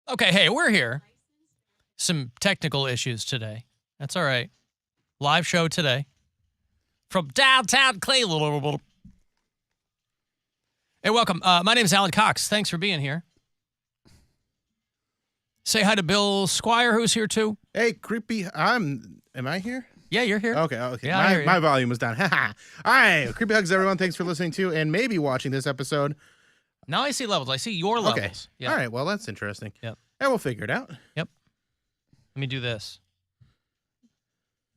Okay, hey, we're here. Some technical issues today. That's all right. Live show today from downtown Cleveland. Hey, welcome. My name is Alan Cox. Thanks for being here. Say hi to Bill Squire, who's here too. Hey, creepy. Am I here? Yeah, you're here. Okay. Yeah, my volume was down. All right. Creepy hugs, everyone. Thanks for listening to and maybe watching this episode. Now I see levels. I see your levels. Okay. Yeah. All right. Well, that's interesting. Yep. And we'll figure it out. Yep. Let me do this.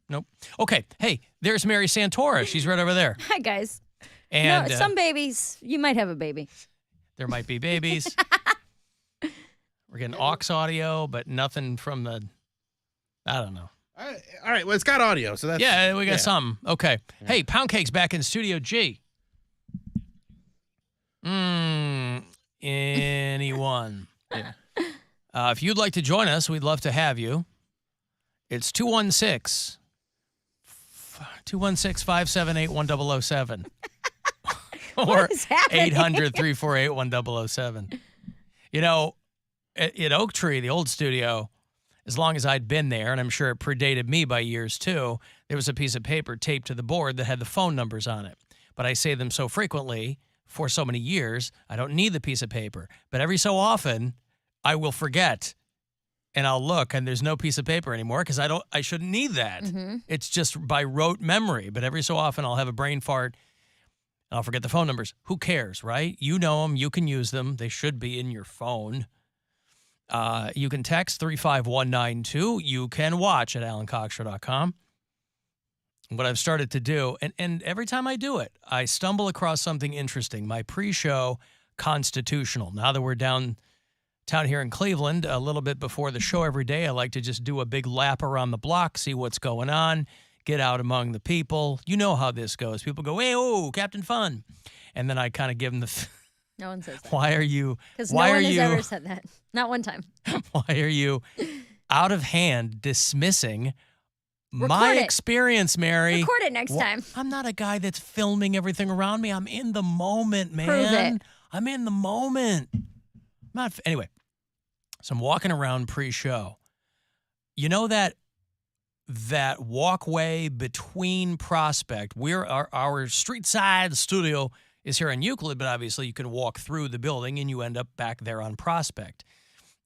Nope. Okay. Hey, there's Mary Santora. She's right over there. Hi, guys. And no, some babies, you might have a baby. there might be babies. We're getting aux audio, but nothing from the, I don't know. All right. Well, it's got audio, so that's... Yeah, we got some. Okay. Yeah. Hey, Poundcake's back in Studio G. Anyone? Yeah. If you'd like to join us, we'd love to have you. It's 216-578-1007. Or 800-348-1007. You know, at Oak Tree, the old studio, as long as I'd been there, and I'm sure it predated me by years too, there was a piece of paper taped to the board that had the phone numbers on it. But I say them so frequently for so many years, I don't need the piece of paper. But every so often, I will forget, and I'll look, and there's no piece of paper anymore because I shouldn't need that. Mm-hmm. It's just by rote memory. But every so often, I'll have a brain fart, and I'll forget the phone numbers. Who cares, right? You know them. You can use them. They should be in your phone. You can text 35192. You can watch at alancoxshow.com. What I've started to do, and every time I do it, I stumble across something interesting. My pre-show constitutional. Now that we're downtown here in Cleveland, a little bit before the show every day, I like to just do a big lap around the block, see what's going on, get out among the people. You know how this goes. People go, hey, oh, Captain Fun. And then I kind of give them the... No one says that. Why are you... Because no one has ever said that. Not one time. Why are you out of hand dismissing my experience, Mary? Record it next time. I'm not a guy that's filming everything around me. I'm in the moment, man. Prove it. I'm in the moment. Anyway, so I'm walking around pre-show. You know that walkway between Prospect, our street side studio is here in Euclid, but obviously you can walk through the building and you end up back there on Prospect.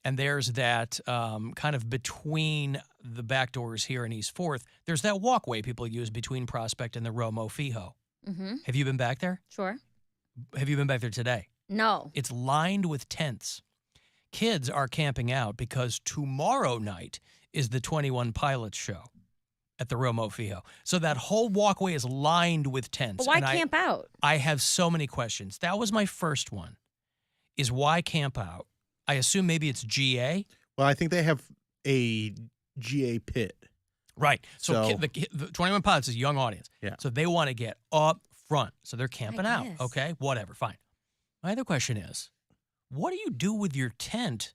And there's that kind of between the back doors here in East 4th, there's that walkway people use between Prospect and the Romo Fijo. Mm-hmm. Have you been back there? Sure. Have you been back there today? No. It's lined with tents. Kids are camping out because tomorrow night is the 21 Pilots show at the Romo Fijo. So that whole walkway is lined with tents. But why camp out? I have so many questions. That was my first one, is why camp out? I assume maybe it's GA. Well, I think they have a GA pit. Right. So the 21 Pilots is a young audience. Yeah. So they want to get up front. So they're camping out. Okay, whatever, fine. My other question is, what do you do with your tent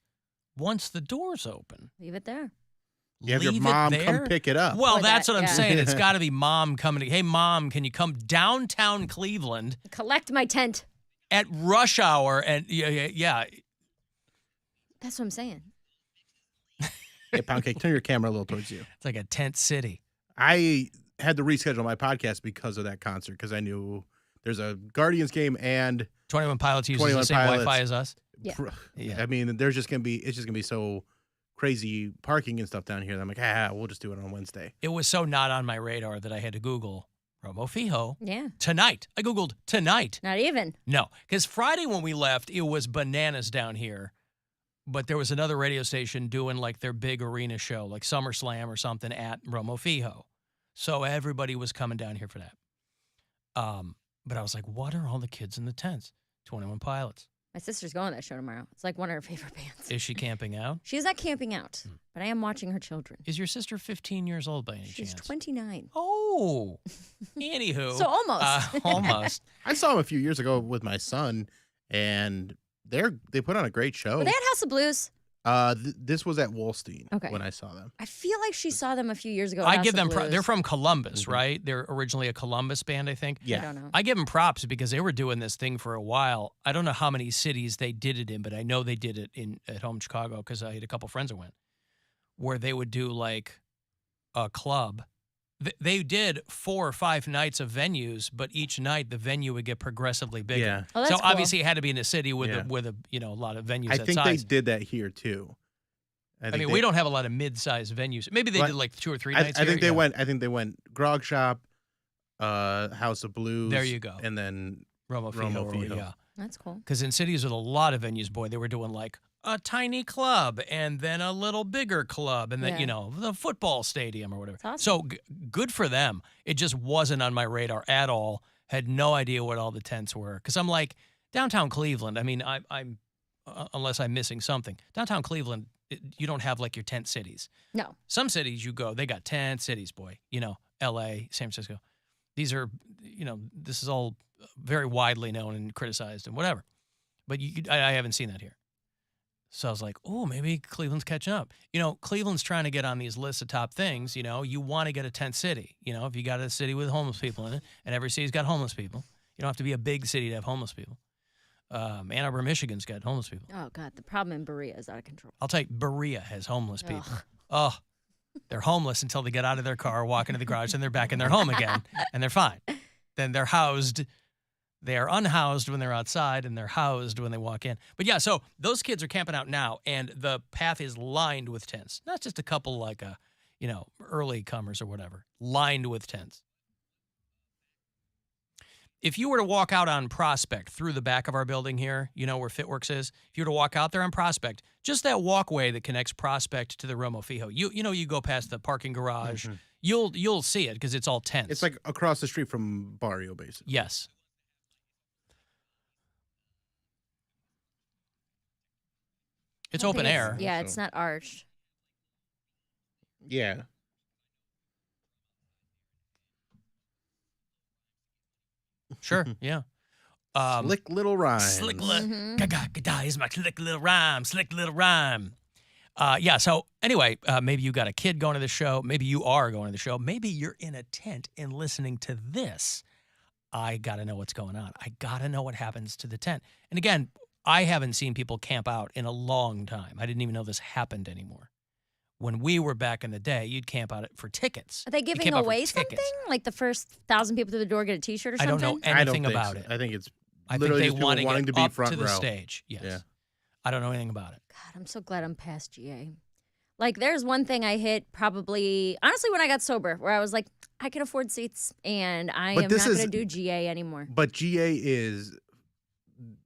once the doors open? Leave it there. You have your mom come pick it up. Well, that's what I'm saying. It's got to be mom coming. Hey, Mom, can you come downtown Cleveland? Collect my tent. At rush hour. And yeah. That's what I'm saying. Hey, Poundcake, turn your camera a little towards you. It's like a tent city. I had to reschedule my podcast because of that concert, because I knew there's a Guardians game and 21 Pilots uses the same Wi-Fi as us. Yeah. I mean, it's just gonna be so crazy parking and stuff down here. I'm like, we'll just do it on Wednesday. It was so not on my radar that I had to Google Romo Fijo. Yeah. Tonight. I Googled tonight. Not even. No, because Friday when we left, it was bananas down here. But there was another radio station doing like their big arena show, like SummerSlam or something at Romo Fijo. So everybody was coming down here for that. But I was like, what are all the kids in the tents? 21 Pilots. My sister's going to that show tomorrow. It's like one of her favorite bands. Is she camping out? She's not camping out, but I am watching her children. Is your sister 15 years old by any chance? She's 29. Oh, anywho. So almost. Almost. I saw him a few years ago with my son, and they put on a great show. Were they at House of Blues? This was at Wolstein Okay. when I saw them. I feel like she saw them a few years ago. at I House give of them. Blues. They're from Columbus, Mhm. right? They're originally a Columbus band, I think. Yeah. I don't know. I give them props because they were doing this thing for a while. I don't know how many cities they did it in, but I know they did it at home in Chicago because I had a couple friends that went, where they would do like a club. They did 4 or 5 nights of venues, but each night the venue would get progressively bigger. Yeah. Oh, that's So cool. obviously it had to be in a city with Yeah. a a lot of venues I that think size. they did that here too. I mean, we don't have a lot of mid-sized venues. Maybe they But did like 2 or 3 I nights. think here. they Yeah. went. I think they went Grog Shop, House of Blues. There you go. And then Romo Romo Fijo, Fijo. yeah. That's cool. Because in cities with a lot of venues, boy, they were doing like a tiny club and then a little bigger club and then, Yeah. the football stadium or whatever. That's So good for them. It just wasn't on my radar at all. Had no idea what all the tents were. Because I'm like, downtown Cleveland, I mean, I'm unless I'm missing something. Downtown Cleveland, you don't have like your tent cities. No. Some cities you go, they got tent cities, boy. L.A., San Francisco. These are, this is all very widely known and criticized and whatever. But I haven't seen that here. So I was like, oh, maybe Cleveland's catching up. Cleveland's trying to get on these lists of top things. You want to get a tent city. If you got a city with homeless people in it, and every city's got homeless people, you don't have to be a big city to have homeless people. Ann Arbor, Michigan's got homeless people. Oh, God. The problem in Berea is out of control. I'll tell you, Berea has homeless people. Ugh. Oh, they're homeless until they get out of their car, walk into the garage, and they're back in their home again, and they're fine. Then they're housed. They are unhoused when they're outside, and they're housed when they walk in. But yeah, so those kids are camping out now, and the path is lined with tents. Not just a couple like early comers or whatever, lined with tents. If you were to walk out on Prospect through the back of our building here, where Fitworks is, if you were to walk out there on Prospect, just that walkway that connects Prospect to the Romo Fijo, you go past the parking garage, Mhm. you'll see it because it's all tents. It's like across the street from Barrio, basically. Yes. It's I don't open think air. Yeah, So- it's not arched. Yeah. Sure, yeah. Slick little rhyme. Slick little, Mhm. ga-ga-ga-da is my slick little rhyme, slick little rhyme. Yeah, so anyway, maybe you got a kid going to the show. Maybe you are going to the show. Maybe you're in a tent and listening to this. I got to know what's going on. I got to know what happens to the tent. And again, I haven't seen people camp out in a long time. I didn't even know this happened anymore. When we were back in the day, you'd camp out for tickets. Are they You'd giving camp out for away tickets. something? Like the first 1,000 people through the door get a T-shirt or I something? don't know I don't anything think about so. it. I think it's I think literally they just people want to wanting get to be up front to the row. stage. Yes. Yeah. I don't know anything about it. God, I'm so glad I'm past GA. Like, there's one thing I hit probably, honestly, when I got sober, where I was like, I can afford seats, and I But am this not is- going to do GA anymore. But GA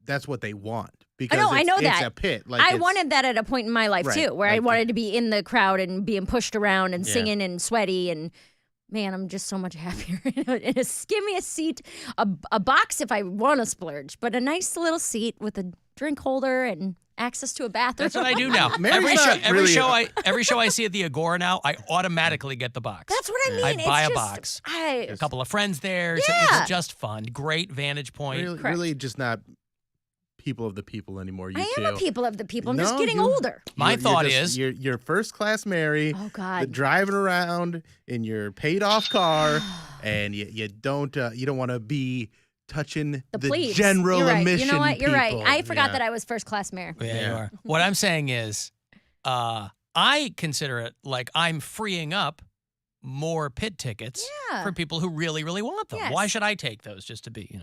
that's what they want. Because I know it's that. a pit. Like I it's- wanted that at a point in my life, Right, too, where I like- wanted to be in the crowd and being pushed around and Yeah. singing and sweaty. And man, I'm just so much happier. Give me a seat, a box if I want to splurge, but a nice little seat with a drink holder and access to a bathroom. That's what I do now. Mary's not every really- show I see at the Agora now, I automatically get the box. That's what I mean. I It's buy a just- box. I, A couple of friends there. So Yeah. it's just fun. Great vantage point. really, Correct. really just not people of the people anymore. You I am two. a people of the people. I'm just No, getting you- older. My thought is- you're first class Mary. Oh, God. Driving around in your paid off car, and you don't want to be touching The the plebes. general You're right. admission. You know what? You're right. people. I forgot Yeah. that I was first class mayor. Yeah, you Yeah. are. What I'm saying is, I consider it like I'm freeing up more pit tickets Yeah. for people who really, really want them. Yes. Why should I take those just to be,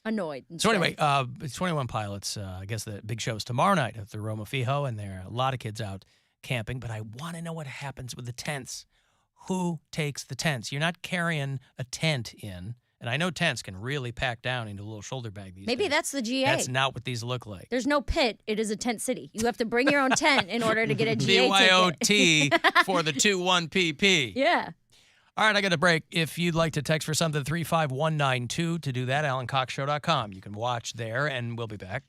Annoyed. So instead. anyway, it's 21 Pilots. I guess the big show is tomorrow night at the Romo Fijo, and there are a lot of kids out camping. But I want to know what happens with the tents. Who takes the tents? You're not carrying a tent in, and I know tents can really pack down into a little shoulder bag these Maybe days. that's the GA. That's not what these look like. There's no pit. It is a tent city. You have to bring your own tent in order to get a GA BYOT ticket. for the 21PP. Yeah. All right, I got a break. If you'd like to text for something, 35192 to do that, AlanCoxShow.com. You can watch there, and we'll be back.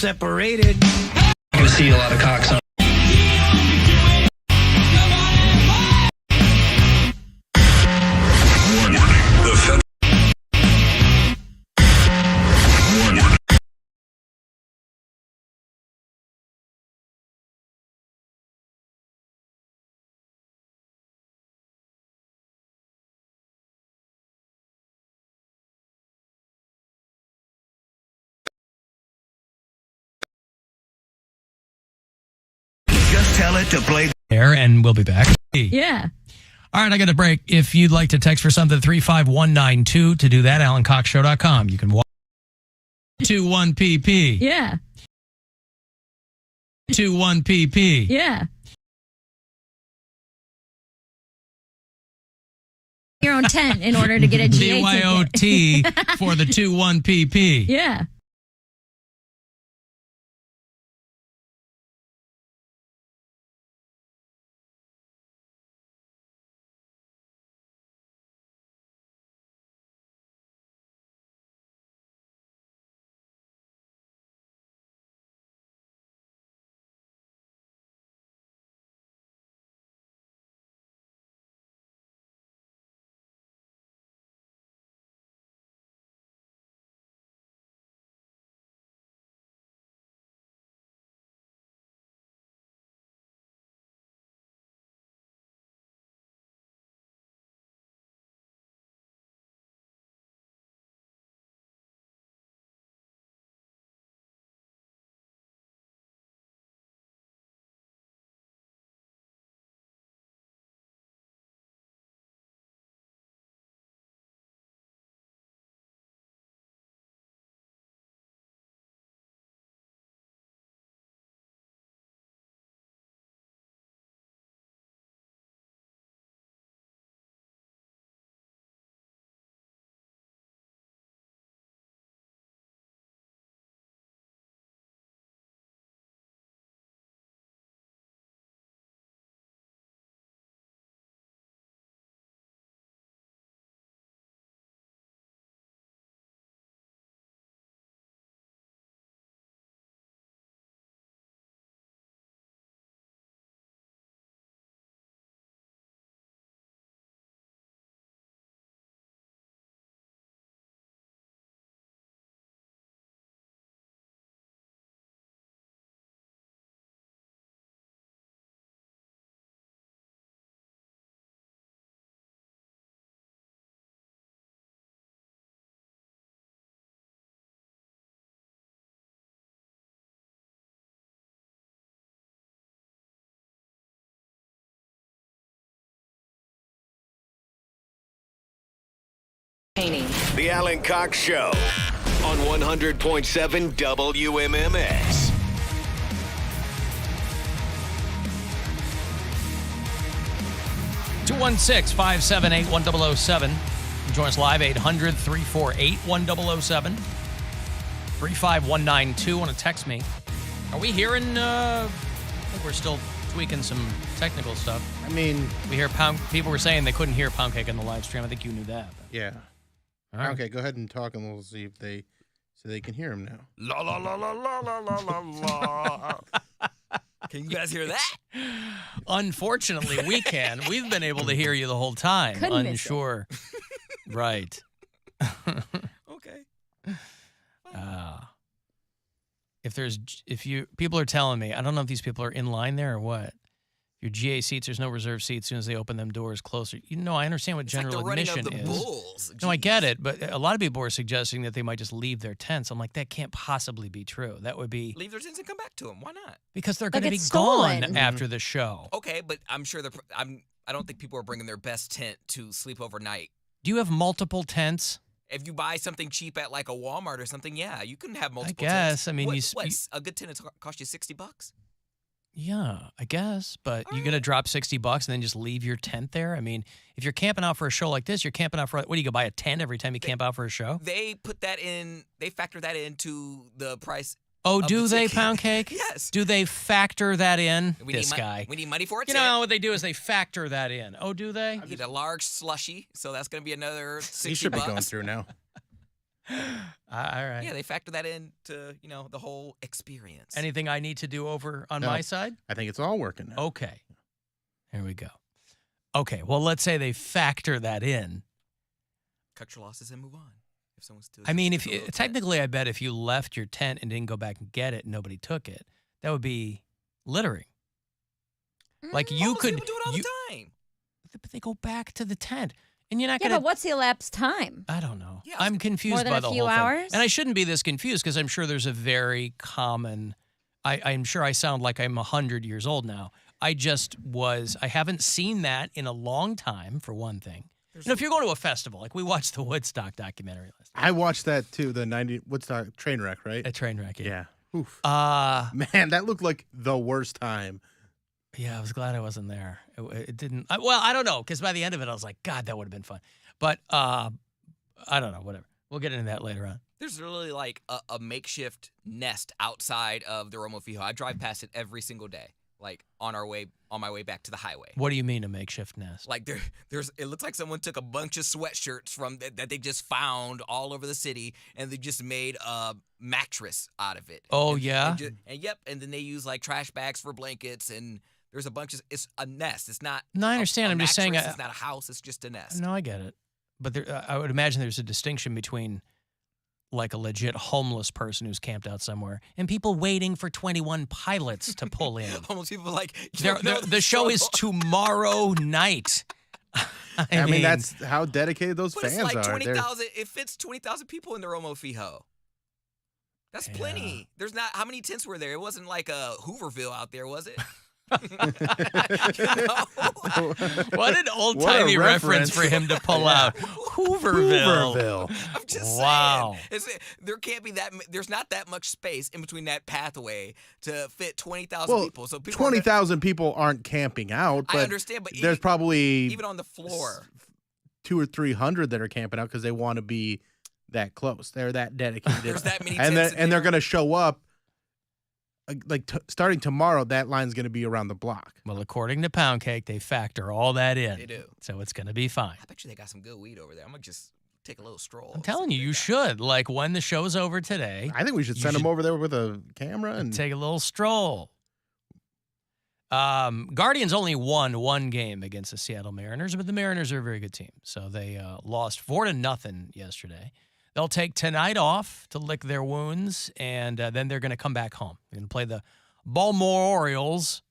separated. You're going to see a lot of cocks on. Just tell it to play. There, and we'll be back. Yeah. All right, I got a break. If you'd like to text for something, 35192. To do that, AlanCoxShow.com. You can walk 21PP. Yeah. 21PP. Yeah. Your own tent in order to get a GA ticket. BYOT for the 21PP. Yeah. The Alan Cox Show on 100.7 WMMS. Two 216-578-1007. Join us live, 800-348-1007. 35192. Want to text me. Are we hearing, I think we're still tweaking some technical stuff. I mean, We hear people were saying they couldn't hear Poundcake in the live stream. I think you knew that. yeah. All right. Okay, go ahead and talk, and we'll see if they can hear him now. La la la la la la la la la. Can you guys hear that? Unfortunately, we can. We've been able to hear you the whole time. Couldn't miss it. Unsure. Right. Okay. People are telling me, I don't know if these people are in line there or what. Your GA seats, there's no reserved seats. As soon as they open them doors closer. You know, I understand what It's general like the running admission of the is. Bulls. No, I get Jeez. it, but a lot of people are suggesting that they might just leave their tents. I'm like, that can't possibly be true. That would be Leave their tents and come back to them. Why not? because they're Like going to be it's gone stolen. after the show. Okay, but I'm sure I don't think people are bringing their best tent to sleep overnight. Do you have multiple tents? If you buy something cheap at like a Walmart or something, yeah, you can have multiple guess. tents. I mean, what's a good tent is cost you $60? Yeah, I guess. But All you're going to right. drop $60 and then just leave your tent there? I mean, if you're camping out for a show like this, you're camping out for, what, do you go buy a tent every time you camp out for a show? They put that in, they factor that into the price. Oh, of do the they, ticket. Poundcake? Yes. Do they factor that in? We This need guy. We need money for it. You know what they do is they factor that in. Oh, do they? Get a large slushy, so that's going to be another $60. He should be going through now. All right. Yeah, they factor that into, the whole experience. Anything I need to do over on No. my side? I think it's all working now. Okay. Here we go. Okay, well, let's say they factor that in. Cut your losses and move on. If someone steals I mean, your if you, little pet. technically, I bet if you left your tent and didn't go back and get it and nobody took it, that would be littering. Like you Homeless could, people do it all the time. but they go back to the tent, and you're not Yeah, gonna. but what's the elapsed time? I don't know. Yeah, I'm confused More than by a the few whole hours? thing, and I shouldn't be this confused because I'm sure there's a very common. I'm sure I sound like I'm 100 years old now. I haven't seen that in a long time. For one thing, if you're going to a festival, like we watched the Woodstock documentary last night, I watched that too. The 90 Woodstock train wreck, right? a train wreck. Yeah. Oof. Yeah. Man, that looked like the worst time. Yeah, I was glad I wasn't there. It didn't. Well, I don't know, because by the end of it, I was like, God, that would have been fun. But I don't know. Whatever. We'll get into that later on. There's really like a makeshift nest outside of the Romo Fijo. I drive past it every single day, like on my way back to the highway. What do you mean a makeshift nest? Like it looks like someone took a bunch of sweatshirts from that they just found all over the city, and they just made a mattress out of it. Oh, and, yeah? And then they use like trash bags for blankets, and there's a bunch of. It's a nest. It's not. No, I understand. A I'm just saying. mattress. It's not a house. It's just a nest. No, I get it. But I would imagine there's a distinction between like a legit homeless person who's camped out somewhere and people waiting for 21 pilots to pull in. Homeless people like The show is tomorrow night. I mean, that's how dedicated those But fans it's like are. 20,000. It fits 20,000 people in the Romo Fijo. That's Yeah. plenty. There's not. How many tents were there? It wasn't like a Hooverville out there, was it? What an old timey What a reference reference. for him to pull out. Hooverville. Hooverville. I'm just Wow. saying. There can't be that. There's not that much space in between that pathway to fit 20,000 Well, people. So people 20,000 people aren't camping out, but I understand, but there's probably even on the floor. 200 or 300 that are camping out because they want to be that close. They're that dedicated. There's that many and tents they're, in they're there. going to show up. Starting tomorrow, that line's going to be around the block. Well, according to Poundcake, they factor all that in. They do. So it's going to be fine. I bet you they got some good weed over there. I'm gonna just take a little stroll. I'm telling you, you should. Like when the show's over today, I think we should You send them should over there with a camera and take a little stroll. Guardians only won one game against the Seattle Mariners, but the Mariners are a very good team. So they lost 4-0 yesterday. They'll take tonight off to lick their wounds, and then they're going to come back home. They're going to play the Baltimore Orioles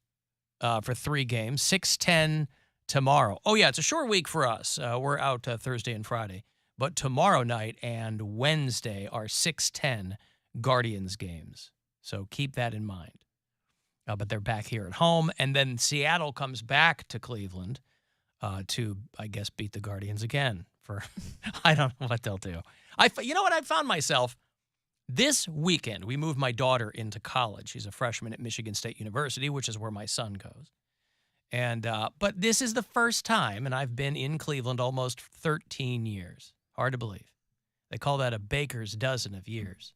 for 3 games, 6-10 tomorrow. Oh, yeah, it's a short week for us. We're out Thursday and Friday. But tomorrow night and Wednesday are 6-10 Guardians games. So keep that in mind. But they're back here at home. And then Seattle comes back to Cleveland to, I guess, beat the Guardians again for, I don't know what they'll do. You know what? I found myself this weekend. We moved my daughter into college. She's a freshman at Michigan State University, which is where my son goes. And but this is the first time, and I've been in Cleveland almost 13 years. Hard to believe. They call that a baker's dozen of years.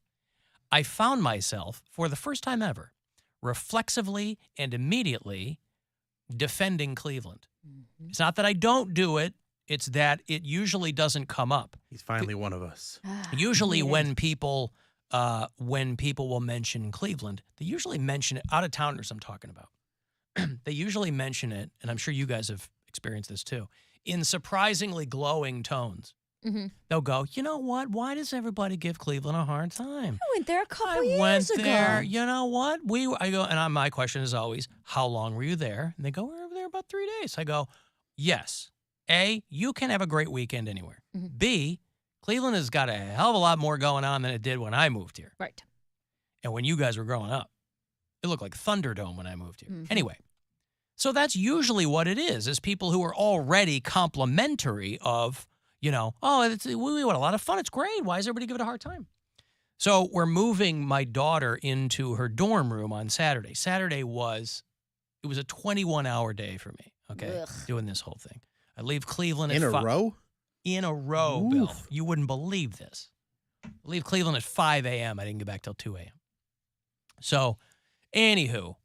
I found myself, for the first time ever, reflexively and immediately defending Cleveland. Mm-hmm. It's not that I don't do it. It's that it usually doesn't come up. he's finally one of us. Usually Yeah. when people will mention Cleveland, they usually mention it, out-of-towners I'm talking about. They usually mention it, and I'm sure you guys have experienced this too, in surprisingly glowing tones. Mm-hmm. They'll go, you know what? Why does everybody give Cleveland a hard time? I went there a couple I years went ago. there. You know what? I go, and my question is always, how long were you there? And they go, we were there about 3 days. I go, yes. A, you can have a great weekend anywhere. Mhm. B, Cleveland has got a hell of a lot more going on than it did when I moved here. Right. And when you guys were growing up, it looked like Thunderdome when I moved here. Mhm. Anyway, so that's usually what it is people who are already complimentary of, we had a lot of fun. It's great. Why does everybody give it a hard time? So we're moving my daughter into her dorm room on Saturday. It was a 21-hour day for me, okay, Ugh. doing this whole thing. I leave Cleveland In at a row? In a row, Oof. Bill. You wouldn't believe this. I leave Cleveland at 5 a.m. I didn't get back till 2 a.m. So, anywho,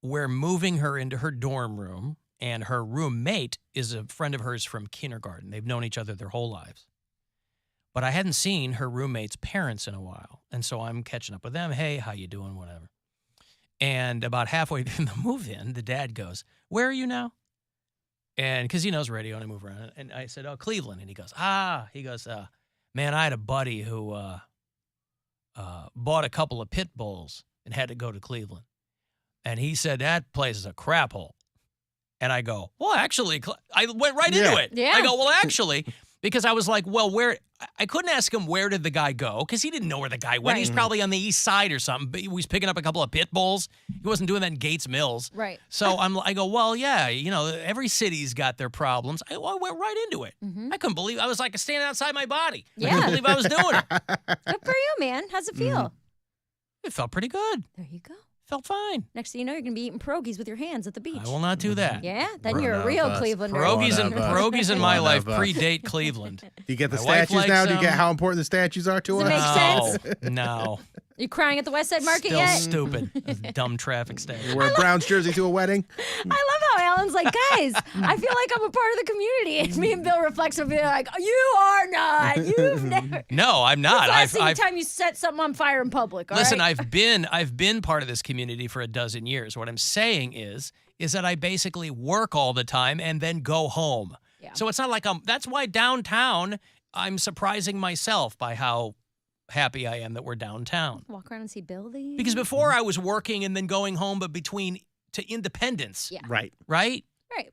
we're moving her into her dorm room, and her roommate is a friend of hers from kindergarten. They've known each other their whole lives. But I hadn't seen her roommate's parents in a while. And so I'm catching up with them. Hey, how you doing? Whatever. And about halfway through the move-in, the dad goes, where are you now? And because he knows radio and I move around. And I said, oh, Cleveland. And he goes, man, I had a buddy who bought a couple of pit bulls and had to go to Cleveland. And he said, that place is a crap hole. And I go, well, actually, I went right into it. Yeah. I go, well, actually, because I was like, well, I couldn't ask him where did the guy go because he didn't know where the guy went. Right. He's probably on the east side or something. But he was picking up a couple of pit bulls. He wasn't doing that in Gates Mills. Right. So I go, well, yeah, every city's got their problems. I went right into it. Mm-hmm. I couldn't believe I was like standing outside my body. I Yeah. couldn't believe I was doing it. Good for you, man. How's it feel? It felt pretty good. There you go. Felt fine. Next thing you know, you're going to be eating pierogies with your hands at the beach. I will not do that. Yeah, then One you're a of real us. Clevelander. Pierogies in my One life of us. predate Cleveland. Do you get the My wife statues now? likes Do you get them. how important the statues are to Does it us? make sense? No. You crying at the West Side Market Still yet? stupid. Those dumb traffic You statue. wear a Browns jersey to a wedding? I love how Alan's like, guys, I feel like I'm a part of the community. And me and Bill reflex and be like, you are not. You've never. No, I'm not. Last time you set something on fire in public, all Listen, right? I've been part of this community for a dozen years. What I'm saying is that I basically work all the time and then go home. Yeah. So it's not like that's why downtown I'm surprising myself by how happy I am that we're downtown. Walk around and see buildings. Because before I was working and then going home, but between to Independence. Yeah. Right. Right? Right.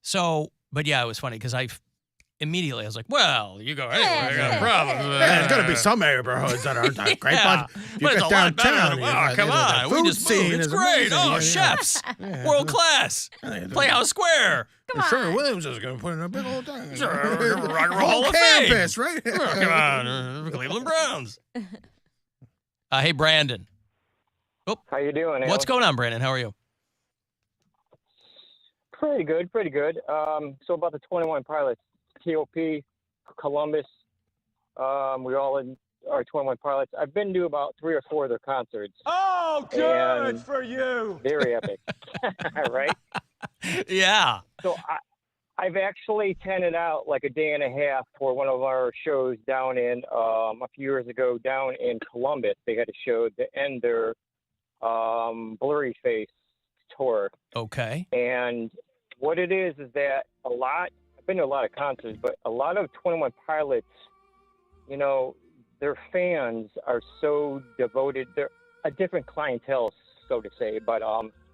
So, but yeah, it was funny because I was like, well, you go, hey, Yeah, I got a yeah, problem. yeah. There's going to be some neighborhoods that aren't that great, Yeah. but if you But it's get a lot better downtown, than, you oh, got, come you know, on. the We food just scene moved. It's is great. amazing. Oh, Yeah, chefs. yeah. World class. Yeah. Playhouse Square. Sherwin Williams is going to put in a big old thing. Sure, Rock and Roll Whole Hall of Fame. campus, right? Oh, come on. Cleveland Browns. Hey, Brandon. How you doing, Alan? What's going on, Brandon? How are you? Pretty good, pretty good. So about the 21 Pilots, TOP, Columbus, we all are 21 Pilots. I've been to about 3 or 4 of their concerts. Oh, good And for you. Very epic, right? Yeah. So I've actually tented out like a day and a half for one of our shows down in a few years ago down in Columbus. They had a show to end their Blurry Face tour. Okay. And what it is that I've been to a lot of concerts, but a lot of 21 Pilots, their fans are so devoted. They're a different clientele, so to say, but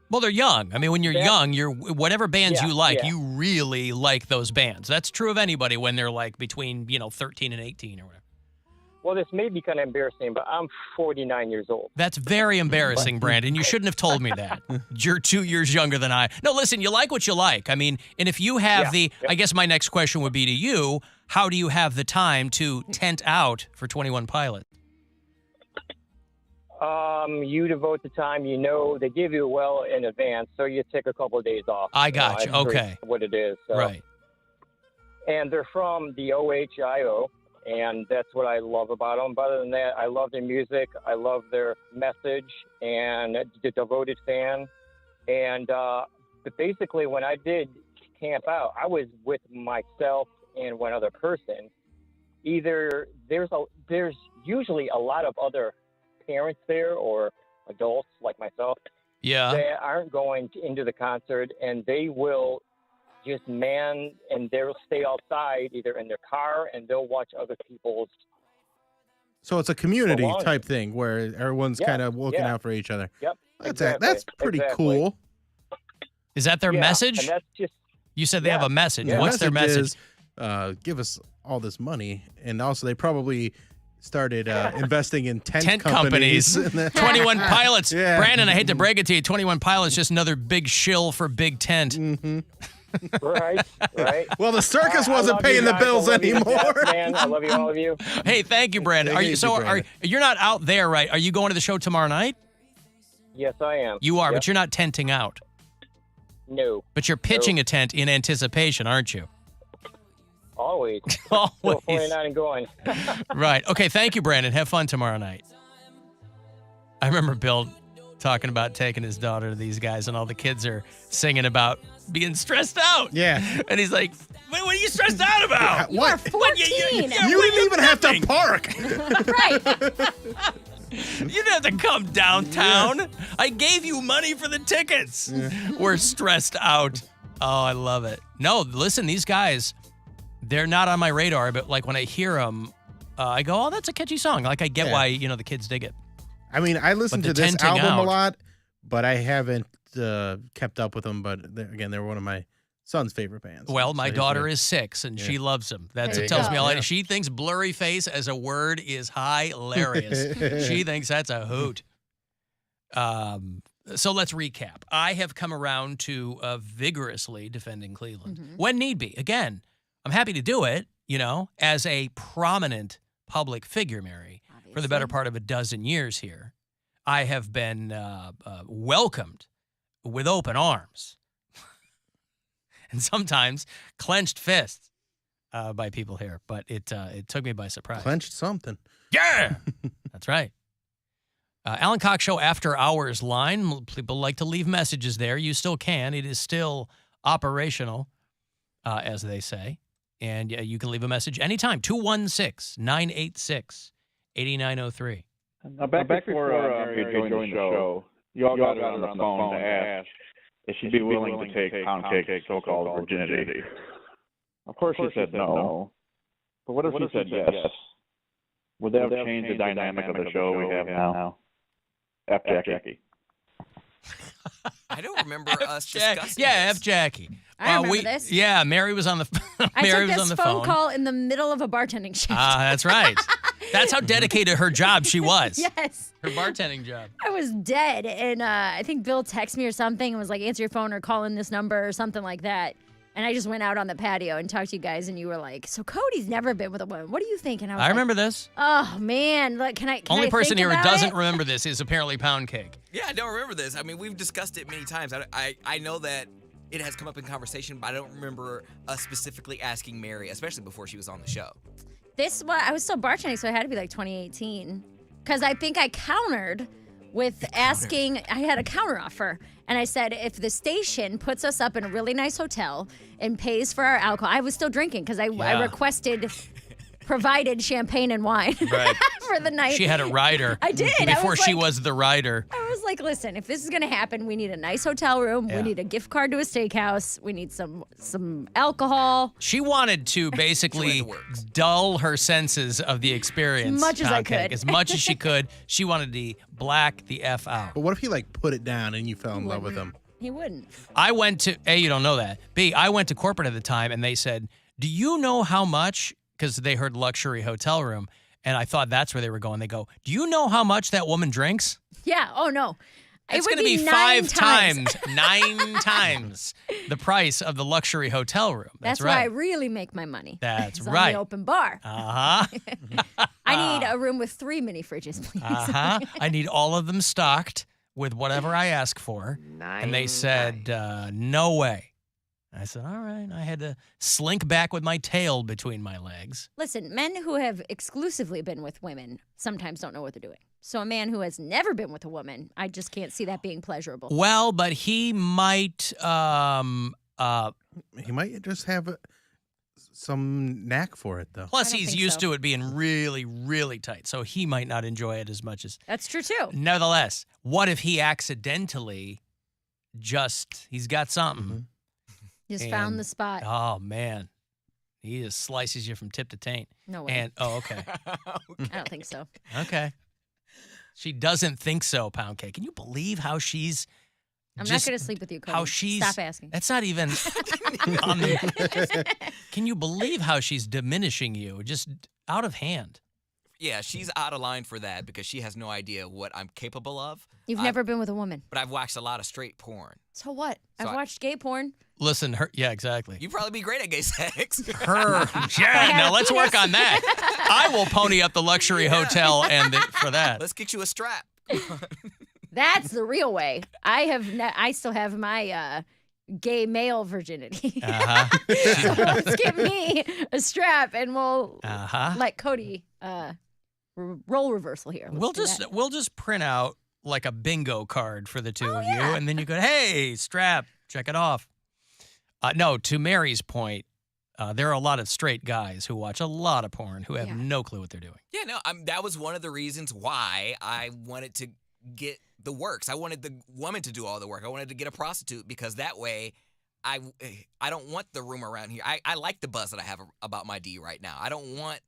Well, they're young. I mean, when you're young, you're whatever bands Yeah, you like, yeah. you really like those bands. That's true of anybody when they're like between, 13 and 18 or whatever. well, this may be kind of embarrassing, but I'm 49 years old. That's very embarrassing, Brandon. You shouldn't have told me that. You're 2 years younger than I. No, listen, you like what you like. I mean, and if you have I guess my next question would be to you, how do you have the time to tent out for 21 Pilots? You devote the time, they give you well in advance, so you take a couple of days off. I got you. That's Okay. what it is. So. Right. And they're from the OHIO, and that's what I love about them. But other than that, I love their music. I love their message and the devoted fan. And but basically, when I did camp out, I was with myself and one other person. Either there's usually a lot of other parents there or adults like myself Yeah. that aren't going into the concert, and they will just and they'll stay outside either in their car and they'll watch other people's. So it's a community Belonging. type thing where everyone's Yeah, kind of looking yeah. out for each other. Yep. That's pretty cool. Is that their Yeah, message? And that's just You said they have a message. Yeah. What's their message? Is, give us all this money, and also they probably started investing in tent companies. 21 Pilots. Yeah. Brandon, I hate to break it to you. 21 Pilots, just another big shill for Big Tent. right. Well, the circus I wasn't love paying you the guys. bills I love you to anymore. death, man. I love you, all of you. Hey, thank you, Brandon. Take Are it you easy, so Brandon. you're not out there, right? Are you going to the show tomorrow night? Yes, I am. You are, Yep. but you're not tenting out. No, But you're pitching a tent in anticipation, aren't you? always. Always. Still 49 and going. Right. Okay, thank you, Brandon. Have fun tomorrow night. I remember Bill talking about taking his daughter to these guys, and all the kids are singing about being stressed out. Yeah. And he's like, "Wait, what are you stressed out about? You are 14. You didn't even have to park. Right. You didn't have to come downtown. I gave you money for the tickets. We're stressed out." Oh, I love it. No, listen, these guys, they're not on my radar, but like when I hear them, I go, "Oh, that's a catchy song." Like I get why, the kids dig it. I mean, I listened But to the this tenting album out- a lot, but I haven't kept up with them. But they're one of my son's favorite bands. Well, my So he's daughter great. is 6, and she loves them. That's There what you tells go. me all. Yeah. She thinks blurry face as a word is hilarious. She thinks that's a hoot. So let's recap. I have come around to vigorously defending Cleveland when need be. Again, I'm happy to do it, as a prominent public figure, Mary, for the better part of a dozen years here. I have been welcomed with open arms and sometimes clenched fists by people here, but it took me by surprise. Clenched something. Yeah, that's right. Alan Cox Show After Hours line. People like to leave messages there. You still can. It is still operational, as they say. And you can leave a message anytime. 216-986-8903. Now back before Mary joined the show, you all got her on the phone to ask if she'd be willing to take Poundcake's so-called virginity. Of course she said no. But what if she said yes? Would that have changed the dynamic of the show we have now? F. Jackie. I don't remember us discussing Yeah, this. F. Jackie. I remember this. Yeah, Mary was on the I Mary took was on this the phone call in the middle of a bartending shift. That's right. That's how dedicated her job she was. Yes. Her bartending job. I was dead, and I think Bill texted me or something and was like, answer your phone or call in this number or something like that. And I just went out on the patio and talked to you guys, and you were like, so Cody's never been with a woman. What do you think? And I was I remember this. oh, man. Look, can I Only person think here who about doesn't it? remember this is apparently Poundcake. Yeah, I don't remember this. I mean, we've discussed it many times. I know that it has come up in conversation, but I don't remember us specifically asking Mary, especially before she was on the show. I was still bartending, so it had to be like 2018. Because I think I countered with asking, I had a counter offer. And I said, if the station puts us up in a really nice hotel and pays for our alcohol, I was still drinking because I requested, provided champagne and wine Right. for the night. She had a rider. I did. I Before was she like- was the rider. I was like, listen, if this is going to happen, we need a nice hotel room. Yeah. We need a gift card to a steakhouse. We need some alcohol. She wanted to basically She went to work. dull her senses of the experience. As much as I Poundcake, could. As much as she could. She wanted to black the F out. But what if he put it down and you fell in love with him? He wouldn't. I went to, A, you don't know that. B, I went to corporate at the time and they said, do you know how much, because they heard luxury hotel room, and I thought that's where they were going. They go, do you know how much that woman drinks? Yeah. Oh, no. It's going to be 9 5 times, 9 times the price of the luxury hotel room. That's where I right. really make my money. That's It's right. On the open bar. Uh-huh. I need a room with 3 mini fridges, please. Uh-huh. I need all of them stocked with whatever I ask for. And they said, no way. I said, all right. I had to slink back with my tail between my legs. Listen, men who have exclusively been with women sometimes don't know what they're doing. So a man who has never been with a woman, I just can't see that being pleasurable. Well, but he might He might just have some knack for it, though. plus I don't he's think used so. to it being really, really tight. So he might not enjoy it as much as That's true, too. nevertheless, what if he accidentally he's got something? Just And- found the spot. Oh, man. He just slices you from tip to taint. No way. And, okay. I don't think so. Okay. She doesn't think so, Poundcake. Can you believe how she's I'm just not going to sleep with you, Cody. how she's Stop asking. That's not even Can you believe how she's diminishing you just out of hand? Yeah, she's out of line for that because she has no idea what I'm capable of. You've never been with a woman. But I've watched a lot of straight porn. So what? So I've watched gay porn. Listen, yeah, exactly. You'd probably be great at gay sex. Yeah, now let's work on that. I will pony up the luxury hotel for that. Let's get you a strap. That's the real way. I still have my gay male virginity. Uh-huh. So let's get me a strap and we'll Uh-huh. let Cody role reversal here. Let's We'll do just that. we'll just print out like a bingo card for the two of you, and then you go, hey, strap, check it off. No, to Mary's point, there are a lot of straight guys who watch a lot of porn who have no clue what they're doing. Yeah, no, that was one of the reasons why I wanted to get the works. I wanted the woman to do all the work. I wanted to get a prostitute because that way I don't want the rumor around here. I like the buzz that I have about my D right now. I don't want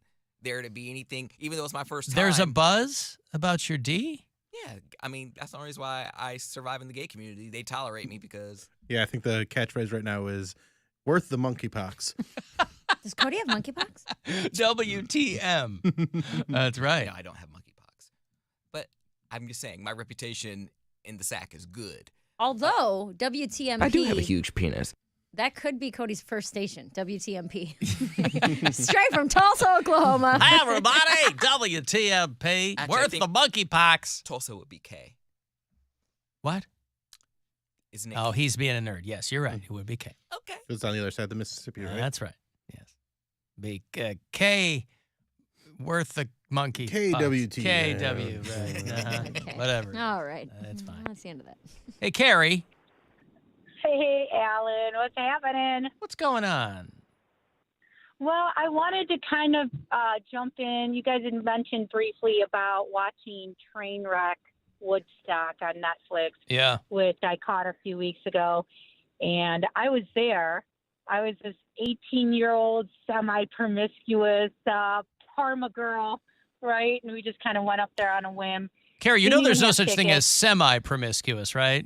there to be anything, even though it's my first time. There's a buzz about your D? Yeah, I mean, that's the only reason why I survive in the gay community. They tolerate me because... Yeah, I think the catchphrase right now is worth the monkeypox. Does Cody have monkeypox? WTM. That's right. No, I don't have monkeypox. But I'm just saying, my reputation in the sack is good. Although, WTMP... I do have a huge penis. That could be Cody's first station, WTMP. Straight from Tulsa, Oklahoma. Hi, everybody. WTMP. Actually, Worth the monkeypox. Tulsa would be K. What? Isn't it? Oh, he's being a nerd. Yes, you're right. It would be K. Okay. It's on the other side of the Mississippi, right? That's right. Yes. Be K. Worth the monkey. KWT. KW. Right. Okay. Whatever. All right. That's fine. That's the end of that. Hey, Carrie. Hey, Alan, what's happening? What's going on? Well, I wanted to kind of jump in. You guys had mentioned briefly about watching Trainwreck Woodstock on Netflix, Yeah. which I caught a few weeks ago. And I was there. I was this 18-year-old semi-promiscuous Parma girl, right? And we just kind of went up there on a whim. Carrie, you know Didn't there's even no have such thing as tickets. semi-promiscuous, right?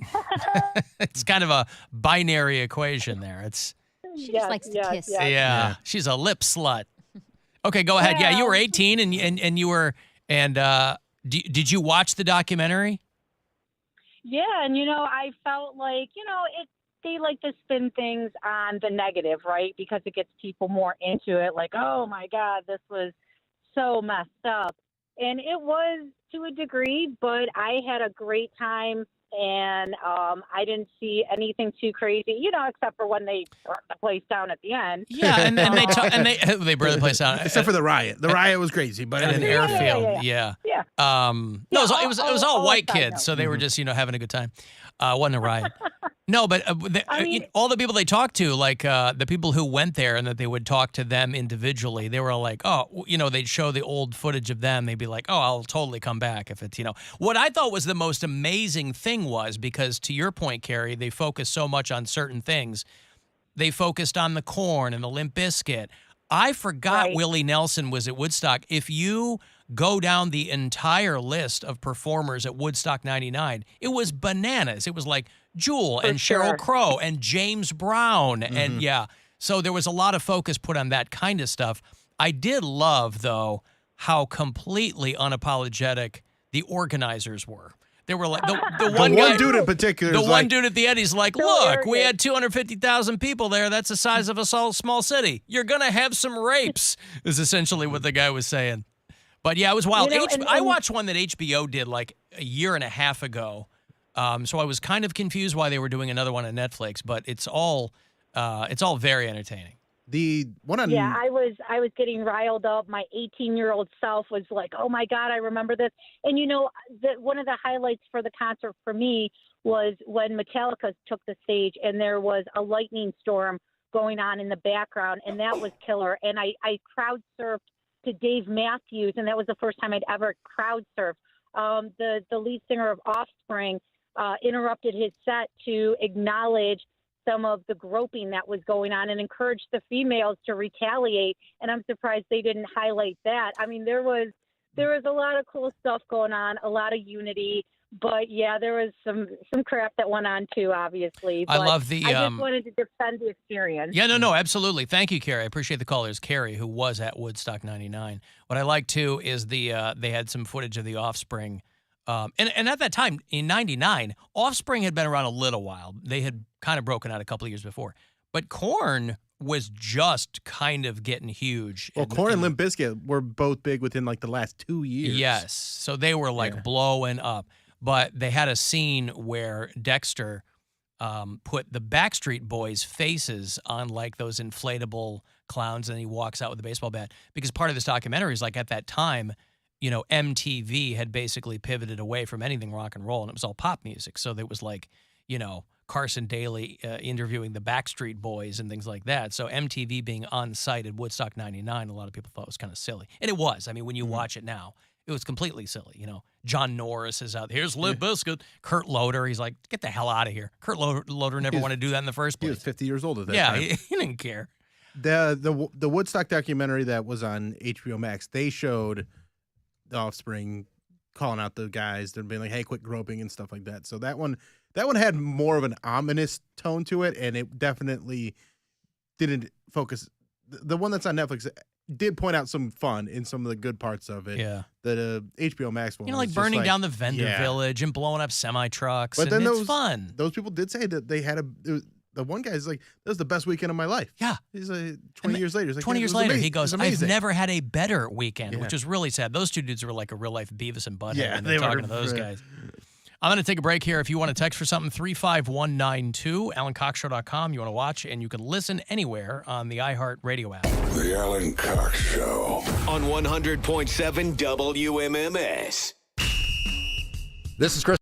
It's kind of a binary equation there. It's She just likes to kiss. yeah. She's a lip slut. Okay, go ahead. Yeah, you were 18 and you were did you watch the documentary? Yeah, and I felt like, they like to spin things on the negative, right? Because it gets people more into it, like, oh my God, this was so messed up. And it was to a degree, but I had a great time, and I didn't see anything too crazy, except for when they burnt the place down at the end. Yeah, and they burned the place down. Except for the riot. The riot was crazy, but at an airfield. Yeah. No, it was all white kids, so they were just having a good time. Wasn't a riot. No, but all the people they talked to, like the people who went there and that they would talk to them individually, they were all like, oh, they'd show the old footage of them. They'd be like, oh, I'll totally come back if it's, What I thought was the most amazing thing was, because to your point, Carrie, they focused so much on certain things. They focused on the corn and the Limp Bizkit. I forgot Willie Nelson was at Woodstock. If you go down the entire list of performers at Woodstock 99, it was bananas. It was like Jewel and Sheryl Crow and James Brown. And so there was a lot of focus put on that kind of stuff. I did love, though, how completely unapologetic the organizers were. They were like, the one dude in particular. The one dude at the end, he's like, look, we had 250,000 people there. That's the size of a small city. You're going to have some rapes, is essentially what the guy was saying. But yeah, it was wild. I watched one that HBO did like a year and a half ago. So I was kind of confused why they were doing another one on Netflix, but it's all very entertaining. The one on I was getting riled up. My 18-year-old self was like, "Oh my God, I remember this." And one of the highlights for the concert for me was when Metallica took the stage, and there was a lightning storm going on in the background, and that was killer. And I crowd surfed to Dave Matthews, and that was the first time I'd ever crowd surfed. The lead singer of Offspring interrupted his set to acknowledge some of the groping that was going on and encouraged the females to retaliate. And I'm surprised they didn't highlight that. I mean, there was a lot of cool stuff going on, a lot of unity. But yeah, there was some crap that went on too, obviously. But I love I just wanted to defend the experience. Yeah, no, absolutely. Thank you, Carrie. I appreciate the call. There's Carrie, who was at Woodstock 99. What I like too is they had some footage of the Offspring. And at that time, in 99, Offspring had been around a little while. They had kind of broken out a couple of years before. But Korn was just kind of getting huge. Well, Korn and Limp Bizkit were both big within like the last 2 years. Yes. So they were like blowing up. But they had a scene where Dexter put the Backstreet Boys' faces on like those inflatable clowns, and he walks out with a baseball bat. Because part of this documentary is like at that time, MTV had basically pivoted away from anything rock and roll, and it was all pop music. So there was like, Carson Daly interviewing the Backstreet Boys and things like that. So MTV being on site at Woodstock 99, a lot of people thought it was kind of silly. And it was. I mean, when you watch it now, it was completely silly. John Norris is out. Here's Limp Bizkit. Kurt Loder. He's like, get the hell out of here. Kurt Loder never wanted to do that in the first place. He was 50 years old at that time. Yeah, he didn't care. The Woodstock documentary that was on HBO Max, they showed the Offspring calling out the guys. They're being like, hey, quit groping and stuff like that. So that one had more of an ominous tone to it, and it definitely didn't focus. The one that's on Netflix did point out some fun in some of the good parts of it. Yeah. The HBO Max one, like burning down the vendor village and blowing up semi trucks. But then it's fun. Those people did say that they had the one guy's like, "That was the best weekend of my life." Yeah. He's 20 years later. He's like, 20 years later, he goes, "I've never had a better weekend," Yeah. which is really sad. Those two dudes were like a real life Beavis and Butthead when they they're were talking to those guys. I'm going to take a break here. If you want to text for something, 35192, AlanCoxShow.com. You want to watch, and you can listen anywhere on the iHeart Radio app. The Alan Cox Show on 100.7 WMMS. This is Chris.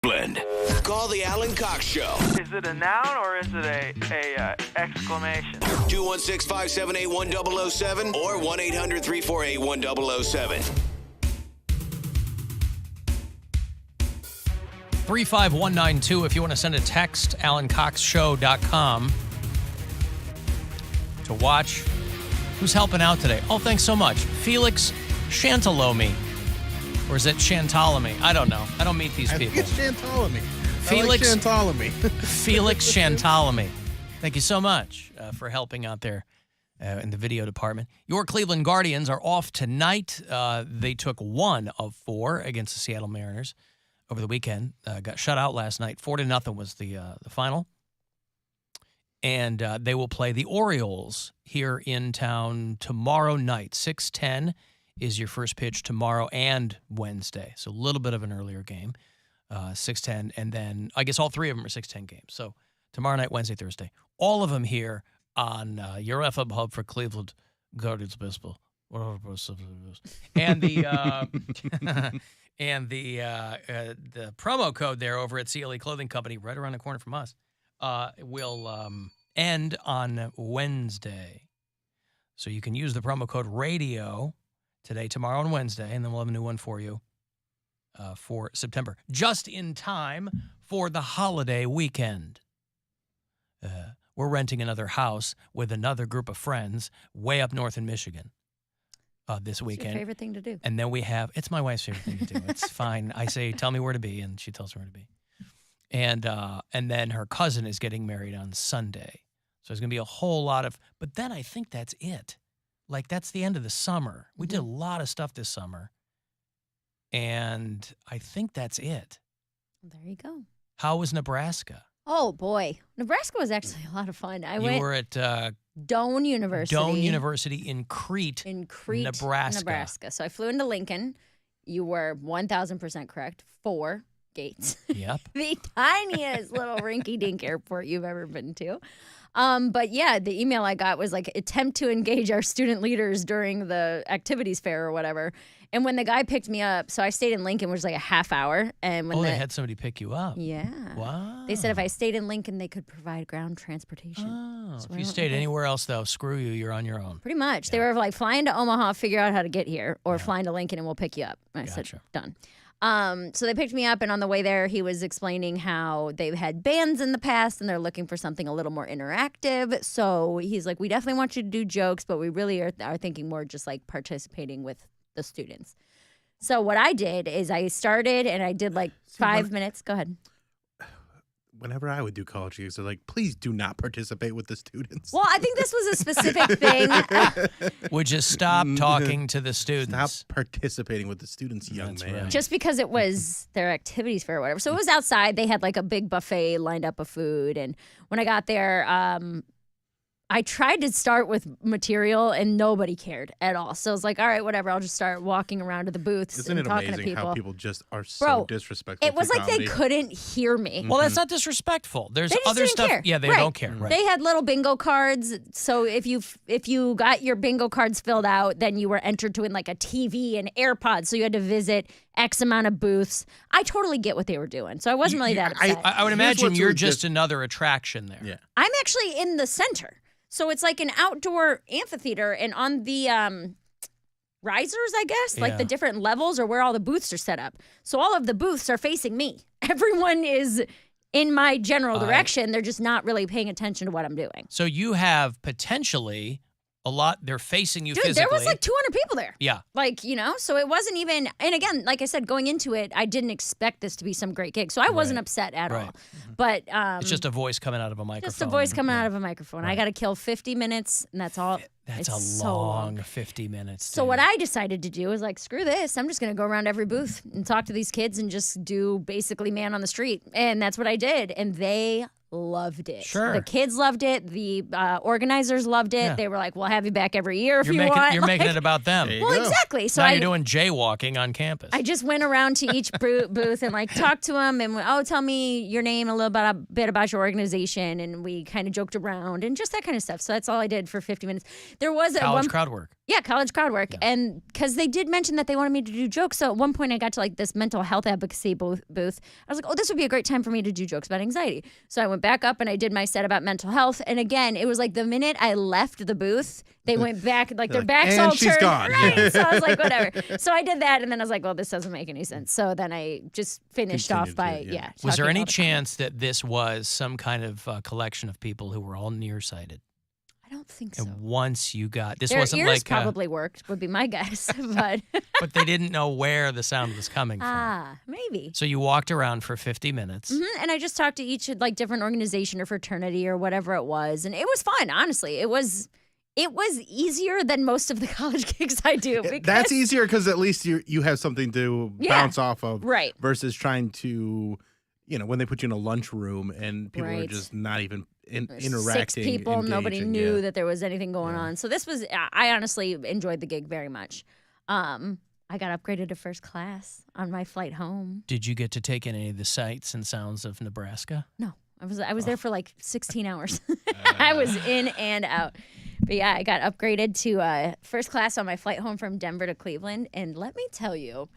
Blend. Call the Alan Cox Show. Is it a noun or is it a exclamation? 216-578-1007 or 1-800-348-1007. 35192 if you want to send a text, alancoxshow.com to watch. Who's helping out today? Oh, thanks so much. Felix Chantalomi. Or is it Chantalomi? I don't know. I don't meet these people. I think it's Chantalomi. Felix Chantalomi. Felix Chantalomi. Thank you so much for helping out there in the video department. Your Cleveland Guardians are off tonight. They took 1 of 4 against the Seattle Mariners over the weekend. Got shut out last night. 4-0 was the final. And they will play the Orioles here in town tomorrow night. 6:10 is your first pitch tomorrow and Wednesday. So a little bit of an earlier game, 6:10. And then I guess all 3 of them are 6:10 games. So tomorrow night, Wednesday, Thursday. All of them here on your FM hub for Cleveland Guardians baseball. And the the promo code there over at CLE Clothing Company, right around the corner from us, will end on Wednesday. So you can use the promo code RADIO today, tomorrow, and Wednesday, and then we'll have a new one for you for September, just in time for the holiday weekend. We're renting another house with another group of friends way up north in Michigan this weekend. It's your favorite thing to do. And then we have, it's my wife's favorite thing to do. It's fine. I say, tell me where to be, and she tells me where to be. And then her cousin is getting married on Sunday. So there's going to be a whole lot of, but then I think that's it. Like, that's the end of the summer. We did a lot of stuff this summer. And I think that's it. There you go. How was Nebraska? Oh, boy. Nebraska was actually a lot of fun. You were at Doane University. Doane University in Crete, Nebraska. So I flew into Lincoln. You were 1,000% correct. 4 gates. Yep. The tiniest little rinky-dink airport you've ever been to. But yeah, the email I got was like, attempt to engage our student leaders during the activities fair or whatever. And when the guy picked me up, so I stayed in Lincoln, which was like a half hour. And when they had somebody pick you up. Yeah. Wow. They said if I stayed in Lincoln, they could provide ground transportation. Oh, So if I you went stayed with it. anywhere else, though, screw you. You're on your own. Pretty much. They were like, flying to Omaha, figure out how to get here, or flying to Lincoln and we'll pick you up. And I said, done. So they picked me up, and on the way there, he was explaining how they've had bands in the past, and they're looking for something a little more interactive. So he's like, we definitely want you to do jokes, but we really are thinking more just like participating with the students. So what I did is I started, and I did like 5 minutes. Go ahead. Whenever I would do college gigs, they're like, please do not participate with the students. Well, I think this was a specific thing. Would you stop talking to the students? Stop participating with the students, young man. right. Just because it was their activities fair or whatever. So it was outside. They had like a big buffet lined up of food. And when I got there, I tried to start with material and nobody cared at all. So I was like, all right, whatever. I'll just start walking around to the booths Isn't and it talking amazing to people. how people just are so Bro, disrespectful it was to like they comedy? couldn't hear me. Well, that's not disrespectful. There's They just other didn't stuff. care. Yeah, they Right. don't care. Right. They had little bingo cards. So if you got your bingo cards filled out, then you were entered to win like a TV and AirPods. So you had to visit X amount of booths. I totally get what they were doing. So I wasn't really that upset. I would Here's imagine what's you're just- just another attraction there. Yeah. I'm actually in the center. So it's like an outdoor amphitheater, and on the risers, I guess, like the different levels are where all the booths are set up. So all of the booths are facing me. Everyone is in my general direction. They're just not really paying attention to what I'm doing. So you have potentially a lot. They're facing you Dude, physically. there was like 200 people there. Yeah. Like, you know, so it wasn't even, and again, like I said, going into it, I didn't expect this to be some great gig. So I wasn't upset at all. But It's just a voice coming out of a microphone. just a voice coming out of a microphone. I got to kill 50 minutes, and that's all. That's It's a so long 50 minutes. So what I decided to do was like, screw this. I'm just going to go around every booth and talk to these kids and just do basically man on the street. And that's what I did. And they loved it. Sure. The kids loved it. The organizers loved it. Yeah. They were like, we'll have you back every year if you want. You're making it about them. Well, exactly. So now I, you're doing jaywalking on campus. I just went around to each booth and like talked to them and went, oh, tell me your name, a little bit about your organization. And we kind of joked around and just that kind of stuff. So that's all I did for 50 minutes. There was at College one crowd work. Yeah, college crowd work. Yeah. And because they did mention that they wanted me to do jokes. So at one point I got to like this mental health advocacy booth. I was like, oh, this would be a great time for me to do jokes about anxiety. So I went back up and I did my set about mental health. And again, it was like the minute I left the booth, they went back, like their backs and all she's turned. gone. Right. So I was like, whatever. So I did that. And then I was like, well, this doesn't make any sense. So then I just finished off by, Was there talking any all the chance that this was some kind of collection of people who were all nearsighted? I don't think so. And once you got this, Their wasn't ears like probably worked, would be my guess. But but they didn't know where the sound was coming from. Maybe. So you walked around for 50 minutes. And I just talked to each like different organization or fraternity or whatever it was, and it was fun. Honestly, it was easier than most of the college gigs I do. Because, That's easier because at least you have something to bounce off of, right? Versus trying to, when they put you in a lunchroom and people are Right. just not even interacting. 6 people, nobody engaging, knew yeah. that there was anything going on. So this was, I honestly enjoyed the gig very much. I got upgraded to first class on my flight home. Did you get to take in any of the sights and sounds of Nebraska? No, I was there for like 16 hours. I was in and out. But yeah, I got upgraded to first class on my flight home from Denver to Cleveland. And let me tell you,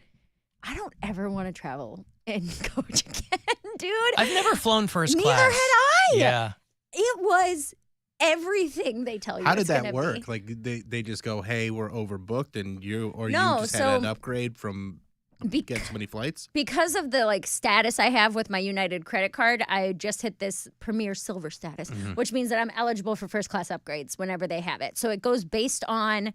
I don't ever want to travel in coach again, dude. I've never flown first class. Neither had I. Yeah. It was everything they tell you. How did it's that gonna work? be. Like they just go, hey, we're overbooked, and you No, just so- had an upgrade from get so many flights. Because of the like status I have with my United credit card, I just hit this Premier Silver status, which means that I'm eligible for first class upgrades whenever they have it. So it goes based on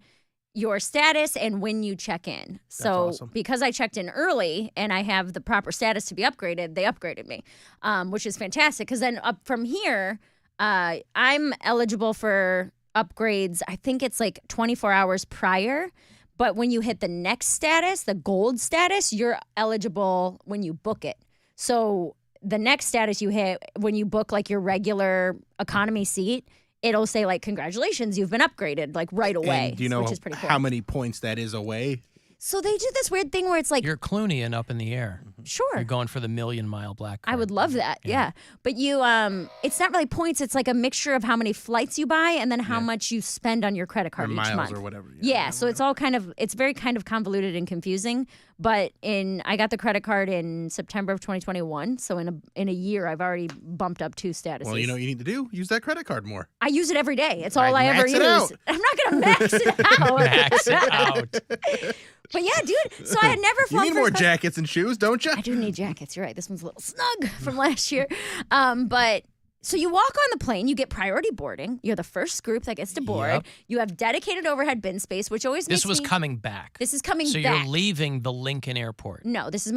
your status and when you check in. So awesome. because I checked in early and I have the proper status to be upgraded, they upgraded me, which is fantastic. Because then up from here, I'm eligible for upgrades. I think it's like 24 hours prior. But when you hit the next status, the gold status, you're eligible when you book it. So the next status you hit when you book like your regular economy seat, it'll say like, congratulations, you've been upgraded like right away, And do you know which is pretty cool. how many points that is away? So they do this weird thing where it's like, You're Clooney up in the air. sure. You're going for the million-mile black I card. would love that. Yeah. But you it's not really points, it's like a mixture of how many flights you buy and then how much you spend on your credit card Or each miles month. or whatever. Yeah, so it's all it's very kind of convoluted and confusing, but I got the credit card in September of 2021, so in a year I've already bumped up 2 statuses. Well, you know what you need to do? Use that credit card more. I use it every day. It's all Right, I ever max it use. out. I'm not going to max it out. Max it out. But yeah, dude, so I had never You flown need more first class. jackets and shoes, don't you? I do need jackets. You're right. This one's a little snug from last year. But so you walk on the plane, you get priority boarding. You're the first group that gets to board. Yep. You have dedicated overhead bin space, which always makes This was me, coming back. This is coming So back. you're leaving the Lincoln Airport. No, this is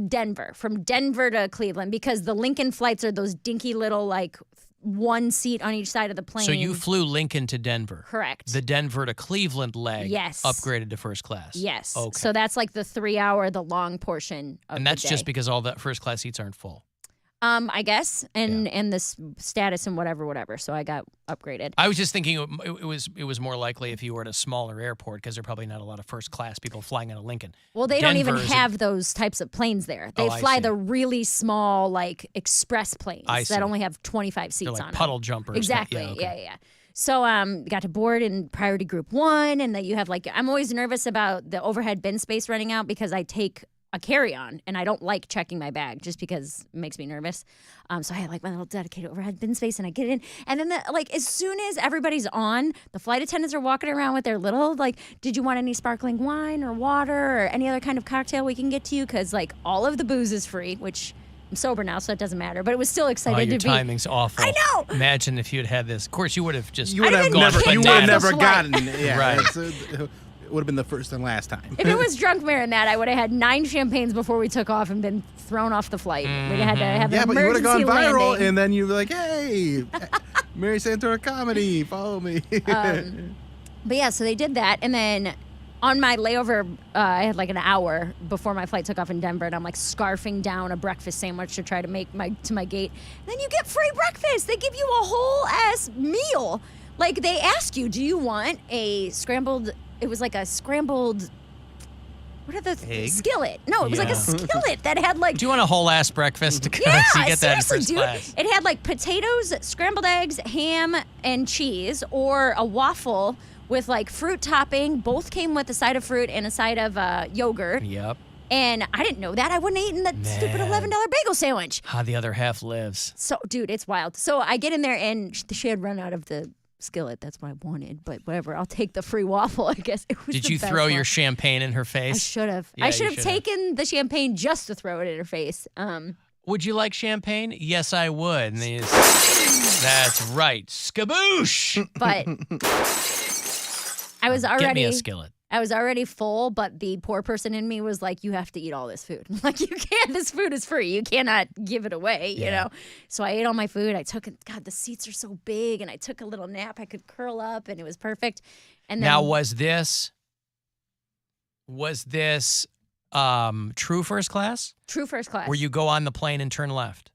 Denver, from Denver to Cleveland, because the Lincoln flights are those dinky little like one seat on each side of the plane. So you flew Lincoln to Denver. Correct. The Denver to Cleveland leg Yes. upgraded to first class. Yes. Okay. So that's like the 3-hour, the long portion of And that's the day. just because all the first class seats aren't full. I guess, and this status and whatever. So I got upgraded. I was just thinking it was more likely if you were at a smaller airport because there are probably not a lot of first class people flying out of Lincoln. Well, they don't even Denver is have those types of planes there. They Oh, I fly see. the really small, like express planes I see. that only have 25 seats They're like on puddle them. jumpers. Exactly. Yeah, okay. Yeah. So got to board in priority group 1, and that you have like, I'm always nervous about the overhead bin space running out because I take a carry-on and I don't like checking my bag just because it makes me nervous. So I had like my little dedicated overhead bin space, and I get in, and then as soon as everybody's on, the flight attendants are walking around with their little like, did you want any sparkling wine or water or any other kind of cocktail we can get to you? Because like all of the booze is free, which I'm sober now, so it doesn't matter. But it was still excited your to be. timing's awful. I know. Imagine if you'd had this. Of course, you would have just. You would have been never. kicked You would off have the never flight. gotten. Yeah, Right. It would have been the first and last time. If it was drunk mare in that, I would have had 9 champagnes before we took off and been thrown off the flight. We'd have had to have Yeah, an but you would have emergency gone viral, landing. and then you'd be like, "Hey, Mary Santora comedy, follow me." But yeah, so they did that, and then on my layover, I had like an hour before my flight took off in Denver, and I'm like scarfing down a breakfast sandwich to try to make to my gate. Then you get free breakfast. They give you a whole ass meal. Like they ask you, do you want a scrambled? It was like a scrambled. What are the Egg? skillet? No, it was like a Yeah. skillet that had like. Do you want a whole ass breakfast? Yeah, So you get that in seriously, first dude. class. It had like potatoes, scrambled eggs, ham, and cheese, or a waffle with like fruit topping. Both came with a side of fruit and a side of yogurt. Yep. And I didn't know that. I wouldn't have eaten that stupid $11 bagel sandwich. How the other half lives. So, dude, it's wild. So I get in there, and she had run out of the skillet. That's what I wanted. But whatever. I'll take the free waffle, I guess. It was Did the you best throw your waffle. champagne in her face? I should have. Yeah, I should you have taken the champagne just to throw it in her face. Would you like champagne? Yes, I would. That's right. Skaboosh! But I was already... Get me a skillet. I was already full, but the poor person in me was like, you have to eat all this food. Like, you can't, this food is free. You cannot give it away, you know? So I ate all my food. I took it. God, the seats are so big. And I took a little nap. I could curl up and it was perfect. And then, Now, was this true first class? True first class. Where you go on the plane and turn left?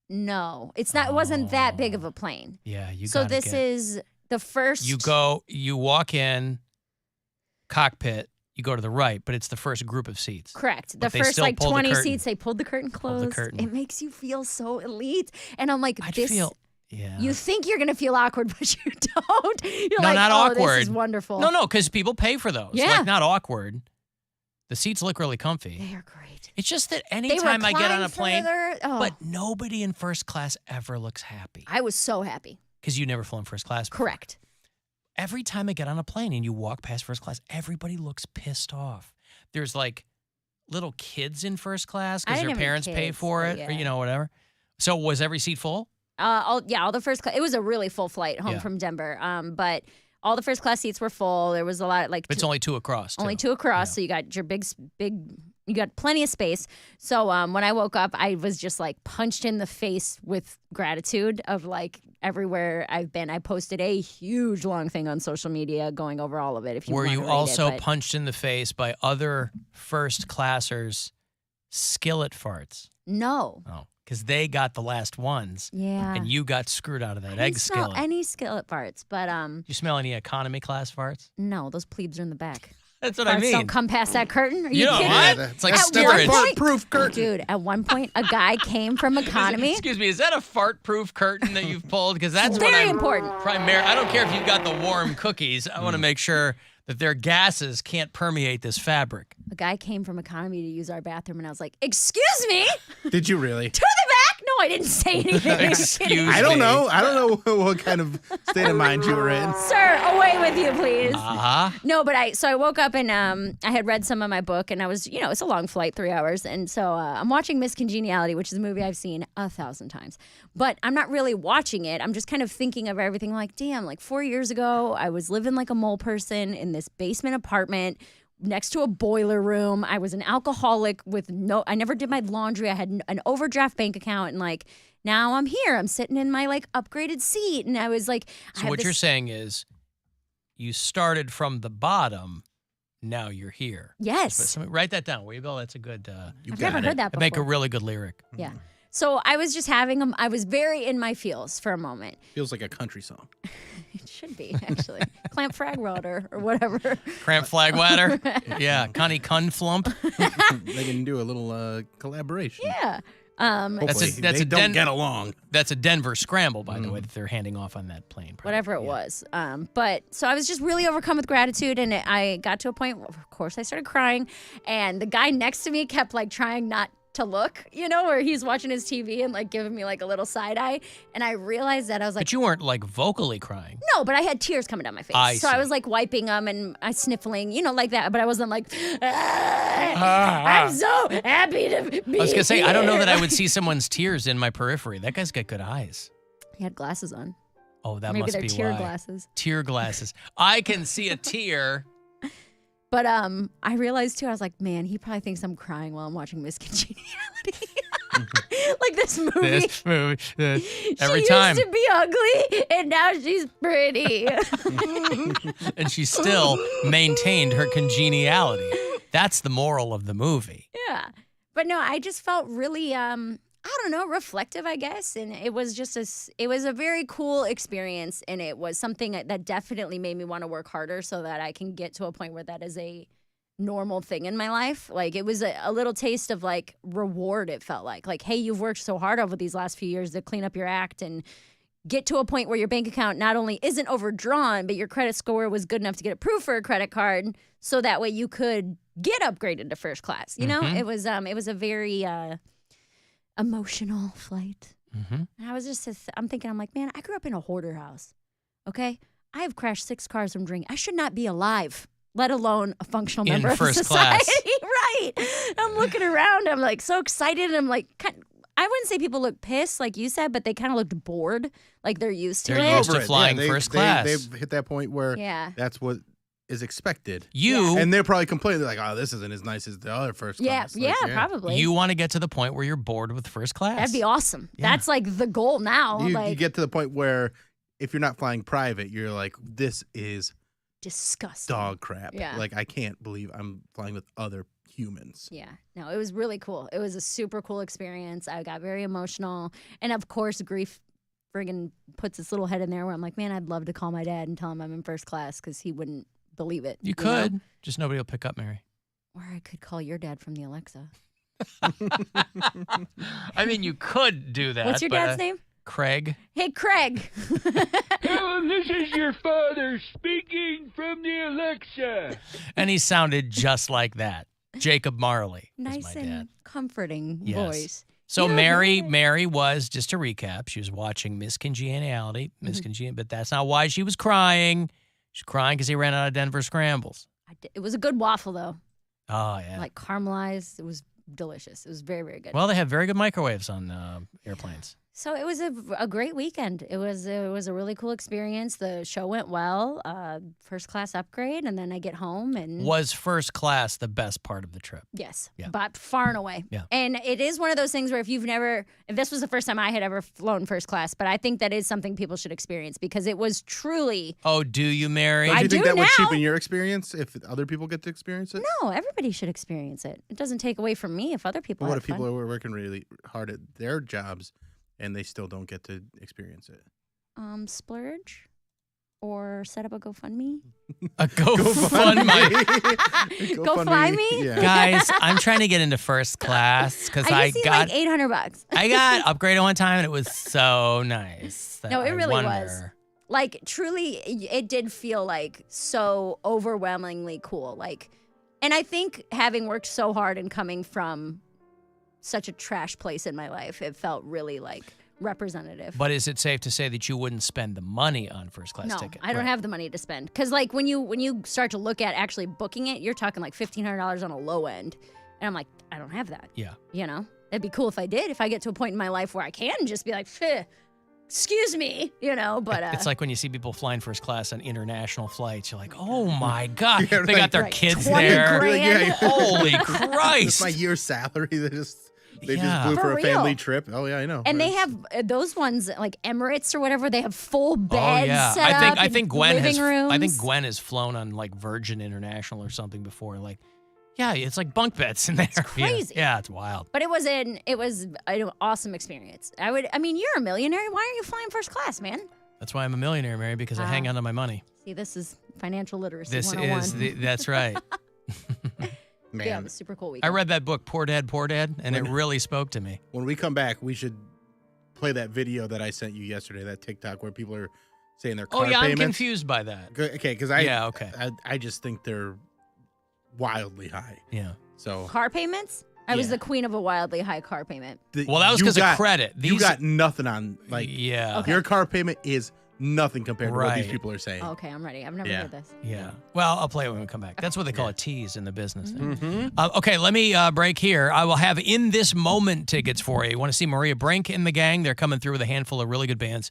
No, it's not. It wasn't that big of a plane. Yeah, you So gotta this get- is the first. You walk in, cockpit, you go to the right, but it's the first group of seats. Correct. The But they first still like pull the 20 curtain. seats, they pulled the curtain closed. curtain. It makes you feel so elite. And I'm like, Yeah. You think you're gonna feel awkward, but you don't. You're No, like, not oh, awkward. This is wonderful. No, because people pay for those. Yeah. Like, not awkward. The seats look really comfy. They are great. It's just that anytime I get on a plane, further. Oh. but nobody in first class ever looks happy. I was so happy. Because you never flown first class before. Correct. Every time I get on a plane and you walk past first class, everybody looks pissed off. There's like little kids in first class I because didn't their have any parents pay kids, for but it, or yeah. whatever. So was every seat full? All the first class. It was a really full flight home Yeah. from Denver. But all the first class seats were full. There was a lot like But it's only two across. only too. two across, so you got your big. You got plenty of space. So when I woke up, I was just like punched in the face with gratitude of like everywhere I've been. I posted a huge long thing on social media going over all of it. If you Were wanna you read also it, but punched in the face by other first classers' skillet farts? No. Oh, because they got the last ones. Yeah. And you got screwed out of that I egg didn't smell skillet. any skillet farts, but You smell any economy class farts? no, those plebes are in the back. That's what I Farts mean. don't come past that curtain. Are you You know kidding what? me? It's like At storage. one point- Proof curtain. Dude, at one point, a guy came from economy. Excuse me, is that a fart-proof curtain that you've pulled? Because that's what Very I'm important. I don't care if you've got the warm cookies. I want to make sure that their gases can't permeate this fabric. A guy came from economy to use our bathroom, and I was like, "Excuse me, to Did you really? the back." No, I didn't say anything. Are you kidding me? I don't know. I don't know what kind of state of mind you were in. Sir, away with you, please. Uh-huh. No, but I woke up and I had read some of my book, and I was, it's a long flight, 3 hours, and so I'm watching Miss Congeniality, which is a movie I've seen 1,000 times, but I'm not really watching it. I'm just kind of thinking of everything like, damn, like 4 years ago, I was living like a mole person in this basement apartment next to a boiler room. I was an alcoholic I never did my laundry. I had an overdraft bank account, and like now I'm here. I'm sitting in my like upgraded seat, and I was like, So what you're saying is you started from the bottom, now you're here. Yes. Write that down, will you, Bill? That's a good... I've never heard that before. Make a really good lyric. Yeah. So I was just I was very in my feels for a moment. Feels like a country song. It should be, actually. Clamp Fragwater or whatever. Cramp Flagwater? Yeah. Connie Cunflump? They can do a little collaboration. Yeah. Hopefully, That's they a don't get along. That's a Denver scramble, by the way, that they're handing off on that plane. probably. Whatever it was. But so I was just really overcome with gratitude, and I got to a point where, of course, I started crying, and the guy next to me kept like trying not to look, where he's watching his TV and like giving me like a little side eye, and I realized that I was like, But you weren't like vocally crying. no, but I had tears coming down my face, I so I see. was like wiping them and I sniffling, like that, but I wasn't like, I'm so happy to be I was going to say, I don't know that I here." would see someone's tears in my periphery. That guy's got good eyes. He had glasses on. Oh, that Maybe must they're be tear why. glasses. Tear glasses. I can see a tear. But I realized too, I was like, man, he probably thinks I'm crying while I'm watching Miss Congeniality. Like this movie. This movie. Every she time. used to be ugly, and now she's pretty. And she still maintained her congeniality. That's the moral of the movie. Yeah. But no, I just felt really, I don't know, reflective, I guess. And it was just it was a very cool experience. And it was something that definitely made me want to work harder so that I can get to a point where that is a normal thing in my life. Like it was a little taste of like reward, it felt like, hey, you've worked so hard over these last few years to clean up your act and get to a point where your bank account not only isn't overdrawn, but your credit score was good enough to get approved for a credit card, so that way you could get upgraded to first class. You know, it was a very emotional flight. And I was I'm thinking, I'm like, man, I grew up in a hoarder house. Okay, I have crashed 6 cars from drinking. I should not be alive, let alone a functional member of first society. class. Right. I'm looking around. I'm like so excited. And I'm like, I wouldn't say people look pissed like you said, but they kind of looked bored, like they're used to They're it. used to flying first class. They've hit that point where that's what is expected. And they're probably complaining. They're like, oh, this isn't as nice as the other first class. Yeah, probably. You want to get to the point where you're bored with first class. That'd be awesome. That's like the goal now. You get to the point where if you're not flying private, you're like, this is disgusting. Dog crap. Yeah. Like, I can't believe I'm flying with other humans. Yeah. No, it was really cool. It was a super cool experience. I got very emotional. And of course, grief friggin' puts its little head in there where I'm like, man, I'd love to call my dad and tell him I'm in first class because he wouldn't believe it. You could. Just nobody will pick up, Mary. Or I could call your dad from the Alexa. I mean, you could do that. What's your dad's name? Craig. Hey, Craig. Hello, this is your father speaking from the Alexa. And he sounded just like that. Jacob Marley. Nice and dad. comforting Yes. voice. So Mary was, just to recap, she was watching Miss Congeniality, but that's not why she was crying. She's crying because he ran out of Denver scrambles. It was a good waffle, though. Oh, yeah. Like caramelized. It was delicious. It was very, very good. Well, they have very good microwaves on airplanes. So it was a great weekend. It was a really cool experience. The show went well. First class upgrade, and then I get home and Was first class the best part of the trip? yes, Yeah. but far and away. Yeah. And it is one of those things where if this was the first time I had ever flown first class, but I think that is something people should experience because it was truly. Oh, do you, Mary? Don't you think do that would now. cheapen your experience if other people get to experience it? No, everybody should experience it. It doesn't take away from me if other people. But what have if people fun. are working really hard at their jobs and they still don't get to experience it? Splurge, or set up a GoFundMe. A GoFundMe. Go fly me, Guys, I'm trying to get into first class because I I just need got like $800. I got upgraded one time and it was so nice. that No, it I really was. wonder- Like, truly, it did feel like so overwhelmingly cool. Like, and I think having worked so hard and coming from such a trash place in my life, it felt really like representative. But is it safe to say that you wouldn't spend the money on first class No, ticket? I don't have the money to spend. Because, like, when you start to look at actually booking it, you're talking like $1,500 on a low end. And I'm like, I don't have that. Yeah. You know? It'd be cool if I did. If I get to a point in my life where I can just be like, "Phew, excuse me, you know, but It's like when you see people flying first class on international flights, you're like, oh my God. They got their kids 20 there. grand. Holy It's Christ. my year's salary. They just Yeah. blew For for a real. family trip. Oh yeah, I know. And they have those ones like Emirates or whatever. They have full Oh beds yeah, set I up think and Gwen living has. rooms. I think Gwen has flown on like Virgin International or something before. Like, yeah, it's like bunk beds in there. It's crazy. Yeah, it's wild. But it was an awesome experience. I mean, you're a millionaire. Why aren't you flying first class, man? That's why I'm a millionaire, Mary, because I hang on to my money. See, this is financial literacy. This 101. is that's right. Man, Yeah, it was super cool I weekend. read that book, Poor Dad, and it really spoke to me. When we come back, we should play that video that I sent you yesterday, that TikTok where people are saying their car Oh yeah, payments. I'm confused by that. Okay, because I just think they're wildly high. Yeah. So Car payments? I was Yeah. the queen of a wildly high car payment. Well, that was you 'cause of got- credit. You These- got nothing on Yeah. Okay. Your car payment is nothing compared to what these Right. people are saying. Okay, I'm ready. I've never Yeah. heard this. Yeah. Well, I'll play it when we come back. That's what they call a tease in the business. Mm-hmm. Okay, let me break here. I will have In This Moment tickets for you. You want to see Maria Brink and the gang? They're coming through with a handful of really good bands.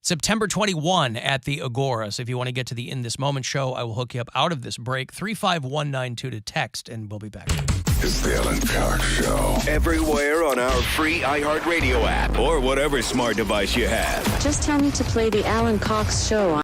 September 21 at the Agora. So if you want to get to the In This Moment show, I will hook you up out of this break. 35192 to text, and we'll be back. It's the Alan Cox Show. Everywhere on our free iHeartRadio app or whatever smart device you have. Just tell me to play the Alan Cox Show on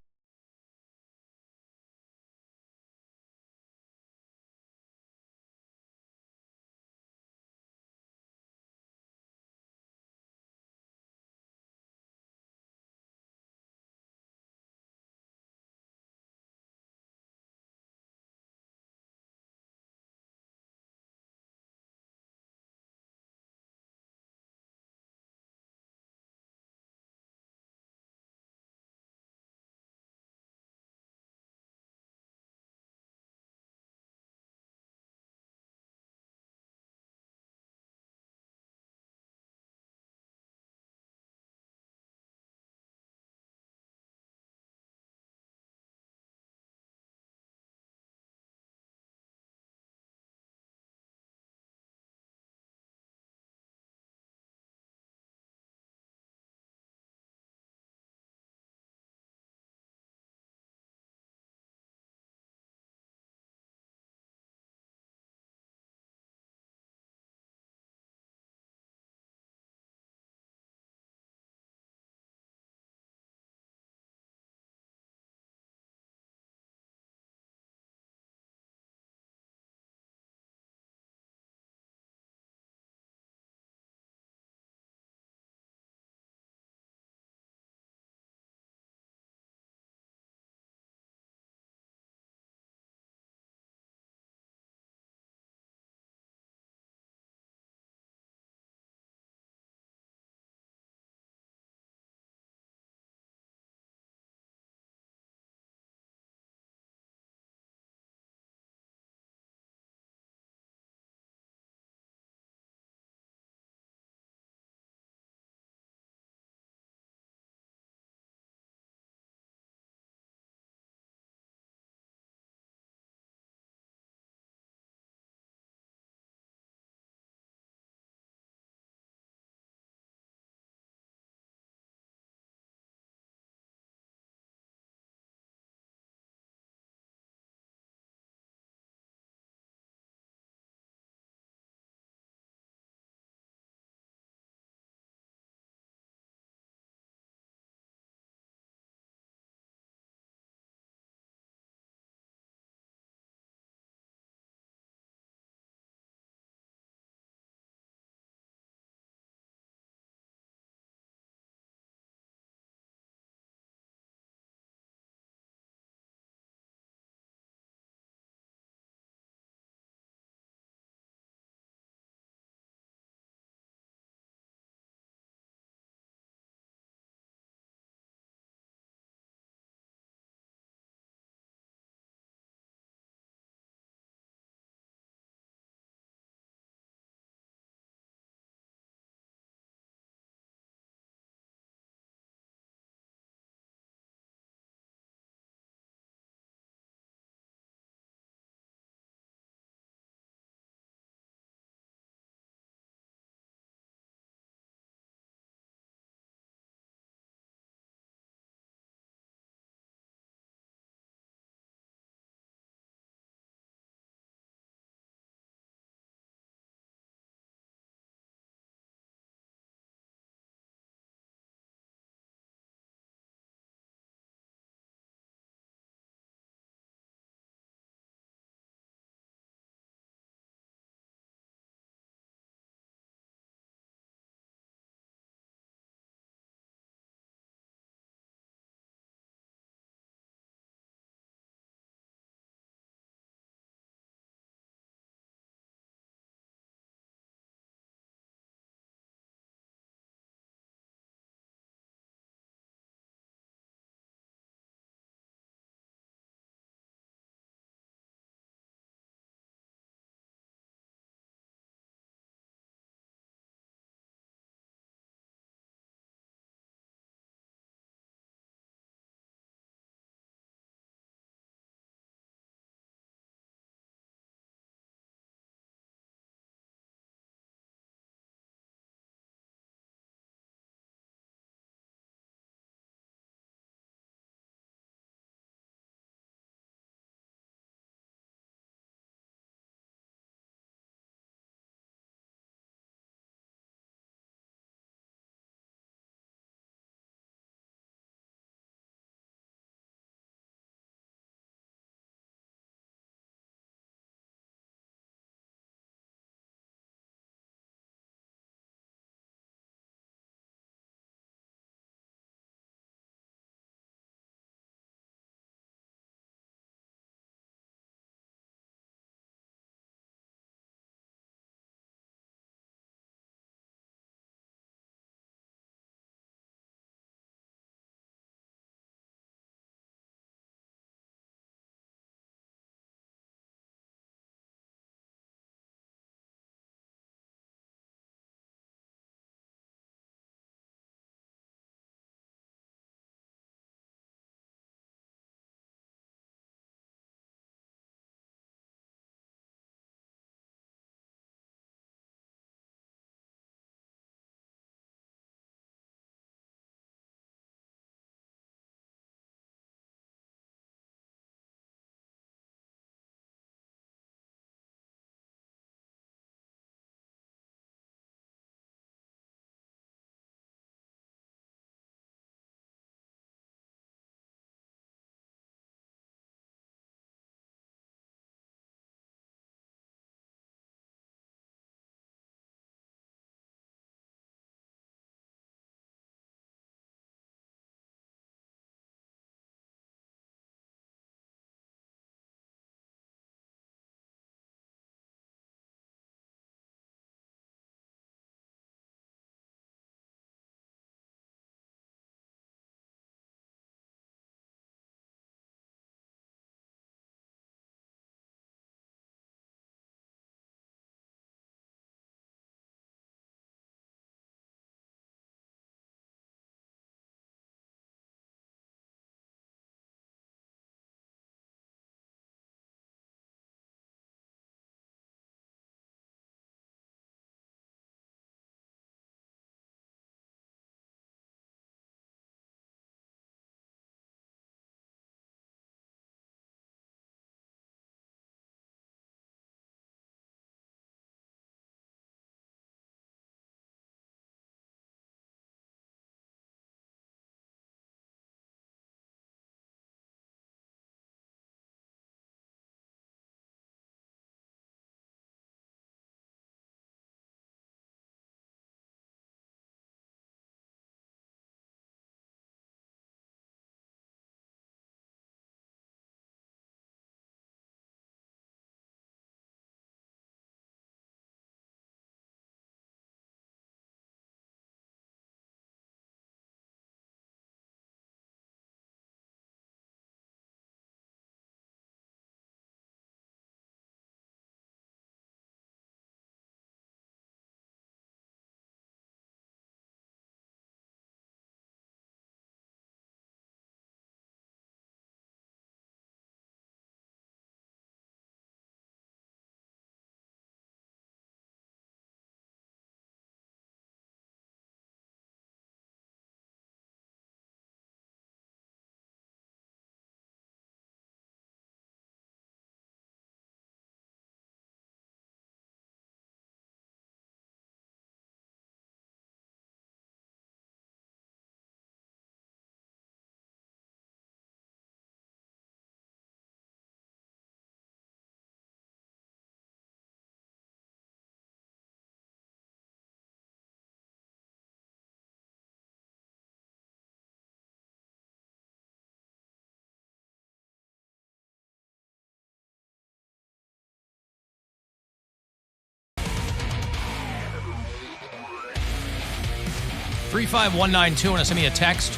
35192. Want to send me a text?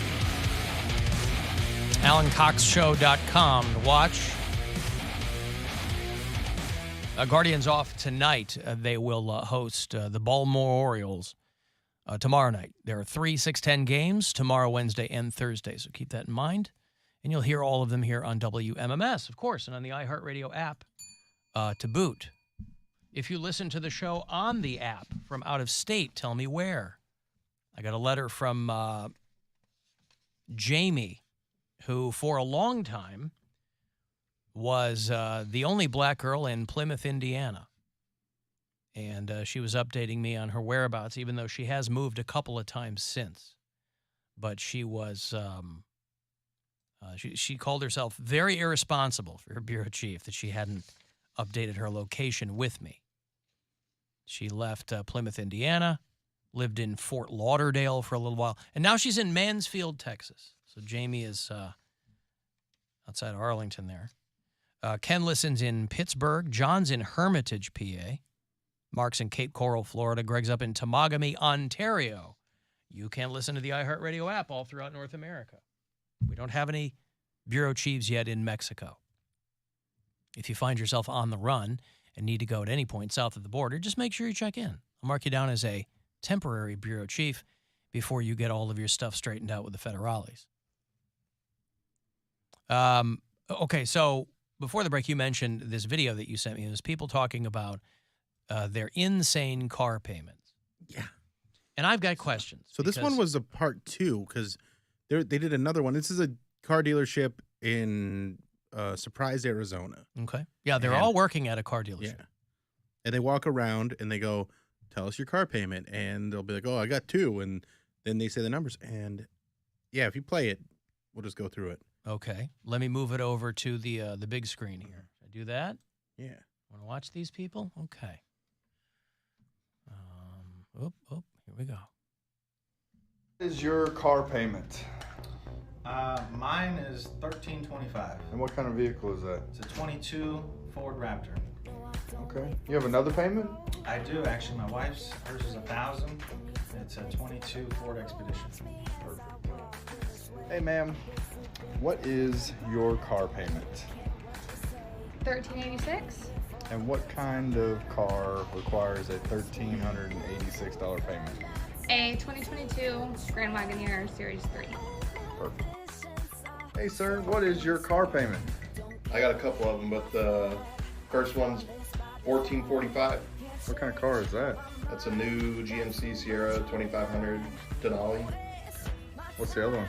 AlanCoxShow.com to watch. Guardians off tonight. They will host the Baltimore Orioles tomorrow night. There are 3 6-10 games tomorrow, Wednesday, and Thursday, so keep that in mind. And you'll hear all of them here on WMMS, of course, and on the iHeartRadio app to boot. If you listen to the show on the app from out of state, tell me where. I got a letter from Jamie, who for a long time was the only black girl in Plymouth, Indiana. And she was updating me on her whereabouts, even though she has moved a couple of times since. But she was, she called herself very irresponsible for her bureau chief that she hadn't updated her location with me. She left Plymouth, Indiana, lived in Fort Lauderdale for a little while, and now she's in Mansfield, Texas. So Jamie is outside Arlington there. Ken listens in Pittsburgh. John's in Hermitage, PA. Mark's in Cape Coral, Florida. Greg's up in Temagami, Ontario. You can listen to the iHeartRadio app all throughout North America. We don't have any bureau chiefs yet in Mexico. If you find yourself on the run and need to go at any point south of the border, just make sure you check in. I'll mark you down as a temporary bureau chief before you get all of your stuff straightened out with the federales. Okay, so before the break, you mentioned this video that you sent me. It was people talking about their insane car payments. Yeah. And I've got questions. So this one was a part 2 because they did another one. This is a car dealership in Surprise, Arizona. Okay. Yeah, they're all working at a car dealership. Yeah. And they walk around and they go, tell us your car payment. And they'll be like, oh, I got 2. And then they say the numbers. And yeah, if you play it, we'll just go through it. Okay. Let me move it over to the big screen here. Should I do that? Yeah. Want to watch these people? Okay. Here we go. What is your car payment? Mine is $1,325. And what kind of vehicle is that? It's a 22 Ford Raptor. Okay. You have another payment? I do, actually. My wife's, hers is $1,000. It's a 22 Ford Expedition. Perfect. Hey, ma'am. What is your car payment? $1,386. And what kind of car requires a $1,386 payment? A 2022 Grand Wagoneer Series 3. Perfect. Hey, sir, what is your car payment? I got a couple of them, but the first one's $1,445. What kind of car is that? That's a new GMC Sierra 2500 Denali. What's the other one?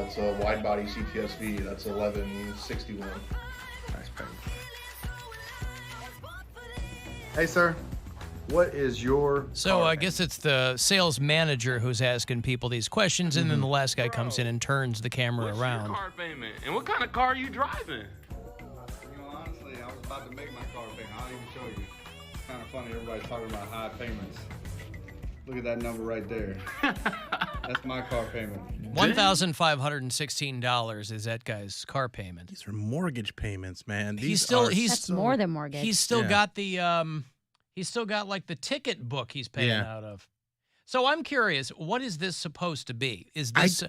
It's a wide body CTSV. That's $1,161. Nice payment. Hey, sir, what is your So I guess it's the sales manager who's asking people these questions, and then the last guy comes in and turns the camera around. Car payment. And what kind of car are you driving? You know, honestly, I was about to make my car payment. I'll even show you. It's kind of funny. Everybody's talking about high payments. Look at that number right there. That's my car payment. $1,516 is that guy's car payment. These are mortgage payments, man. That's more than mortgage. He's still got the he's still got like the ticket book he's paying out of. So I'm curious, what is this supposed to be? Is this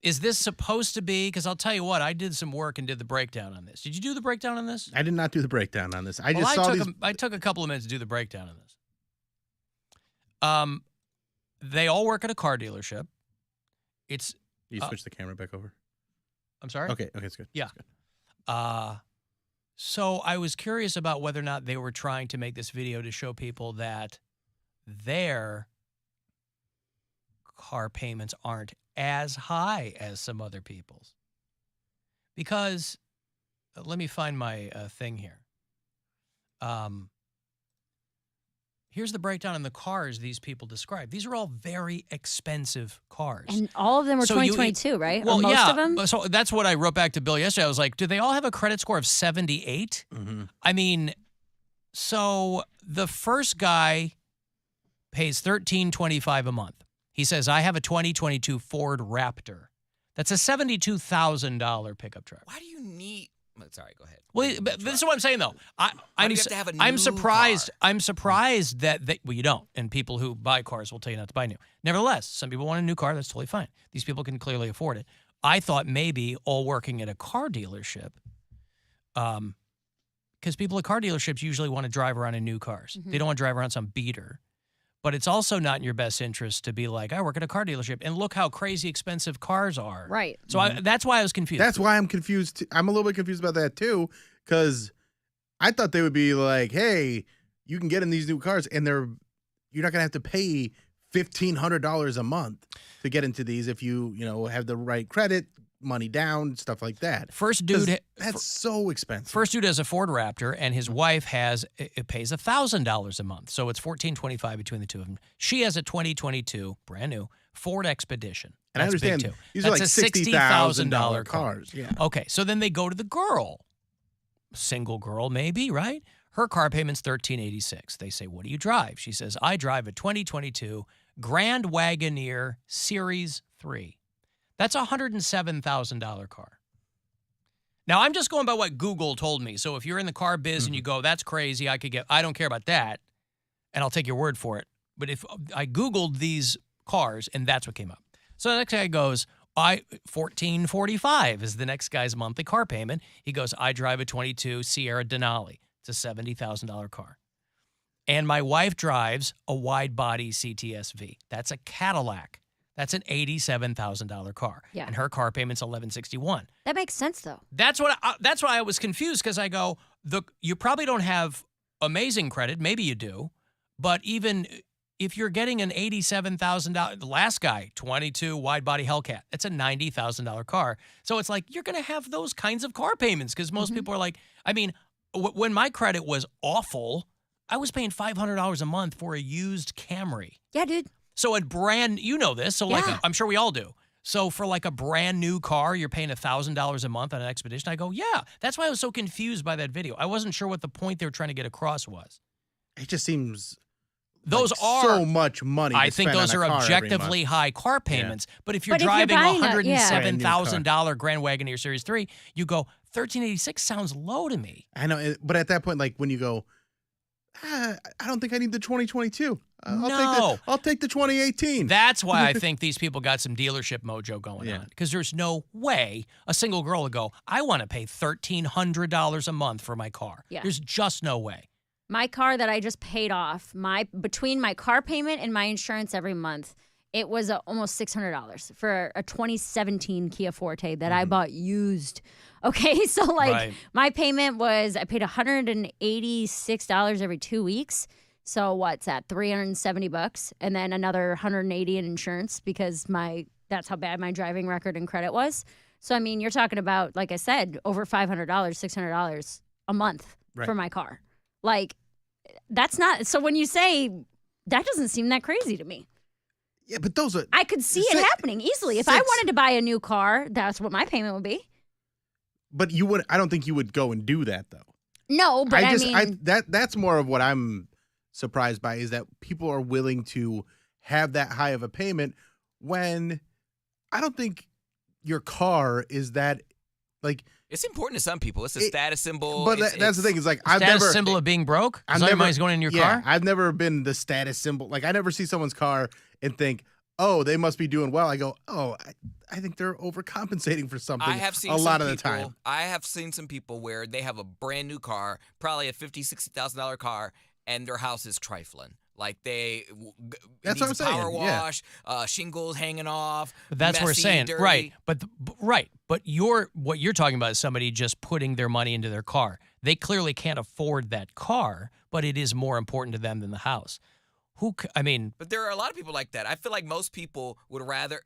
is this supposed to be? Because I'll tell you what, I did some work and did the breakdown on this. Did you do the breakdown on this? I did not do the breakdown on this. I took a couple of minutes to do the breakdown on this. They all work at a car dealership. You switch the camera back over. I'm sorry? Okay, it's good. Yeah. It's good. So I was curious about whether or not they were trying to make this video to show people that their car payments aren't as high as some other people's. Because, let me find my thing here. Here's the breakdown on the cars these people describe. These are all very expensive cars. And all of them were 2022, right? Well, or most of them? So that's what I wrote back to Bill yesterday. I was like, do they all have a credit score of 78? Mm-hmm. I mean, so the first guy pays $1,325 a month. He says, I have a 2022 Ford Raptor. That's a $72,000 pickup truck. Why do you need Sorry, go ahead. Well, but this is what I'm saying though. I'm do you have to have a I'm new surprised. car? I'm surprised that well, you don't. And people who buy cars will tell you not to buy new. Nevertheless, some people want a new car. That's totally fine. These people can clearly afford it. I thought maybe all working at a car dealership, because people at car dealerships usually want to drive around in new cars. They don't want to drive around some beater. But it's also not in your best interest to be like, I work at a car dealership, and look how crazy expensive cars are. Right. So that's why I was confused. That's why I'm confused. I'm a little bit confused about that too, because I thought they would be like, hey, you can get in these new cars, and you're not gonna have to pay $1,500 a month to get into these if you have the right credit, money down, stuff like that. First dude, that's so expensive. First dude has a Ford Raptor, and his wife pays $1,000 a month, so it's $1,425 between the two of them. She has a 2022 brand new Ford Expedition. And I That's understand big too. these That's are like a $60,000 car. cars. Yeah. Okay, so then they go to the girl, single girl maybe, right? Her car payment's $1,386. They say, "What do you drive?" She says, "I drive a 2022 Grand Wagoneer Series 3." That's a $107,000 car. Now, I'm just going by what Google told me. So if you're in the car biz and you go, that's crazy, I don't care about that, and I'll take your word for it. But if I Googled these cars, and that's what came up. So the next guy goes, $1,445 is the next guy's monthly car payment. He goes, I drive a 22 Sierra Denali. It's a $70,000 car. And my wife drives a wide-body CTS-V. That's a Cadillac. That's an $87,000 car. Yeah. And her car payment's $1,161. That makes sense, though. That's why I was confused, because I go, you probably don't have amazing credit. Maybe you do. But even if you're getting an $87,000, the last guy, 22 wide-body Hellcat, that's a $90,000 car. So it's like you're going to have those kinds of car payments, because most people are like, I mean, when my credit was awful, I was paying $500 a month for a used Camry. Yeah, dude. So you know this, so I'm sure we all do. So for like a brand new car, you're paying $1,000 a month on an Expedition. I go, yeah. That's why I was so confused by that video. I wasn't sure what the point they were trying to get across was. It just seems those are so much money. I think those are objectively high car payments. Yeah. But if you're driving a $107,000 Grand Wagoneer Series 3, you go, $1,386 sounds low to me. I know, but at that point, like when you go, I don't think I need the 2022. I'll take the 2018. That's why I think these people got some dealership mojo going on. Because there's no way a single girl would go, I want to pay $1,300 a month for my car. Yeah. There's just no way. My car that I just paid off, between my car payment and my insurance every month, it was almost $600 for a 2017 Kia Forte that I bought used. Okay, so my payment was, I paid $186 every 2 weeks. So what's that? $370, and then another $180 in insurance, because that's how bad my driving record and credit was. So I mean, you're talking about, like I said, over $500, $600 a month for my car. Like, that's not. So when you say that, doesn't seem that crazy to me. Yeah, but those are. I could see it happening easily. If I wanted to buy a new car, that's what my payment would be. But you would. I don't think you would go and do that though. No, but I mean, that's more of what I'm surprised by, is that people are willing to have that high of a payment when I don't think your car is that like. It's important to some people. It's a status symbol. But that's the thing. Is like I've status never symbol of being broke. Money's going in your car. I've never been the status symbol. Like I never see someone's car and think, oh, they must be doing well. I go, oh, I think they're overcompensating for something. I have seen a lot of people, the time. I have seen some people where they have a brand new car, probably a $50,000-$60,000 car, and their house is trifling. Like that's what I'm saying. Power wash, shingles hanging off. But that's messy, what we're saying, dirty. right? But what you're talking about is somebody just putting their money into their car. They clearly can't afford that car, but it is more important to them than the house. But there are a lot of people like that. I feel like most people would rather.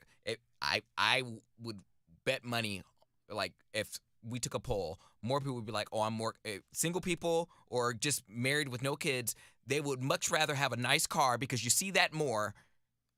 I would bet money, like if we took a poll, more people would be like, oh, I'm more single people or just married with no kids. They would much rather have a nice car, because you see that more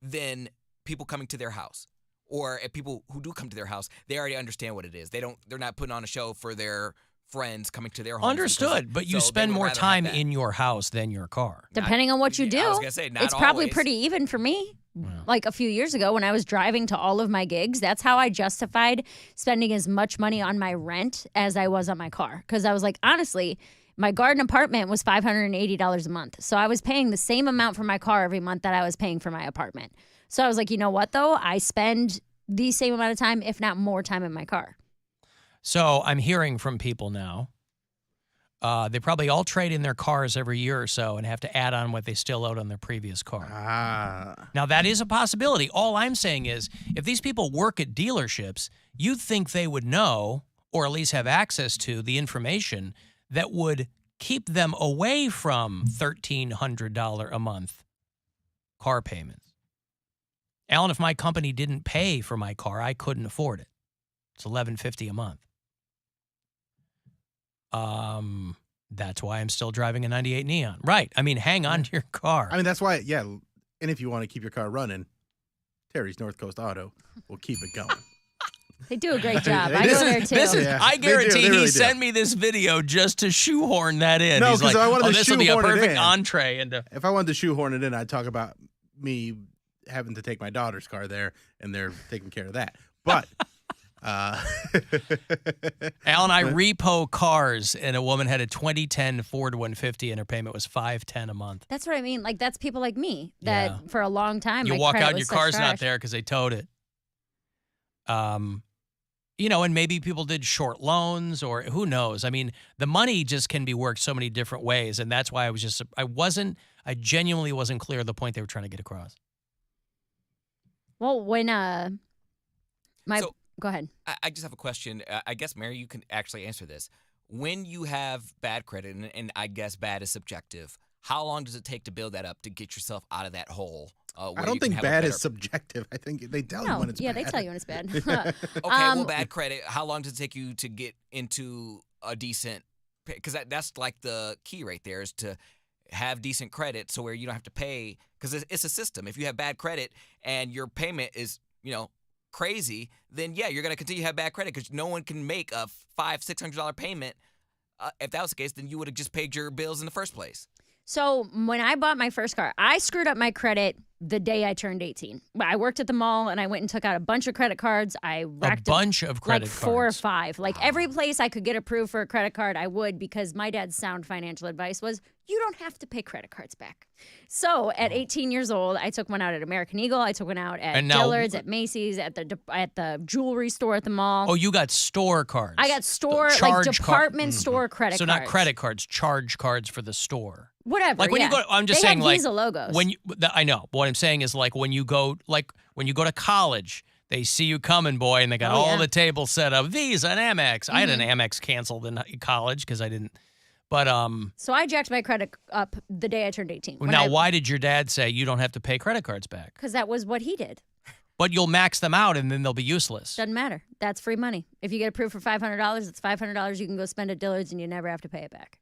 than people coming to their house. Or if people who do come to their house, they already understand what it is. They're not putting on a show for their friends coming to their home. Understood, but you spend more time in your house than your car. Depending on what you do. I was gonna say, not it's probably always. pretty even for me. Well, Like a few years ago when I was driving to all of my gigs, that's how I justified spending as much money on my rent as I was on my car. Because I was like, honestly, my garden apartment was $580 a month. So I was paying the same amount for my car every month that I was paying for my apartment. So I was like, you know what, though? I spend the same amount of time, if not more time in my car. So I'm hearing from people now. They probably all trade in their cars every year or so and have to add on what they still owed on their previous car. Now, that is a possibility. All I'm saying is if these people work at dealerships, you'd think they would know or at least have access to the information that would keep them away from $1,300 a month car payments. Alan, if my company didn't pay for my car, I couldn't afford it. It's $1,150 a month. That's why I'm still driving a 98 Neon. Right. I mean, hang on to your car. I mean, that's why, yeah. And if you want to keep your car running, Terry's North Coast Auto will keep it going. They do a great job. I go there too. I guarantee he sent me this video just to shoehorn that in. No, He's because like, I wanted to this will be a shoehorn it perfect in. entree into. If I wanted to shoehorn it in, I'd talk about me having to take my daughter's car there, and they're taking care of that. But Alan, I repo cars, and a woman had a 2010 Ford 150, and her payment was $510 a month. That's what I mean. Like, that's people like me that for a long time, You my walk credit out, and was your car's such not trash. there because they towed it. You know, and maybe people did short loans, or who knows? I mean, the money just can be worked so many different ways, and that's why I genuinely wasn't clear of the point they were trying to get across. Well, when go ahead. I just have a question. I guess, Mary, you can actually answer this. When you have bad credit, and I guess bad is subjective, how long does it take to build that up to get yourself out of that hole? I don't think bad is subjective. I think they tell you when it's bad. Yeah, they tell you when it's bad. Okay, well, bad credit, how long does it take you to get into a decent – because that's like the key right there is to have decent credit so where you don't have to pay – because it's a system. If you have bad credit and your payment is, crazy, then, yeah, you're going to continue to have bad credit because no one can make a $500-$600 payment. If that was the case, then you would have just paid your bills in the first place. So when I bought my first car, I screwed up my credit the day I turned 18. I worked at the mall and I went and took out a bunch of credit cards. I racked a bunch of credit cards. Like 4 or 5. Like every Oh. place I could get approved for a credit card, I would, because my dad's sound financial advice was you don't have to pay credit cards back. So at 18 years old, I took one out at American Eagle. I took one out at Dillard's, at Macy's, at the jewelry store at the mall. Oh, you got store cards. I got store, Charge like department store credit So cards. not credit cards, charge cards for the store. Whatever. Like when you go, I'm just they saying, had like Visa logos. when you, I know. What I'm saying is like when you go to college, they see you coming, boy, and they got all the tables set up, Visa and Amex. I had an Amex canceled in college because I didn't. But So I jacked my credit up the day I turned 18. Now, why did your dad say you don't have to pay credit cards back? Because that was what he did. But you'll max them out and then they'll be useless. Doesn't matter. That's free money. If you get approved for $500, it's $500 you can go spend at Dillard's and you never have to pay it back.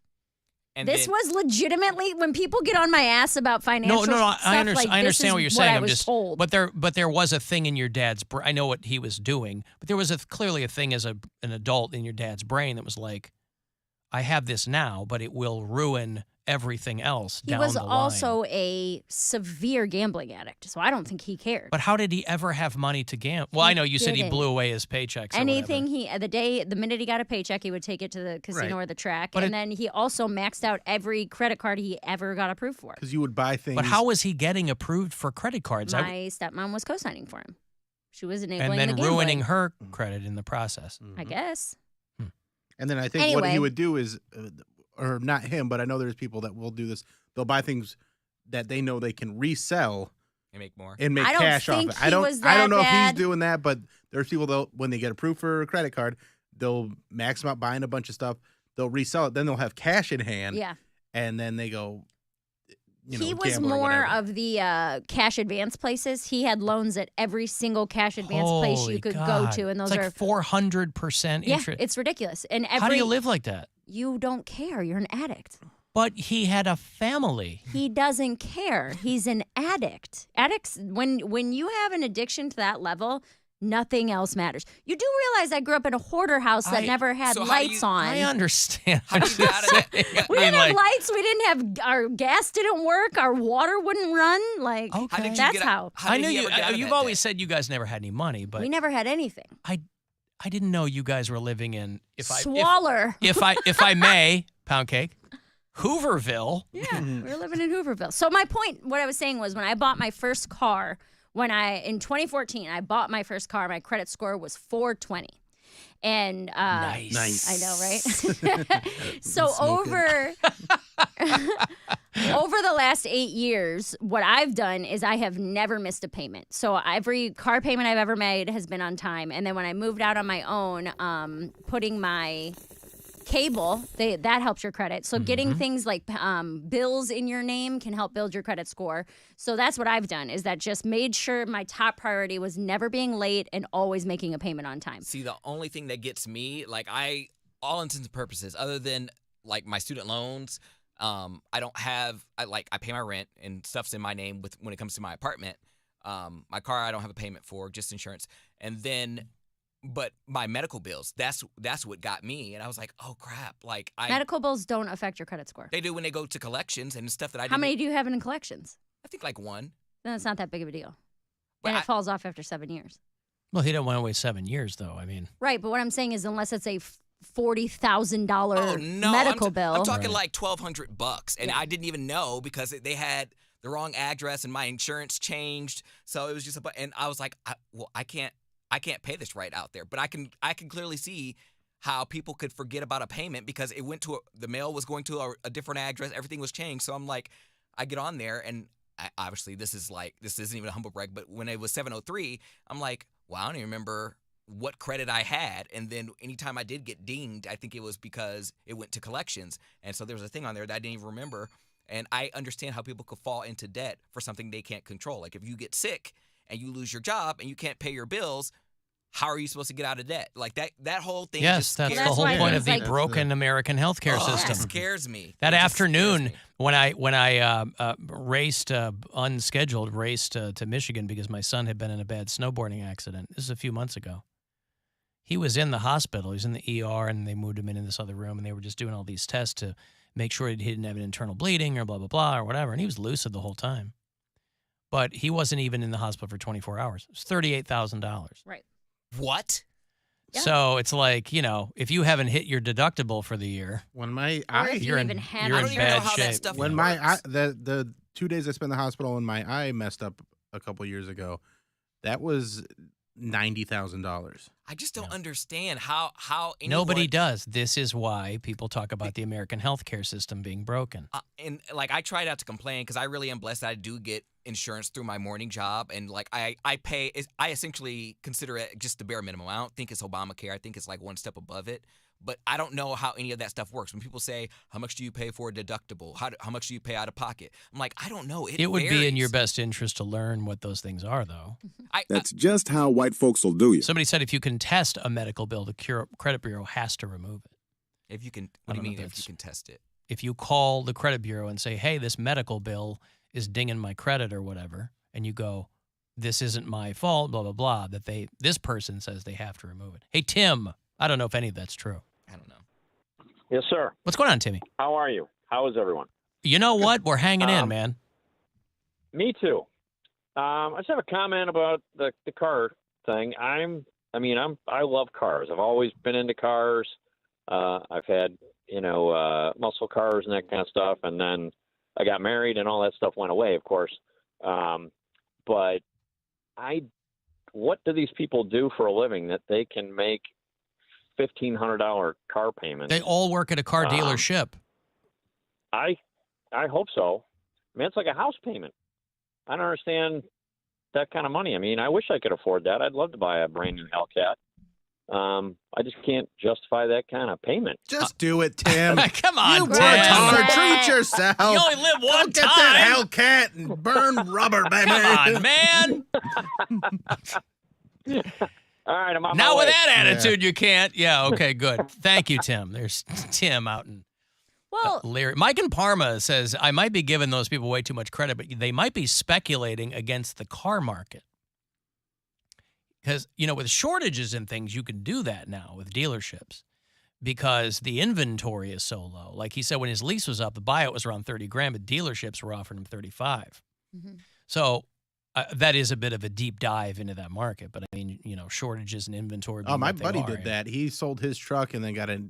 And this was legitimately when people get on my ass about financial stuff. I understand what you're saying. I'm just told. But there was a thing in your dad's brain. I know what he was doing, but there was clearly a thing as an adult in your dad's brain that was like, I have this now, but it will ruin everything else down the line. He was also a severe gambling addict, so I don't think he cared. But how did he ever have money to gamble? Well, I know you said he blew away his paychecks. Anything the minute he got a paycheck, he would take it to the casino or the track, and then he also maxed out every credit card he ever got approved for. Because you would buy things. But how was he getting approved for credit cards? My stepmom was co-signing for him. She was enabling and then the ruining gambling. her credit in the process. I guess. And then I think what he would do is, or not him, but I know there's people that will do this. They'll buy things that they know they can resell and make more and make cash off it. I don't know if he's doing that, but there's people that when they get approved for a credit card, they'll max them out buying a bunch of stuff. They'll resell it. Then they'll have cash in hand. Yeah. And then they go. He was more of the cash advance places. He had loans at every single cash advance place you could go to, and those it's like 400% interest. Yeah, it's ridiculous. And how do you live like that? You don't care. You're an addict. But he had a family. He doesn't care. He's an addict. Addicts, when you have an addiction to that level, Nothing else matters. You do realize I grew up in a hoarder house that never had lights on. I understand. How do you get out of that? We didn't have lights. We didn't have, our gas didn't work. Our water wouldn't run. Like, that's how. I knew you've always said you guys never had any money, but we never had anything. I didn't know you guys were living in Swaller. If I may, Poundcake, Hooverville. Yeah, we were living in Hooverville. So my point, what I was saying was, when I bought my first car, in 2014, I bought my first car, my credit score was 420. And nice. I know, right? So over the last 8 years, what I've done is I have never missed a payment. So every car payment I've ever made has been on time. And then when I moved out on my own, putting my cable, that helps your credit. So getting things like bills in your name can help build your credit score. So that's what I've done, is that just made sure my top priority was never being late and always making a payment on time. See, the only thing that gets me, like, all intents and purposes, other than like my student loans, I don't have, I pay my rent and stuff's in my name when it comes to my apartment. My car, I don't have a payment for, just insurance. And then, but my medical bills, that's what got me. And I was like, oh crap. Like, medical bills don't affect your credit score. They do when they go to collections and stuff that I How many do you have in collections? I think like one. Then it's not that big of a deal. But And it falls off after 7 years. Well, he didn't want to wait 7 years, though. I mean, right. But what I'm saying is, unless it's a $40,000 medical bill. I'm talking like $1,200, and I didn't even know because they had the wrong address and my insurance changed. So it was just and I was like, I can't pay this right out there. But I can clearly see how people could forget about a payment because it went to the mail was going to a different address. Everything was changed. So I'm like, I get on there, and obviously this isn't even a humble brag, but when it was 703, I'm like, well, I don't even remember what credit I had. And then anytime I did get dinged, I think it was because it went to collections. And so there was a thing on there that I didn't even remember. And I understand how people could fall into debt for something they can't control. Like if you get sick and you lose your job and you can't pay your bills, how are you supposed to get out of debt? Like that whole thing. Yes, that's the whole point of the broken American healthcare system. That scares me. That afternoon when I raced unscheduled to Michigan because my son had been in a bad snowboarding accident. This is a few months ago. He was in the hospital. He was in the ER, and they moved him in this other room, and they were just doing all these tests to make sure he didn't have an internal bleeding or blah, blah, blah, or whatever. And he was lucid the whole time. But he wasn't even in the hospital for 24 hours. It was $38,000. Right. What? Yeah. So it's like, if you haven't hit your deductible for the year, when my eye, you're in bad shape. When my eye, the 2 days I spent in the hospital and my eye messed up a couple years ago, that was $90,000. I just don't understand how anyone... Nobody does. This is why people talk about the American healthcare system being broken. And like I tried out to complain because I really am blessed that I do get insurance through my morning job, and like I pay. I essentially consider it just the bare minimum. I don't think it's Obamacare. I think it's like one step above it. But I don't know how any of that stuff works. When people say, how much do you pay for a deductible? How much do you pay out of pocket? I'm like, I don't know. It would varies. be in your best interest to learn what those things are, though. That's just how white folks will do you. Somebody said if you can test a medical bill, the credit bureau has to remove it. If you can, what do you mean if you can test it? If you call the credit bureau and say, hey, this medical bill is dinging my credit or whatever, and you go, this isn't my fault, blah, blah, blah, this person says they have to remove it. Hey, Tim, I don't know if any of that's true. I don't know. Yes, sir. What's going on, Timmy? How are you? How is everyone? You know what? We're hanging in, man. Me too. I just have a comment about the car thing. I love cars. I've always been into cars. I've had, muscle cars and that kind of stuff. And then I got married and all that stuff went away, of course. But what do these people do for a living that they can make $1,500 car payments? They all work at a car dealership. I hope so. I mean, it's like a house payment. I don't understand that kind of money. I mean, I wish I could afford that. I'd love to buy a brand new Hellcat. I just can't justify that kind of payment. Just do it, Tim. Come on, you Tim. worked hard. Treat yourself. You only live one Go get time. that Hellcat and burn rubber, baby. Come on, man. All right, I'm on now my with way. that attitude, you can't. Yeah, okay, good. Thank you, Tim. There's Tim out in Leary. Mike in Parma says, I might be giving those people way too much credit, but they might be speculating against the car market. Because, with shortages and things, you can do that now with dealerships because the inventory is so low. Like he said, when his lease was up, the buyout was around $30,000, but dealerships were offering him $35,000. Mm-hmm. So that is a bit of a deep dive into that market. But I mean, shortages and inventory. Oh, my buddy did that. He sold his truck and then got a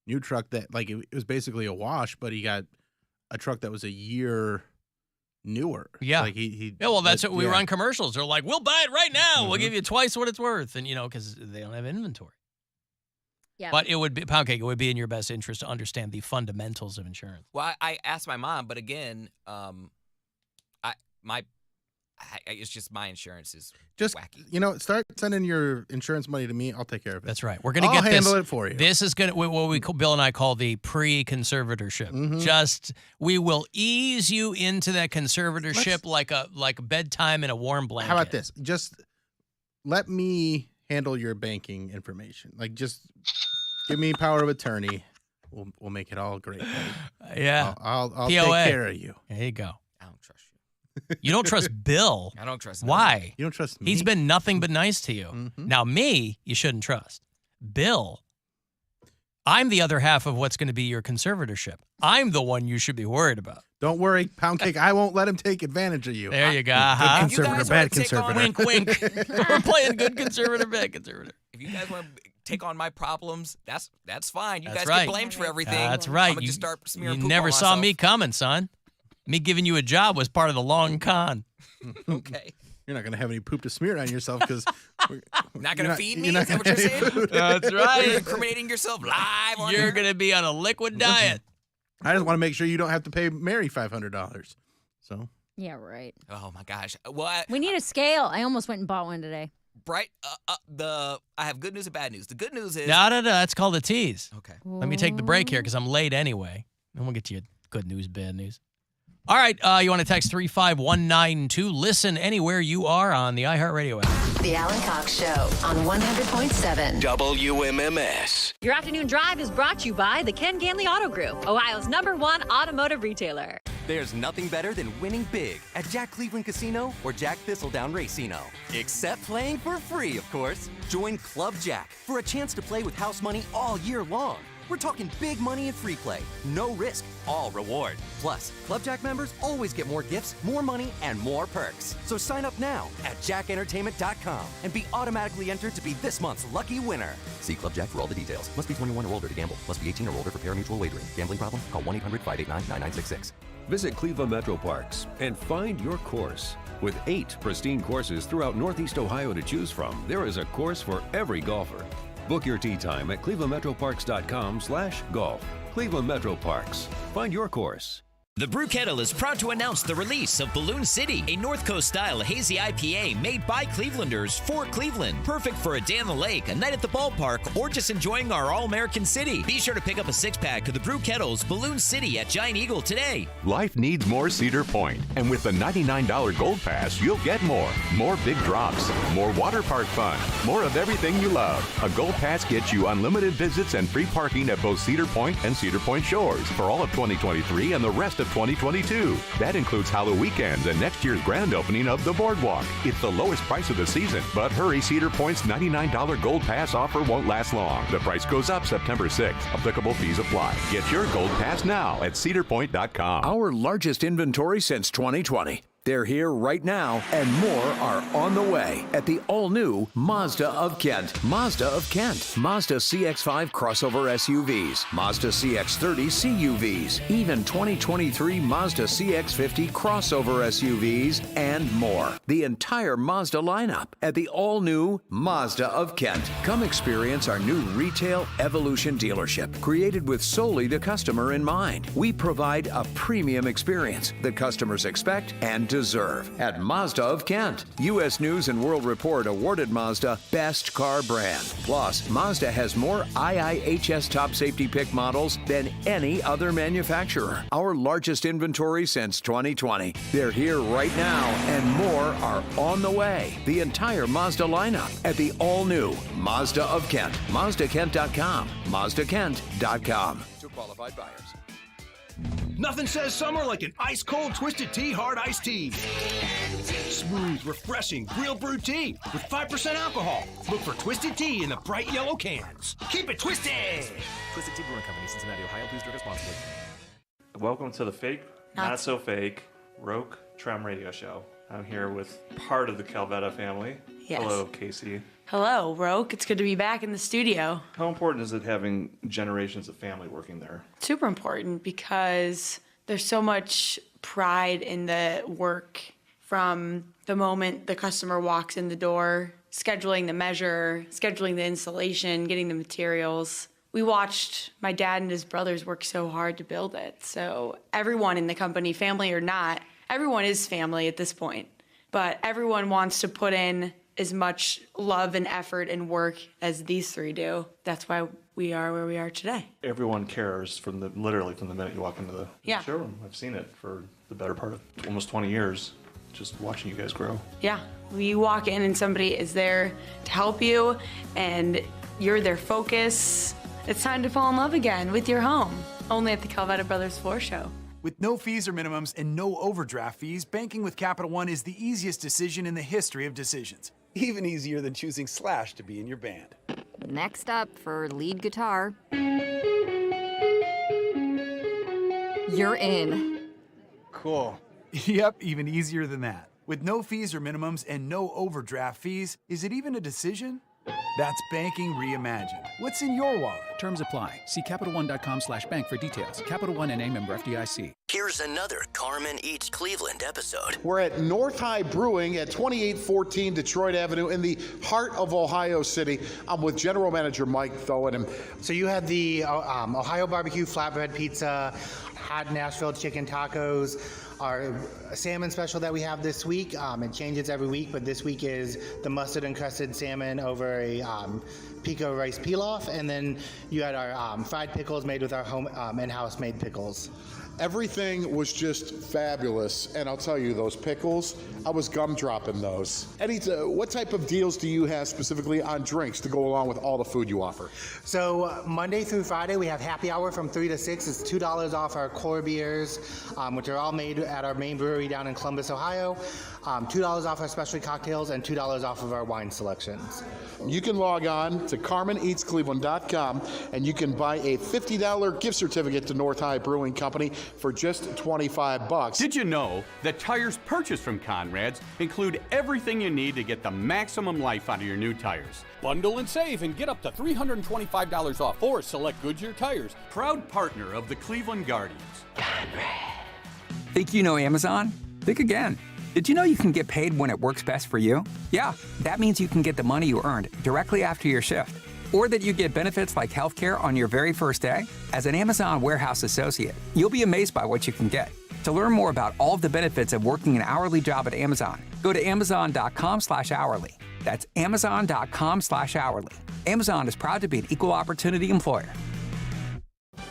new truck that, like, it was basically a wash, but he got a truck that was a year newer. Yeah. Like he well, that's what we run commercials. They're like, we'll buy it right now. We'll give you twice what it's worth. And, because they don't have inventory. Yeah. But it would be, Poundcake, it would be in your best interest to understand the fundamentals of insurance. Well, I asked my mom, but again, it's just my insurance is just wacky. Start sending your insurance money to me. I'll take care of it. That's right. We're going to get this. I'll handle it for you. This is going to what Bill and I call the pre-conservatorship. Mm-hmm. We will ease you into that conservatorship like a bedtime in a warm blanket. How about this? Just let me handle your banking information. Like, just give me power of attorney. We'll make it all great. Buddy. Yeah. I'll take care of you. There you go. I don't trust you. You don't trust Bill. I don't trust him. Why? You don't trust me? He's been nothing but nice to you. Mm-hmm. Now, me, you shouldn't trust. Bill, I'm the other half of what's going to be your conservatorship. I'm the one you should be worried about. Don't worry, Poundcake. I won't let him take advantage of you. There you go. Good conservator, bad conservator. Wink, wink. We're playing good conservator, bad conservator. If you guys want to take on my problems, that's fine. You That's guys right. get blamed for everything. That's right. I'm going to just start smearing You poop never on saw myself. me coming, son. Me giving you a job was part of the long con. Okay. You're not going to have any poop to smear on yourself because Not going to feed me? You're Is not that what you're gonna have saying? food. That's right. You're incriminating yourself live on You're here? going to be on a liquid diet. I just want to make sure you don't have to pay Mary $500. So. Yeah, right. Oh, my gosh. Well, We need a scale. I almost went and bought one today. I have good news and bad news. The good news is... No. That's called a tease. Okay. Let me take the break here because I'm late anyway. And we'll get to you good news, bad news. All right, you want to text 35192. Listen anywhere you are on the iHeartRadio app. The Alan Cox Show on 100.7 WMMS. Your afternoon drive is brought to you by the Ken Ganley Auto Group, Ohio's #1 automotive retailer. There's nothing better than winning big at Jack Cleveland Casino or Jack Thistledown Racino. Except playing for free, of course. Join Club Jack for a chance to play with house money all year long. We're talking big money and free play. No risk, all reward. Plus, Club Jack members always get more gifts, more money, and more perks. So sign up now at jackentertainment.com and be automatically entered to be this month's lucky winner. See Club Jack for all the details. Must be 21 or older to gamble. Must be 18 or older for pari-mutuel wagering. Gambling problem? Call 1-800-589-9966. Visit Cleveland Metro Parks and find your course. With 8 pristine courses throughout Northeast Ohio to choose from, there is a course for every golfer. Book your tee time at clevelandmetroparks.com/golf. Cleveland Metro Parks. Find your course. The Brew Kettle is proud to announce the release of Balloon City, a North Coast-style hazy IPA made by Clevelanders for Cleveland. Perfect for a day on the lake, a night at the ballpark, or just enjoying our all-American city. Be sure to pick up a six-pack of the Brew Kettle's Balloon City at Giant Eagle today. Life needs more Cedar Point, and with the $99 Gold Pass, you'll get more. More big drops, more water park fun, more of everything you love. A Gold Pass gets you unlimited visits and free parking at both Cedar Point and Cedar Point Shores for all of 2023 and the rest of 2022. That includes Halloween weekends and next year's grand opening of the Boardwalk. It's the lowest price of the season, but hurry, Cedar Point's $99 Gold Pass offer won't last long. The price goes up September 6th. Applicable fees apply. Get your Gold Pass now at cedarpoint.com. Our largest inventory since 2020. They're here right now, and more are on the way at the all-new Mazda of Kent. Mazda of Kent. Mazda CX-5 crossover SUVs. Mazda CX-30 CUVs. Even 2023 Mazda CX-50 crossover SUVs, and more. The entire Mazda lineup at the all-new Mazda of Kent. Come experience our new retail Evolution dealership, created with solely the customer in mind. We provide a premium experience that customers expect and deserve at Mazda of Kent. U.S. News and World Report awarded Mazda Best Car Brand. Plus, Mazda has more IIHS Top Safety Pick models than any other manufacturer. Our largest inventory since 2020. They're here right now, and more are on the way. The entire Mazda lineup at the all-new Mazda of Kent. MazdaKent.com. MazdaKent.com. To qualified buyers. Nothing says summer like an ice-cold Twisted Tea Hard Iced Tea. Smooth, refreshing, real brewed tea with 5% alcohol. Look for Twisted Tea in the bright yellow cans. Keep it twisted! Twisted Tea Brewing Company, Cincinnati, Ohio. Please drink responsibly. Welcome to the Fake, Not So Fake, Roke Tram Radio Show. I'm here with part of the Calvetta family. Yes. Hello, Casey. Hello, Roke. It's good to be back in the studio. How important is it having generations of family working there? Super important because there's so much pride in the work from the moment the customer walks in the door, scheduling the measure, scheduling the installation, getting the materials. We watched my dad and his brothers work so hard to build it. So everyone in the company, family or not, everyone is family at this point. But everyone wants to put in as much love and effort and work as these three do. That's why we are where we are today. Everyone cares literally from the minute you walk into the Yeah. showroom. I've seen it for the better part of almost 20 years, just watching you guys grow. Yeah, you walk in and somebody is there to help you and you're their focus. It's time to fall in love again with your home. Only at the Calvetta Brothers Floor Show. With no fees or minimums and no overdraft fees, banking with Capital One is the easiest decision in the history of decisions. Even easier than choosing Slash to be in your band. Next up for lead guitar. You're in. Cool. Yep, even easier than that. With no fees or minimums and no overdraft fees, is it even a decision? That's banking reimagined. What's in your wallet? Terms apply. See CapitalOne.com/bank for details. Capital One N.A. member FDIC. Here's another Carmen Eats Cleveland episode. We're at North High Brewing at 2814 Detroit Avenue in the heart of Ohio City. I'm with General Manager Mike Thoen. So you had the Ohio barbecue flatbread pizza, hot Nashville chicken tacos, our salmon special that we have this week. It changes every week, but this week is the mustard encrusted salmon over a pico rice pilaf, and then you had our fried pickles made with our home in-house made pickles. Everything was just fabulous, and I'll tell you, those pickles, I was gumdropping those. Eddie, what type of deals do you have specifically on drinks to go along with all the food you offer? So Monday through Friday, we have happy hour from 3 to 6. It's $2 off our core beers, which are all made at our main brewery down in Columbus, Ohio. $2 off our specialty cocktails and $2 off of our wine selections. You can log on to CarmenEatsCleveland.com and you can buy a $50 gift certificate to North High Brewing Company for just $25. Did you know that tires purchased from Conrad's include everything you need to get the maximum life out of your new tires? Bundle and save and get up to $325 off for select Goodyear tires. Proud partner of the Cleveland Guardians. Think you know Amazon? Think again. Did you know you can get paid when it works best for you? Yeah, that means you can get the money you earned directly after your shift. Or that you get benefits like healthcare on your very first day. As an Amazon warehouse associate, you'll be amazed by what you can get. To learn more about all of the benefits of working an hourly job at Amazon, go to Amazon.com/hourly. That's Amazon.com/hourly. Amazon is proud to be an equal opportunity employer.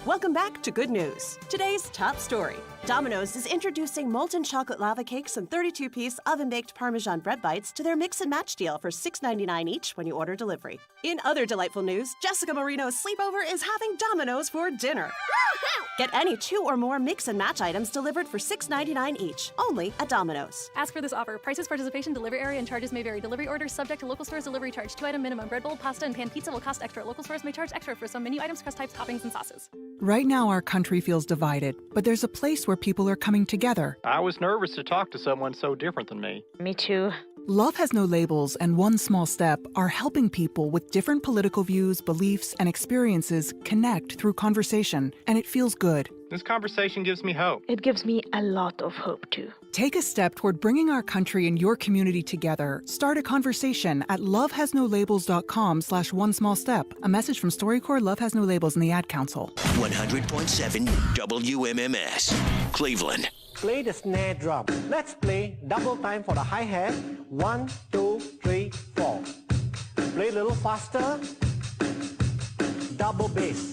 Welcome back to Good News. Today's top story. Domino's is introducing molten chocolate lava cakes and 32-piece oven-baked Parmesan bread bites to their mix and match deal for $6.99 each when you order delivery. In other delightful news, Jessica Marino's sleepover is having Domino's for dinner. Get any 2 or more mix and match items delivered for $6.99 each, only at Domino's. Ask for this offer. Prices, participation, delivery area, and charges may vary. Delivery orders subject to local stores delivery charge. 2-item minimum. Bread bowl, pasta, and pan pizza will cost extra. Local stores may charge extra for some menu items, crust types, toppings, and sauces. Right now, our country feels divided, but there's a place where people are coming together. I was nervous to talk to someone so different than me. Me too. Love Has No Labels and One Small Step are helping people with different political views, beliefs, and experiences connect through conversation, and it feels good. This conversation gives me hope. It gives me a lot of hope, too. Take a step toward bringing our country and your community together. Start a conversation at lovehasnolabels.com/onesmallstep. A message from StoryCorps, Love Has No Labels, and the Ad Council. 100.7 WMMS, Cleveland. Play the snare drum. Let's play double time for the hi-hat. 1, 2, 3, 4. Play a little faster. Double bass.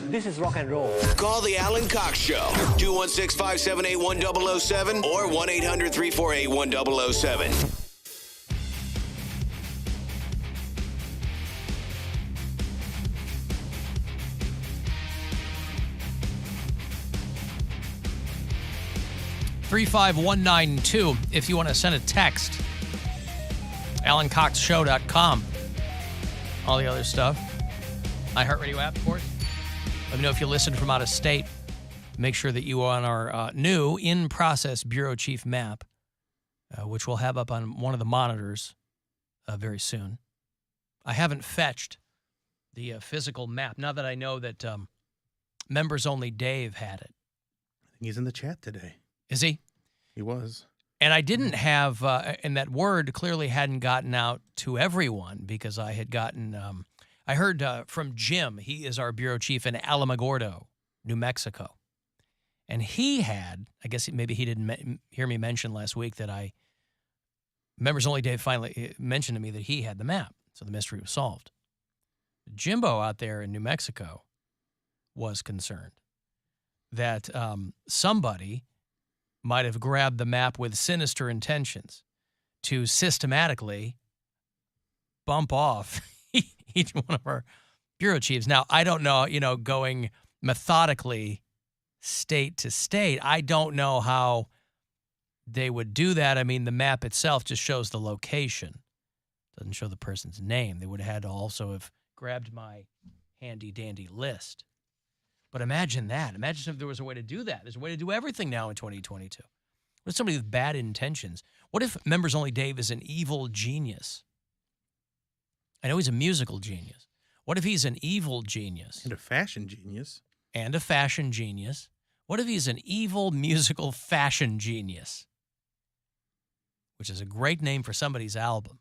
This is rock and roll. Call the Alan Cox Show, 216-578-1007 or 1-800-348-1007. 35192 if you want to send a text. AlanCoxShow.com. All the other stuff. iHeartRadio app, of course. Let me know if you listen from out of state. Make sure that you are on our new in-process Bureau Chief map, which we'll have up on one of the monitors very soon. I haven't fetched the physical map, now that I know that Members Only Dave had it. He's in the chat today. Is he? He was. And I didn't have, and that word clearly hadn't gotten out to everyone because I had gotten, I heard from Jim. He is our bureau chief in Alamogordo, New Mexico. And he had, I guess maybe he didn't hear me mention last week that Members Only Dave finally mentioned to me that he had the map. So the mystery was solved. Jimbo out there in New Mexico was concerned that somebody might have grabbed the map with sinister intentions to systematically bump off each one of our bureau chiefs. Now, I don't know, going methodically state to state, I don't know how they would do that. I mean, the map itself just shows the location. Doesn't show the person's name. They would have had to also have grabbed my handy-dandy list. But imagine that. Imagine if there was a way to do that. There's a way to do everything now in 2022. What if somebody with bad intentions? What if Members Only Dave is an evil genius? I know he's a musical genius. What if he's an evil genius? And a fashion genius. And a fashion genius. What if he's an evil musical fashion genius? Which is a great name for somebody's album.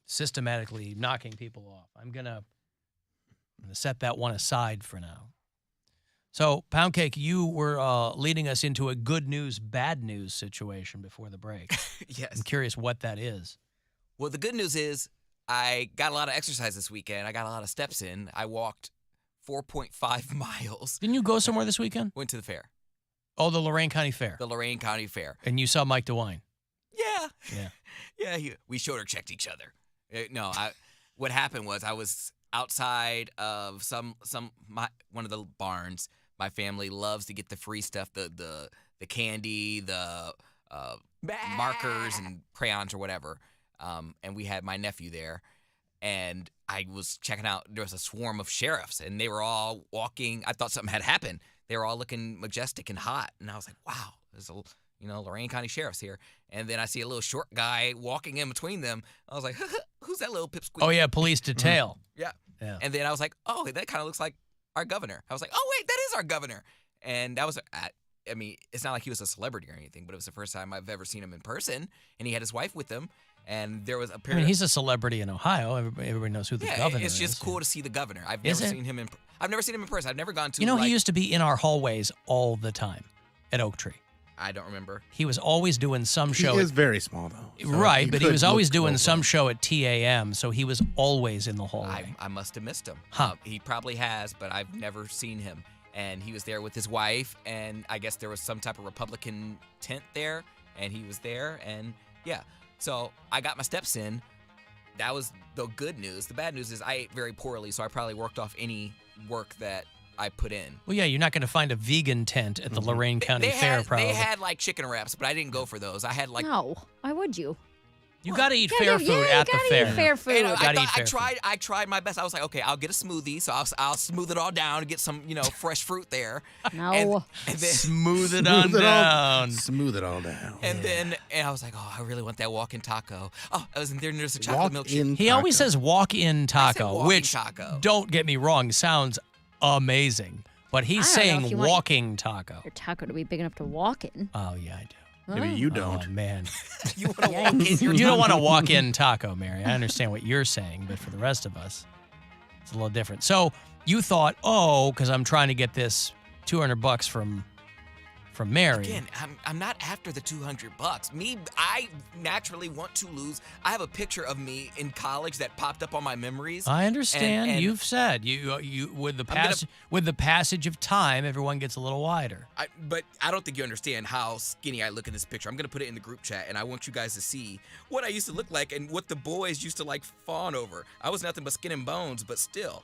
Systematically knocking people off. I'm going to set that one aside for now. So, Poundcake, you were leading us into a good news, bad news situation before the break. Yes. I'm curious what that is. Well, the good news is I got a lot of exercise this weekend. I got a lot of steps in. I walked 4.5 miles. Didn't you go somewhere this weekend? Went to the fair. Oh, the Lorain County Fair. The Lorain County Fair. And you saw Mike DeWine. Yeah. Yeah. Yeah, we shoulder checked each other. What happened was I was outside of one of the barns. My family loves to get the free stuff, the candy, the markers and crayons or whatever. And we had my nephew there, and I was checking out. There was a swarm of sheriffs, and they were all walking. I thought something had happened. They were all looking majestic and hot, and I was like, "Wow, there's Lorain County Sheriff's here." And then I see a little short guy walking in between them. I was like, "Who's that little pipsqueak?" Oh yeah, police detail. Yeah. Yeah. And then I was like, "Oh, that kind of looks like our governor." I was like, "Oh wait, that is our governor." And that was, I mean, it's not like he was a celebrity or anything, but it was the first time I've ever seen him in person. And he had his wife with him. And there was a pair. I mean, he's a celebrity in Ohio. Everybody knows who the governor is. It's just cool to see the governor. I've never seen him in person. I've never gone to. He used to be in our hallways all the time at Oak Tree. I don't remember. He was always doing some show. He is very small, though. So right, but he was always doing some show at TAM, so he was always in the hallway. I must have missed him. Huh. He probably has, but I've never seen him. And he was there with his wife, and I guess there was some type of Republican tent there, and he was there, and yeah. So I got my steps in. That was the good news. The bad news is I ate very poorly, so I probably worked off any work that I put in. Well, yeah, you're not going to find a vegan tent at the Lorain County Fair, probably. They had like chicken wraps, but I didn't go for those. I had like No, why would you? You got to eat fair food at the fair. Eat fair food. I tried my best. I was like, okay, I'll get a smoothie, so I'll smooth it all down and get some, fresh fruit there. No. And then smooth it on down. Smooth it all down. And I was like, oh, I really want that walk-in taco. Oh, I was in there. There's a chocolate milkshake. He always says walk-in taco, which taco. Don't get me wrong, sounds amazing. But he's saying walking taco. Your taco to be big enough to walk in. Oh yeah, I do. Maybe you don't. Oh, man. You want to walk in your taco. You don't want to walk in taco, Mary. I understand what you're saying, but for the rest of us, it's a little different. So you thought, because I'm trying to get this $200 from Mary. Again, I'm not after the $200. I naturally want to lose. I have a picture of me in college that popped up on my memories. I understand. And you've said you with the passage of time, everyone gets a little wider. But I don't think you understand how skinny I look in this picture. I'm gonna put it in the group chat, and I want you guys to see what I used to look like and what the boys used to like fawn over. I was nothing but skin and bones, but still.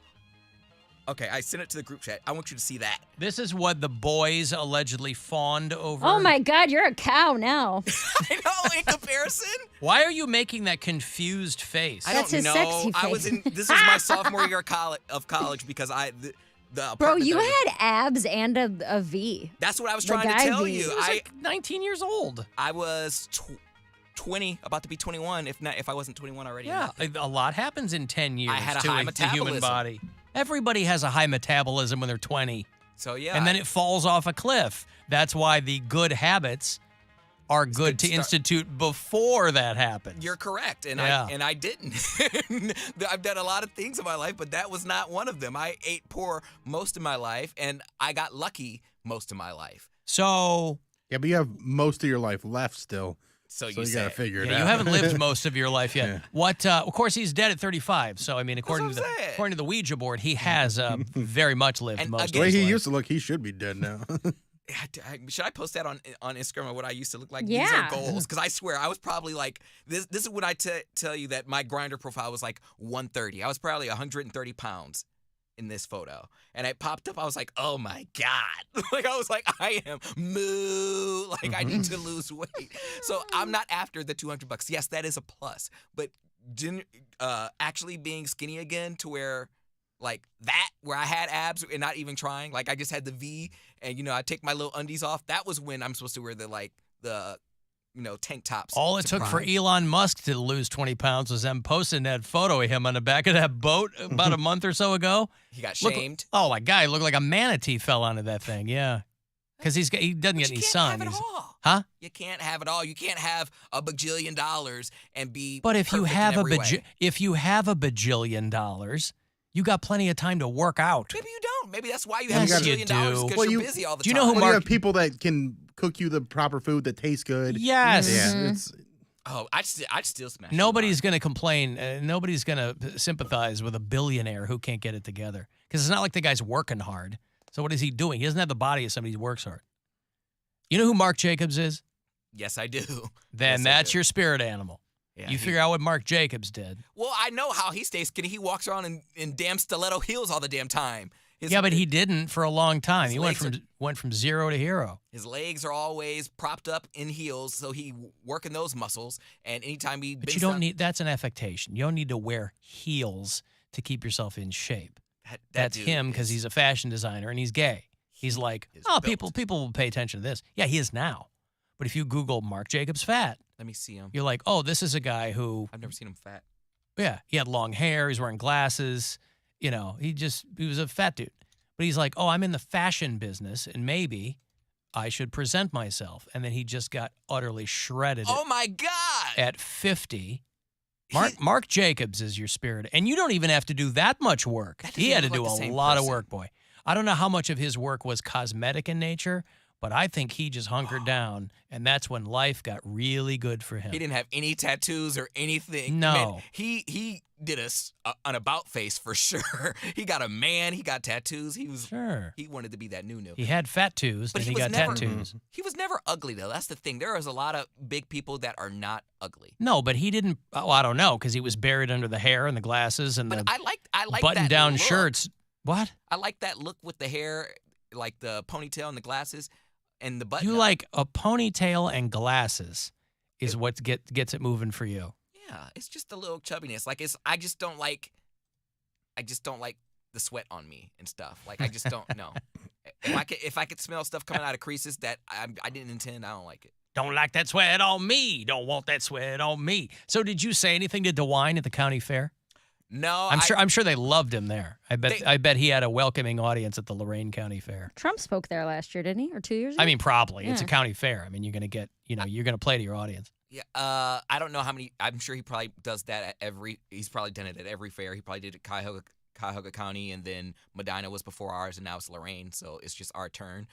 Okay, I sent it to the group chat. I want you to see that. This is what the boys allegedly fawned over. Oh my God, you're a cow now. I know, in comparison. Why are you making that confused face? I That's don't his know. sexy I was face. this was my sophomore year of college because the Bro, apartment you that I- had abs and a V. That's what I was The trying to guy tell V. you. He was like 19 years old. I was 20, about to be 21, if I wasn't 21 already. Yeah, a lot happens in 10 years I had a to high the human metabolism. body. Everybody has a high metabolism when they're 20. So yeah. And then it falls off a cliff. That's why the good habits are good to institute before that happens. You're correct, and Yeah. I didn't. I've done a lot of things in my life, but that was not one of them. I ate poor most of my life, and I got lucky most of my life. So Yeah, but you have most of your life left still. So you got to say. figure it out. you haven't lived most of your life yet. Yeah. What? Of course, he's dead at 35. So I mean, according to the Ouija board, he has very much lived And most of The way his he life. used to look, he should be dead now. Should I post that on Instagram of what I used to look like? Yeah. These are goals. Because I swear, I was probably like, this is when I tell you that my grinder profile was like 130. I was probably 130 pounds in this photo. And it popped up. I was like, oh my God. Like, I was like, I am moo. Like, I need to lose weight. So I'm not after the $200. Yes, that is a plus. But actually being skinny again to where, like that, where I had abs and not even trying, like I just had the V and, I take my little undies off. That was when I'm supposed to wear the tank tops. All it took for Elon Musk to lose 20 pounds was them posting that photo of him on the back of that boat about a month or so ago. He got shamed. Oh, my God. He looked like a manatee fell onto that thing. Yeah. Because he doesn't get any sun. Huh? You can't have it all. You can't have $1 bajillion and be. But if you perfect have in every way. if you have $1 bajillion, you got plenty of time to work out. Maybe you don't. Maybe that's why you have Yes, $1 you billion do. because you're busy all the do you time. know who You have people that can cook you the proper food that tastes good. Yes. Yeah, it's I'd still smash. Nobody's going to complain. Nobody's going to sympathize with a billionaire who can't get it together. Because it's not like the guy's working hard. So what is he doing? He doesn't have the body of somebody who works hard. You know who Mark Jacobs is? Yes, I do. Then Yes, I that's do. your spirit animal. Yeah, You figure out what Mark Jacobs did. Well, I know how he stays skinny. He walks around in damn stiletto heels all the damn time. Yeah, but he didn't for a long time. his He went from zero to hero. His legs are always propped up in heels, so he working those muscles. And anytime he, But you don't need. That's an affectation. You don't need to wear heels to keep yourself in shape. That's dude him because he's a fashion designer and he's gay. He's like, oh, people will pay attention to this. Yeah, he is now. But if you Google Mark Jacobs fat, Let me see him. you're like, oh, this is a guy who, I've never seen him fat. yeah, he had long hair. He's wearing glasses. He was a fat dude. But he's like, oh, I'm in the fashion business and maybe I should present myself. And then he just got utterly shredded. Oh my God! At 50. Mark Jacobs is your spirit. And you don't even have to do that much work. He had to do a lot of work, boy. I don't know how much of his work was cosmetic in nature, but I think he just hunkered down, and that's when life got really good for him. He didn't have any tattoos or anything. No. Man, he did an about face for sure. He got a man. He got tattoos. He wanted to be that new. He had fat twos, But then he was got never, tattoos. He was never ugly, though. That's the thing. There is a lot of big people that are not ugly. No, but he didn't. Oh, I don't know, because he was buried under the hair and the glasses and the I like button-down that look. shirts. What? I like that look with the hair, like the ponytail and the glasses and the button. You like a ponytail and glasses is what gets it moving for you. Yeah, it's just a little chubbiness. Like I just don't like the sweat on me and stuff. Like I just don't know. If I could smell stuff coming out of creases that I didn't intend, I don't like it. Don't like that sweat on me. Don't want that sweat on me. So did you say anything to DeWine at the county fair? No, I'm sure they loved him there. I bet he had a welcoming audience at the Lorain County Fair. Trump spoke there last year, didn't he? Or 2 years ago? I mean, probably. It's a Yeah. county fair. I mean, you're going to get, you're going to play to your audience. Yeah, I don't know how many. I'm sure he probably does that at he's probably done it at every fair. He probably did it at Cuyahoga County, and then Medina was before ours, and now it's Lorain, so it's just our turn.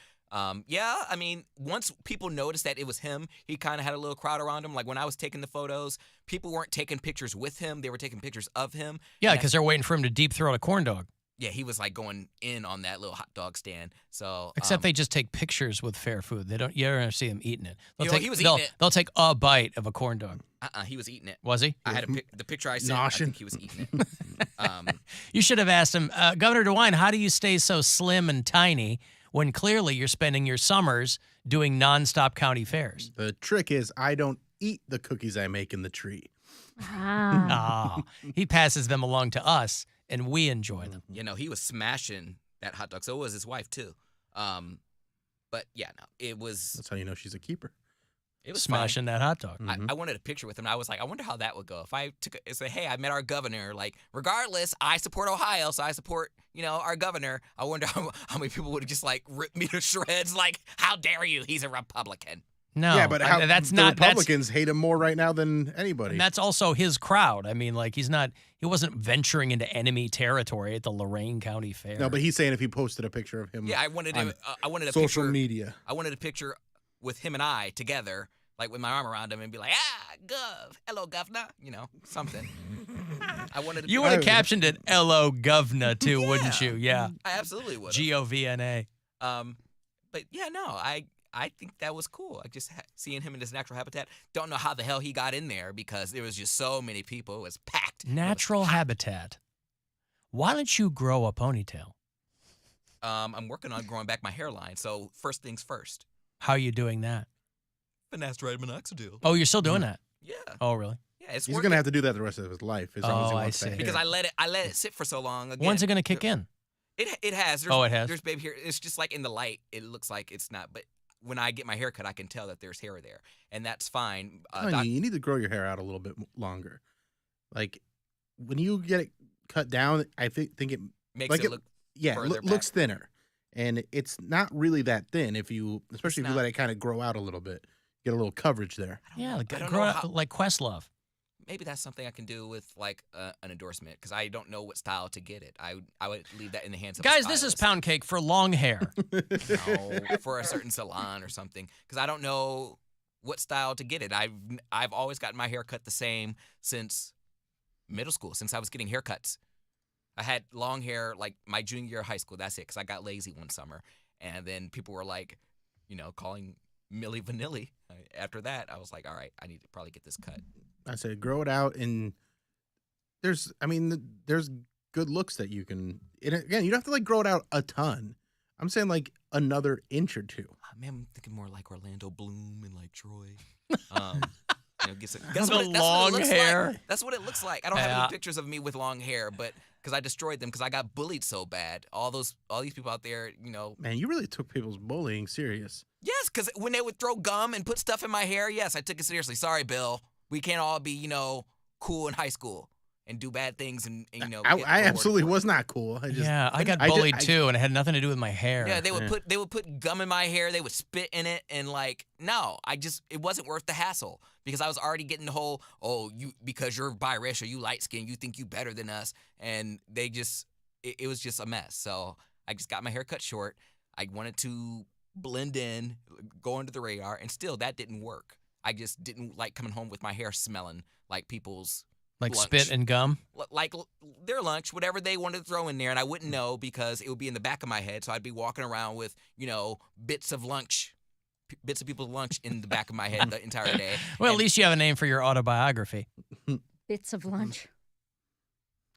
Yeah, I mean, once people noticed that it was him, he kind of had a little crowd around him. Like when I was taking the photos, people weren't taking pictures with him; they were taking pictures of him. Yeah, because they're waiting for him to deep throat a corn dog. Yeah, he was like going in on that little hot dog stand. So Except they just take pictures with fair food. They don't. You don't ever see them eating it. he was eating it. They'll take a bite of a corn dog. He was eating it. Was he? I had the picture I sent. I think he was eating it. You should have asked him, Governor DeWine, how do you stay so slim and tiny when clearly you're spending your summers doing nonstop county fairs? The trick is I don't eat the cookies I make in the tree. He passes them along to us, and we enjoy them. You know, he was smashing that hot dog. So was his wife, too. But, yeah, no, it was... That's how you know she's a keeper. It was smashing that hot dog. I wanted a picture with him. And I was like, I wonder how that would go. If I say, hey, I met our governor. Like, regardless, I support Ohio, so I support, our governor. I wonder how many people would have just, like, ripped me to shreds. Like, how dare you? He's a Republican. No, yeah, but that's the not Republicans hate him more right now than anybody. And that's also his crowd. I mean, like he wasn't venturing into enemy territory at the Lorain County Fair. No, but he's saying if he posted a picture of him, Yeah, I wanted a social picture, media. I wanted a picture with him and I together, like with my arm around him, and be like, Gov, hello, governor, something. I wanted. You would have captioned it "Hello, governor" too, wouldn't you? Yeah, I absolutely would. GOVNA. But yeah, no, I think that was cool. Like just seeing him in his natural habitat. Don't know how the hell he got in there because there was just so many people. It was packed. Natural habitat. Why don't you grow a ponytail? I'm working on growing back my hairline. So first things first. How are you doing that? Finasteride minoxidil. Oh, you're still doing that? Yeah. Oh, really? Yeah, it's He's working. going to have to do that the rest of his life as long as he I wants see. that Because hair. I let it sit for so long. Again, When's it going to kick in? It has. It has? There's baby hair. It's just like in the light, it looks like it's not. But when I get my hair cut, I can tell that there's hair there. And that's fine. You need to grow your hair out a little bit longer. Like, when you get it cut down, I think it makes like it look further looks back. thinner. And it's not really that thin especially if you let it kind of grow out a little bit. Get a little coverage there. Yeah, I don't grow know out how- like Questlove. Maybe that's something I can do with like an endorsement because I don't know what style to get it. I would leave that in the hands of a Guys, this is Poundcake for long hair. No, for a certain salon or something because I don't know what style to get it. I've always gotten my hair cut the same since middle school, since I was getting haircuts. I had long hair like my junior year of high school. That's it because I got lazy one summer. And then people were like, calling Milli Vanilli. After that, I was like, all right, I need to probably get this cut. I said, grow it out, and there's good looks that you can. And again, you don't have to like grow it out a ton. I'm saying like another inch or two. Man, I'm thinking more like Orlando Bloom and like Troy. The long hair. Like. That's what it looks like. I don't have any pictures of me with long hair, but because I destroyed them because I got bullied so bad. All these people out there, Man, you really took people's bullying serious. Yes, because when they would throw gum and put stuff in my hair, yes, I took it seriously. Sorry, Bill. We can't all be, cool in high school and do bad things and I absolutely was not cool. I got bullied too, and it had nothing to do with my hair. Yeah, they would put gum in my hair. They would spit in it, and no, it wasn't worth the hassle because I was already getting the whole because you're biracial, you light skinned, you think you better than us, and it was just a mess. So I just got my hair cut short. I wanted to blend in, go under the radar, and still that didn't work. I just didn't like coming home with my hair smelling like people's like lunch. spit and gum? Like their lunch, whatever they wanted to throw in there, and I wouldn't know because it would be in the back of my head, so I'd be walking around with, bits of people's lunch in the back of my head the entire day. Well, at least you have a name for your autobiography. Bits of lunch.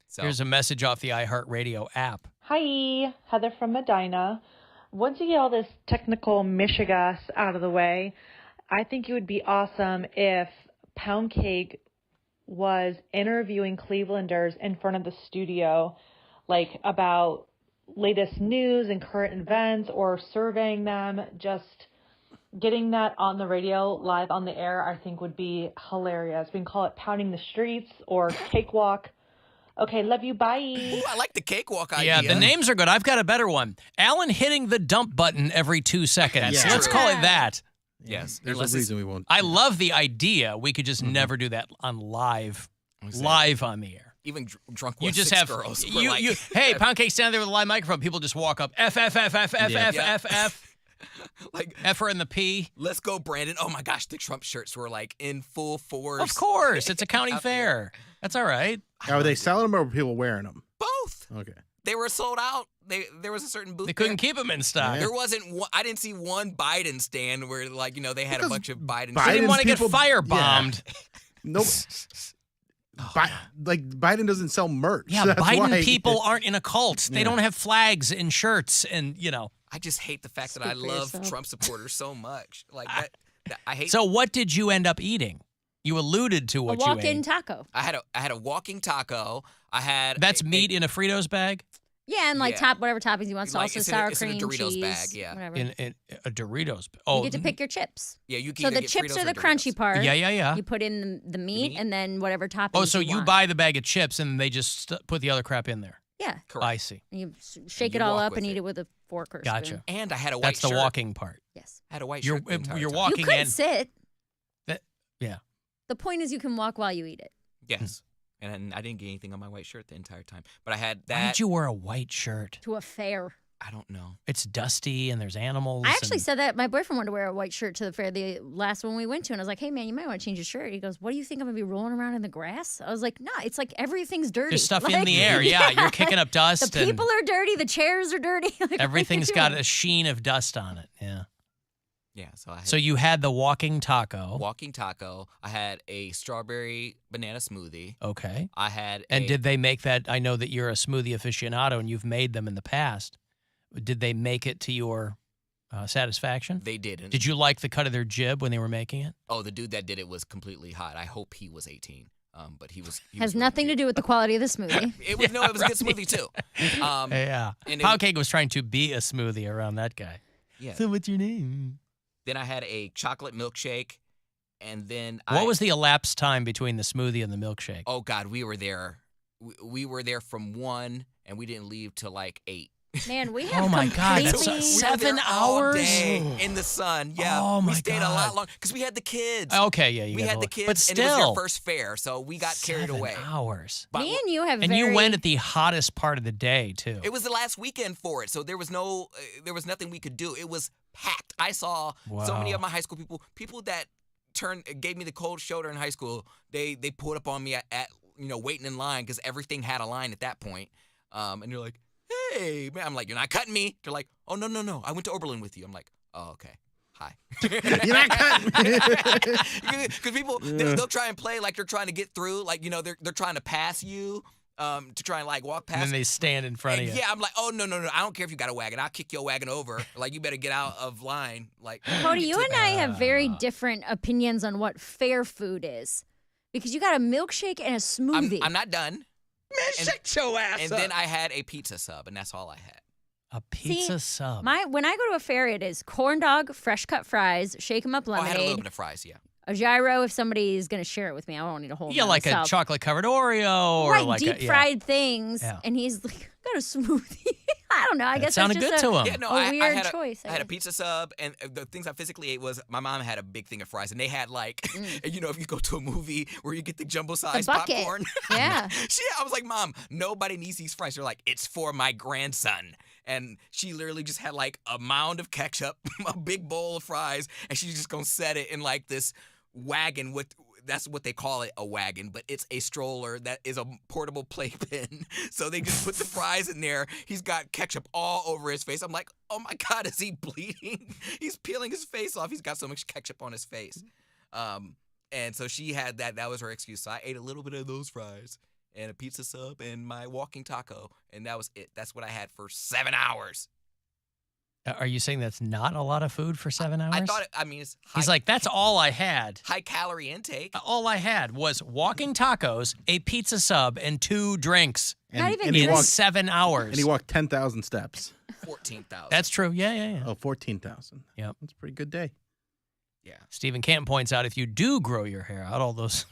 So. Here's a message off the iHeartRadio app. Hi, Heather from Medina. Once you get all this technical mishigas out of the way, I think it would be awesome if Poundcake was interviewing Clevelanders in front of the studio, like about latest news and current events, or surveying them. Just getting that on the radio, live on the air, I think would be hilarious. We can call it Pounding the Streets or Cakewalk. Okay, love you, bye. Ooh, I like the cakewalk idea. Yeah, the names are good. I've got a better one. Alan hitting the dump button every 2 seconds. Yeah. Let's call it that. Yes. There's a reason we won't. I love the idea. We could just never do that on live on the air. Even drunk You with just 6 have girls. hey, Poundcake standing there with a live microphone. People just walk up. F. Like F her in the P. Let's go, Brandon. Oh my gosh, the Trump shirts were like in full force. Of course, it's a county fair. That's all right. Are they selling them or are people wearing them? Both. Okay. They were sold out. There was a certain booth. They couldn't keep them in stock. There wasn't one. I didn't see one Biden stand where, like, they had a bunch of Biden. They didn't want to get firebombed. Yeah. Nope. Biden doesn't sell merch. Yeah, That's Biden why. people aren't in a cult. They don't have flags and shirts, and I just hate the fact that I love Trump supporters so much. Like that I hate. So what did you end up eating? You alluded to what you ate. A walk-in taco. I had a walking taco. I had That's meat in a Fritos bag? Yeah, and whatever toppings you want, Like, salsa, it's sour in a cream, Doritos cheese, bag, yeah. whatever. In a Doritos. You get to pick your chips. Yeah, you can So either the get chips Fritos are or the Doritos. crunchy part. Yeah. You put in the meat and then whatever toppings. Oh, so you want. buy the bag of chips and they just put the other crap in there. Yeah. Correct. I see. And you shake you it all walk up with and eat it. it with a fork or Gotcha. spoon. And I had a white That's shirt. the walking part. Yes. I had a white You're shirt. the entire you're time. walking You could in. sit. Yeah. The point is you can walk while you eat it. Yes. And I didn't get anything on my white shirt the entire time. But I had that. Why did you wear a white shirt? To a fair. I don't know. It's dusty and there's animals. I actually and- said that my boyfriend wanted to wear a white shirt to the fair the last one we went to, and I was like, "Hey man, you might want to change your shirt." He goes, "What do you think I'm gonna be rolling around in the grass?" I was like, "No, it's like everything's dirty. There's stuff in Like- the air. Yeah, you're kicking up dust. The people are dirty. The chairs are dirty. Like, what are you Everything's got doing? a sheen of dust on it. Yeah. Yeah. So I had So you had the walking taco. walking taco. I had a strawberry banana smoothie. Okay. I had And did they make that? I know that you're a smoothie aficionado and you've made them in the past. Did they make it to your satisfaction? They didn't. Did you like the cut of their jib when they were making it? Oh, the dude that did it was completely hot. I hope he was 18. But he was. Has nothing to do with the quality of the smoothie. It was it was a good smoothie too. Yeah. and Poundcake was trying to be a smoothie around that guy. Yeah. So what's your name? Then I had a chocolate milkshake, and then What was the elapsed time between the smoothie and the milkshake? Oh God, we were there. We were there from 1, and we didn't leave till like 8. Man, we have Oh my God, that's completely- 7 All hours day in the sun. Yeah. Oh, my we stayed a God. lot longer because we had the kids. Okay, yeah, you we got had a the lot- kids, but and it was still. your first fair, so we got carried 7 away. hours. But Me and you have And very... you went at the hottest part of the day too. it was the last weekend for it, so there was nothing we could do. It was packed. I saw so many Wow. of my high school people that gave me the cold shoulder in high school. They pulled up on me at waiting in line because everything had a line at that point. And they're like, "Hey, man," I'm like, "You're not cutting me." They're like, "Oh no, I went to Oberlin with you." I'm like, "Oh, okay. Hi." You're not cutting. Because people they'll try and play like they're trying to get through, like they're trying to pass you. To try and like walk past. And then they stand in front of you. Yeah, I'm like, "Oh no, I don't care if you got a wagon. I'll kick your wagon over. Like you better get out of line." Like Cody, you and I have very different opinions on what fair food is. Because you got a milkshake and a smoothie. I'm not done. Man, shut your ass And up. then I had a pizza sub, and that's all I had. A pizza sub. When I go to a fair, it is corn dog, fresh cut fries, shake 'em up Oh, I had a little lemonade, bit of fries, yeah. a gyro if somebody's going to share it with me. I don't need a whole Yeah, like a myself. chocolate covered Oreo or right, like deep a, yeah. fried things. Yeah. And he's like, got a smoothie. I don't know. I That guess sounded that's just good to him. Yeah, no, a I weird had choice. I had a pizza sub, and the things I physically ate was my mom had a big thing of fries, and they had like, if you go to a movie where you get the jumbo size bucket. popcorn. Yeah. I was like, "Mom, nobody needs these fries." They're like, "It's for my grandson." And she literally just had like a mound of ketchup, a big bowl of fries, and she's just gonna set it in like this wagon that's what they call it, a wagon, but it's a stroller that is a portable playpen. So they just put the fries in there. He's got ketchup all over his face. I'm like, "Oh my God, is he bleeding?" He's peeling his face off. He's got so much ketchup on his face. And so she had that. That was her excuse. So I ate a little bit of those fries and a pizza sub and my walking taco, and that was it. That's what I had for 7 hours. Are you saying that's not a lot of food for 7 hours? I thought it's He's like, that's all I had. high calorie intake. All I had was walking tacos, a pizza sub, and 2 drinks. Not even and he in walked 7 hours. And he walked 10,000 steps. 14,000. That's true. Yeah. Oh, 14,000. Yep. That's a pretty good day. Yeah. Stephen Camp points out if you do grow your hair out, all those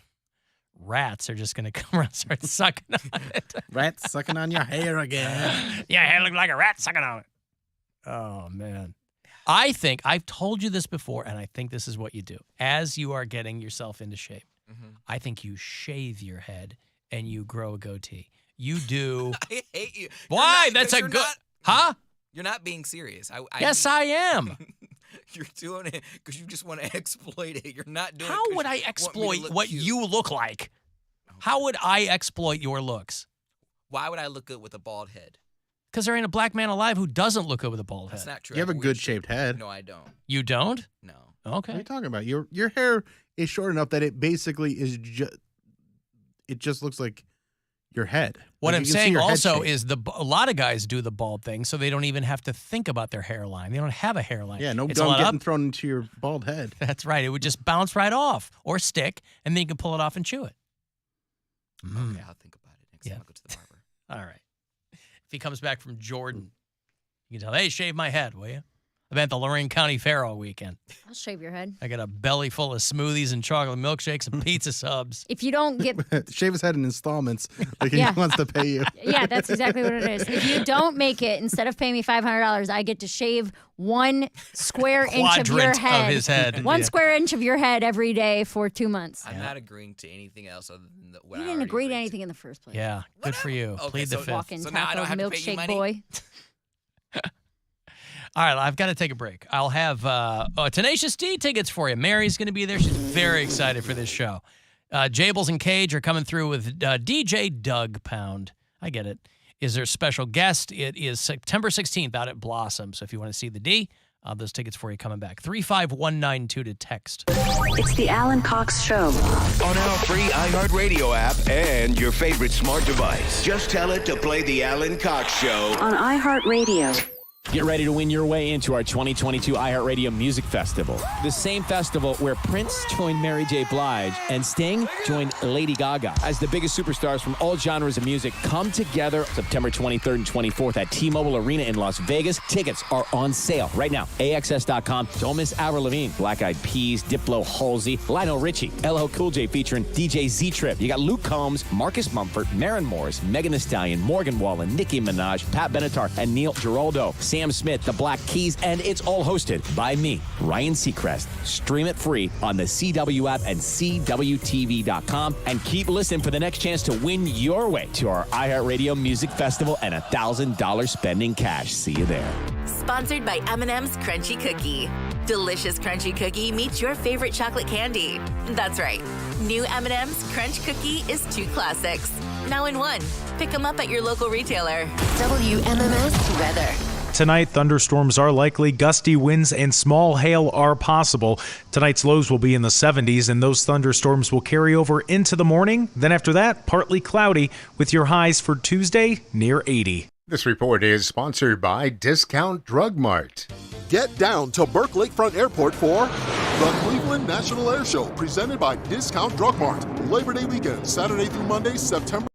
rats are just going to come around and start sucking on it. Rats sucking on your hair again. Yeah, hair looks like a rat sucking on it. Oh, man. I think, I've told you this before, and I think this is what you do. As you are getting yourself into shape, I think you shave your head and you grow a goatee. You do. I hate you. Why? That's a good. Huh? You're not being serious. Yes, I am. You're doing it because you just want to exploit it. You're not doing it. How 'cause would I you want me to exploit look what cute. you look like? How would I exploit your looks? Why would I look good with a bald head? Because there ain't a black man alive who doesn't look good with a bald head. That's not true. You have a weird good shape. shaped head. No, I don't. You don't? No. Okay. What are you talking about? Your hair is short enough that it basically is it just looks like your head. What Like, I'm you can see saying your head also shape. is a lot of guys do the bald thing, so they don't even have to think about their hairline. They don't have a hairline. Yeah, no It's a gum lot getting up. thrown into your bald head. That's right. It would just bounce right off or stick, and then you can pull it off and chew it. Okay, I'll think about it next time I go to the barber. All right. If he comes back from Jordan, you can tell, hey, shave my head, will you? I've been at the Lorraine County Fair all weekend. I'll shave your head. I got a belly full of smoothies and chocolate milkshakes and pizza subs. If you don't get Shave his head in installments. Like Yeah. he wants to pay you. Yeah, that's exactly what it is. If you don't make it, instead of paying me $500, I get to shave 1 square inch of your Quadrant of head. his head. 1 Yeah. square inch of your head every day for 2 months. I'm not agreeing to anything else other than what You I didn't already agree to anything in the first place. Yeah, good for you. Okay, Plead the so- fifth. Walking So now I taco don't have to pay you milkshake money? boy. All right, I've got to take a break. I'll have Tenacious D tickets for you. Mary's going to be there. She's very excited for this show. Jables and Cage are coming through with DJ Doug Pound. I get it. Is their special guest. It is September 16th out at Blossom. So if you want to see the D, those tickets for you coming back. 35192 to text. It's the Alan Cox Show. On our free iHeartRadio app and your favorite smart device. Just tell it to play the Alan Cox Show. On iHeartRadio. Get ready to win your way into our 2022 iHeartRadio Music Festival. The same festival where Prince joined Mary J. Blige and Sting joined Lady Gaga as the biggest superstars from all genres of music come together September 23rd and 24th at T-Mobile Arena in Las Vegas. Tickets are on sale right now. AXS.com. Don't miss Avril Lavigne, Black Eyed Peas, Diplo, Halsey, Lionel Richie, LL Cool J featuring DJ Z-Trip. You got Luke Combs, Marcus Mumford, Maren Morris, Megan Thee Stallion, Morgan Wallen, Nicki Minaj, Pat Benatar, and Neil Giraldo. Sam Smith, the Black Keys, and it's all hosted by me, Ryan Seacrest. Stream it free on the CW app and CWTV.com, and keep listening for the next chance to win your way to our iHeartRadio Music Festival and $1,000 spending cash. See you there. Sponsored by M&M's Crunchy Cookie. Delicious crunchy cookie meets your favorite chocolate candy. That's right. New M&M's Crunch Cookie is 2 classics. Now in 1. Pick them up at your local retailer. WMMS weather. Tonight, thunderstorms are likely, gusty winds and small hail are possible. Tonight's lows will be in the 70s, and those thunderstorms will carry over into the morning. Then after that, partly cloudy, with your highs for Tuesday near 80. This report is sponsored by Discount Drug Mart. Get down to Burke Lakefront Airport for the Cleveland National Air Show, presented by Discount Drug Mart. Labor Day weekend, Saturday through Monday, September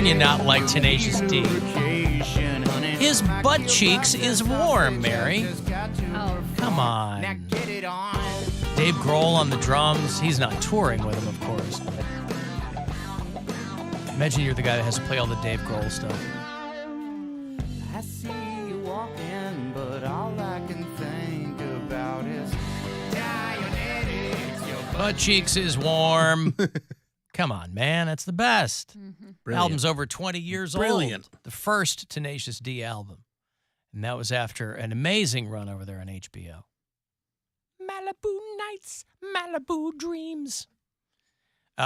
can you not like Tenacious D? His butt cheeks is warm, Mary. Oh. Come on. Dave Grohl on the drums. He's not touring with him, of course. Imagine you're the guy that has to play all the Dave Grohl stuff. I see you walking, but all I can think about is Dianetics. Your Butt cheeks is warm. Come on, man. That's the best. The album's over 20 years Brilliant. old. The first Tenacious D album. And that was after an amazing run over there on HBO. Malibu Nights, Malibu Dreams.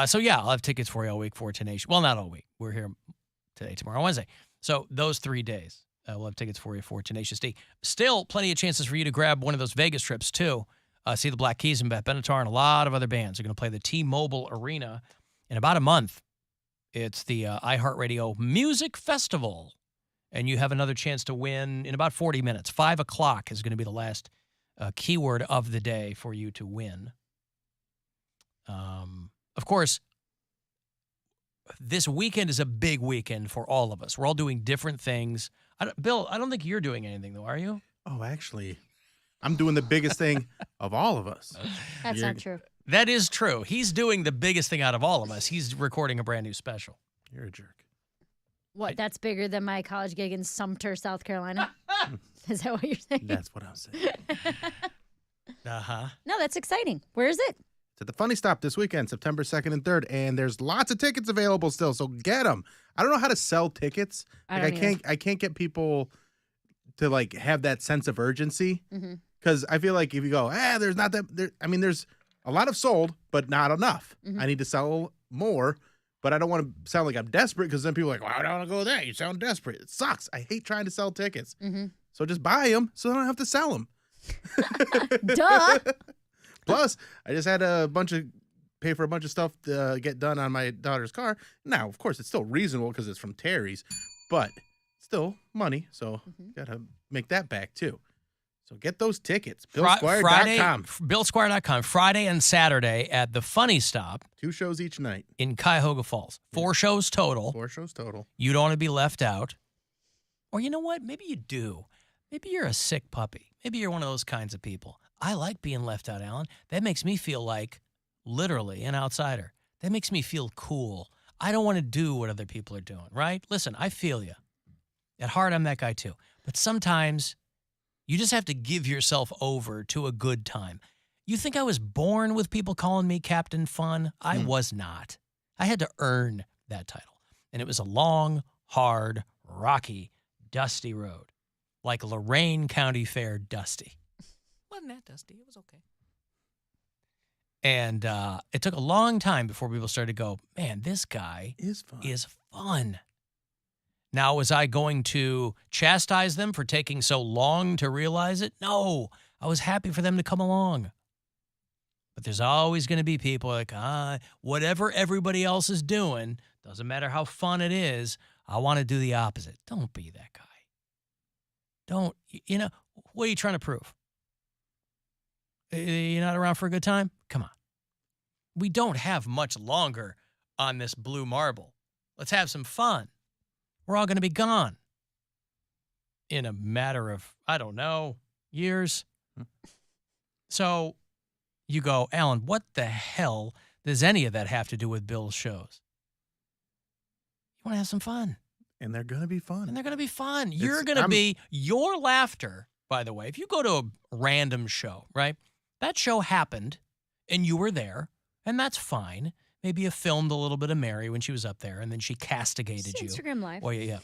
So, yeah, I'll have tickets for you all week for Tenacious. Well, not all week. We're here today, tomorrow, Wednesday. So those 3 days, we'll have tickets for you for Tenacious D. Still, plenty of chances for you to grab one of those Vegas trips, too. See the Black Keys and Beth Benatar and a lot of other bands are going to play the T-Mobile Arena in about a month. It's the iHeartRadio Music Festival. And you have another chance to win in about 40 minutes. 5 o'clock is going to be the last keyword of the day for you to win. Of course, this weekend is a big weekend for all of us. We're all doing different things. Bill, I don't think you're doing anything, though, are you? Oh, actually, I'm doing the biggest thing of all of us. That's not true. That is true. He's doing the biggest thing out of all of us. He's recording a brand new special. You're a jerk. What, that's bigger than my college gig in Sumter, South Carolina? Is that what you're saying? That's what I'm saying. Uh-huh. No, that's exciting. Where is it? It's at the Funny Stop this weekend, September 2nd and 3rd, and there's lots of tickets available still, so get them. I don't know how to sell tickets. I can't get people to like have that sense of urgency because I feel like if you go, there's not that. There's a lot of sold, but not enough. I need to sell more, but I don't want to sound like I'm desperate because then people are like, well, I don't want to go there. You sound desperate. It sucks. I hate trying to sell tickets. So just buy them so I don't have to sell them. Duh. Plus, I just had pay for a bunch of stuff to get done on my daughter's car. Now, of course, it's still reasonable because it's from Terry's, but still money. So got to make that back too. So get those tickets. BillSquire.com. BillSquire.com. Friday and Saturday at the Funny Stop. 2 shows each night. In Cuyahoga Falls. 4 shows total. 4 shows total. You don't want to be left out. Or you know what? Maybe you do. Maybe you're a sick puppy. Maybe you're one of those kinds of people. I like being left out, Alan. That makes me feel like literally an outsider. That makes me feel cool. I don't want to do what other people are doing, right? Listen, I feel you. At heart, I'm that guy too. But sometimes you just have to give yourself over to a good time. You think I was born with people calling me Captain Fun? I was not. I had to earn that title. And it was a long, hard, rocky, dusty road. Like Lorain County Fair dusty. Wasn't that dusty? It was okay. And it took a long time before people started to go, man, this guy is fun. Now, was I going to chastise them for taking so long to realize it? No. I was happy for them to come along. But there's always going to be people like, whatever everybody else is doing, doesn't matter how fun it is, I want to do the opposite. Don't be that guy. Don't, what are you trying to prove? You're not around for a good time? Come on. We don't have much longer on this blue marble. Let's have some fun. We're all going to be gone in a matter of, I don't know, years. So you go, Alan, what the hell does any of that have to do with Bill's shows? You want to have some fun. And they're going to be fun. You're going to be, your laughter, by the way, if you go to a random show, right? That show happened and you were there, and that's fine. Maybe you filmed a little bit of Mary when she was up there, and then she castigated you. Instagram Live. Oh, yeah.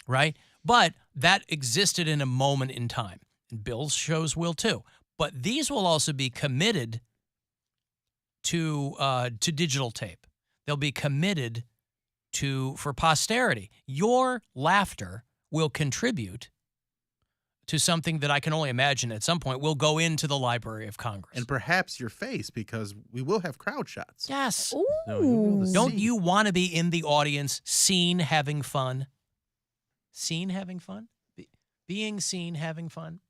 Right? But that existed in a moment in time. And Bill's shows will too. But these will also be committed to digital tape. They'll be committed for posterity. Your laughter will contribute to something that I can only imagine at some point will go into the Library of Congress. And perhaps your face, because we will have crowd shots. Yes. Ooh. So don't you want to be in the audience, seen having fun? Seen having fun? Being seen having fun?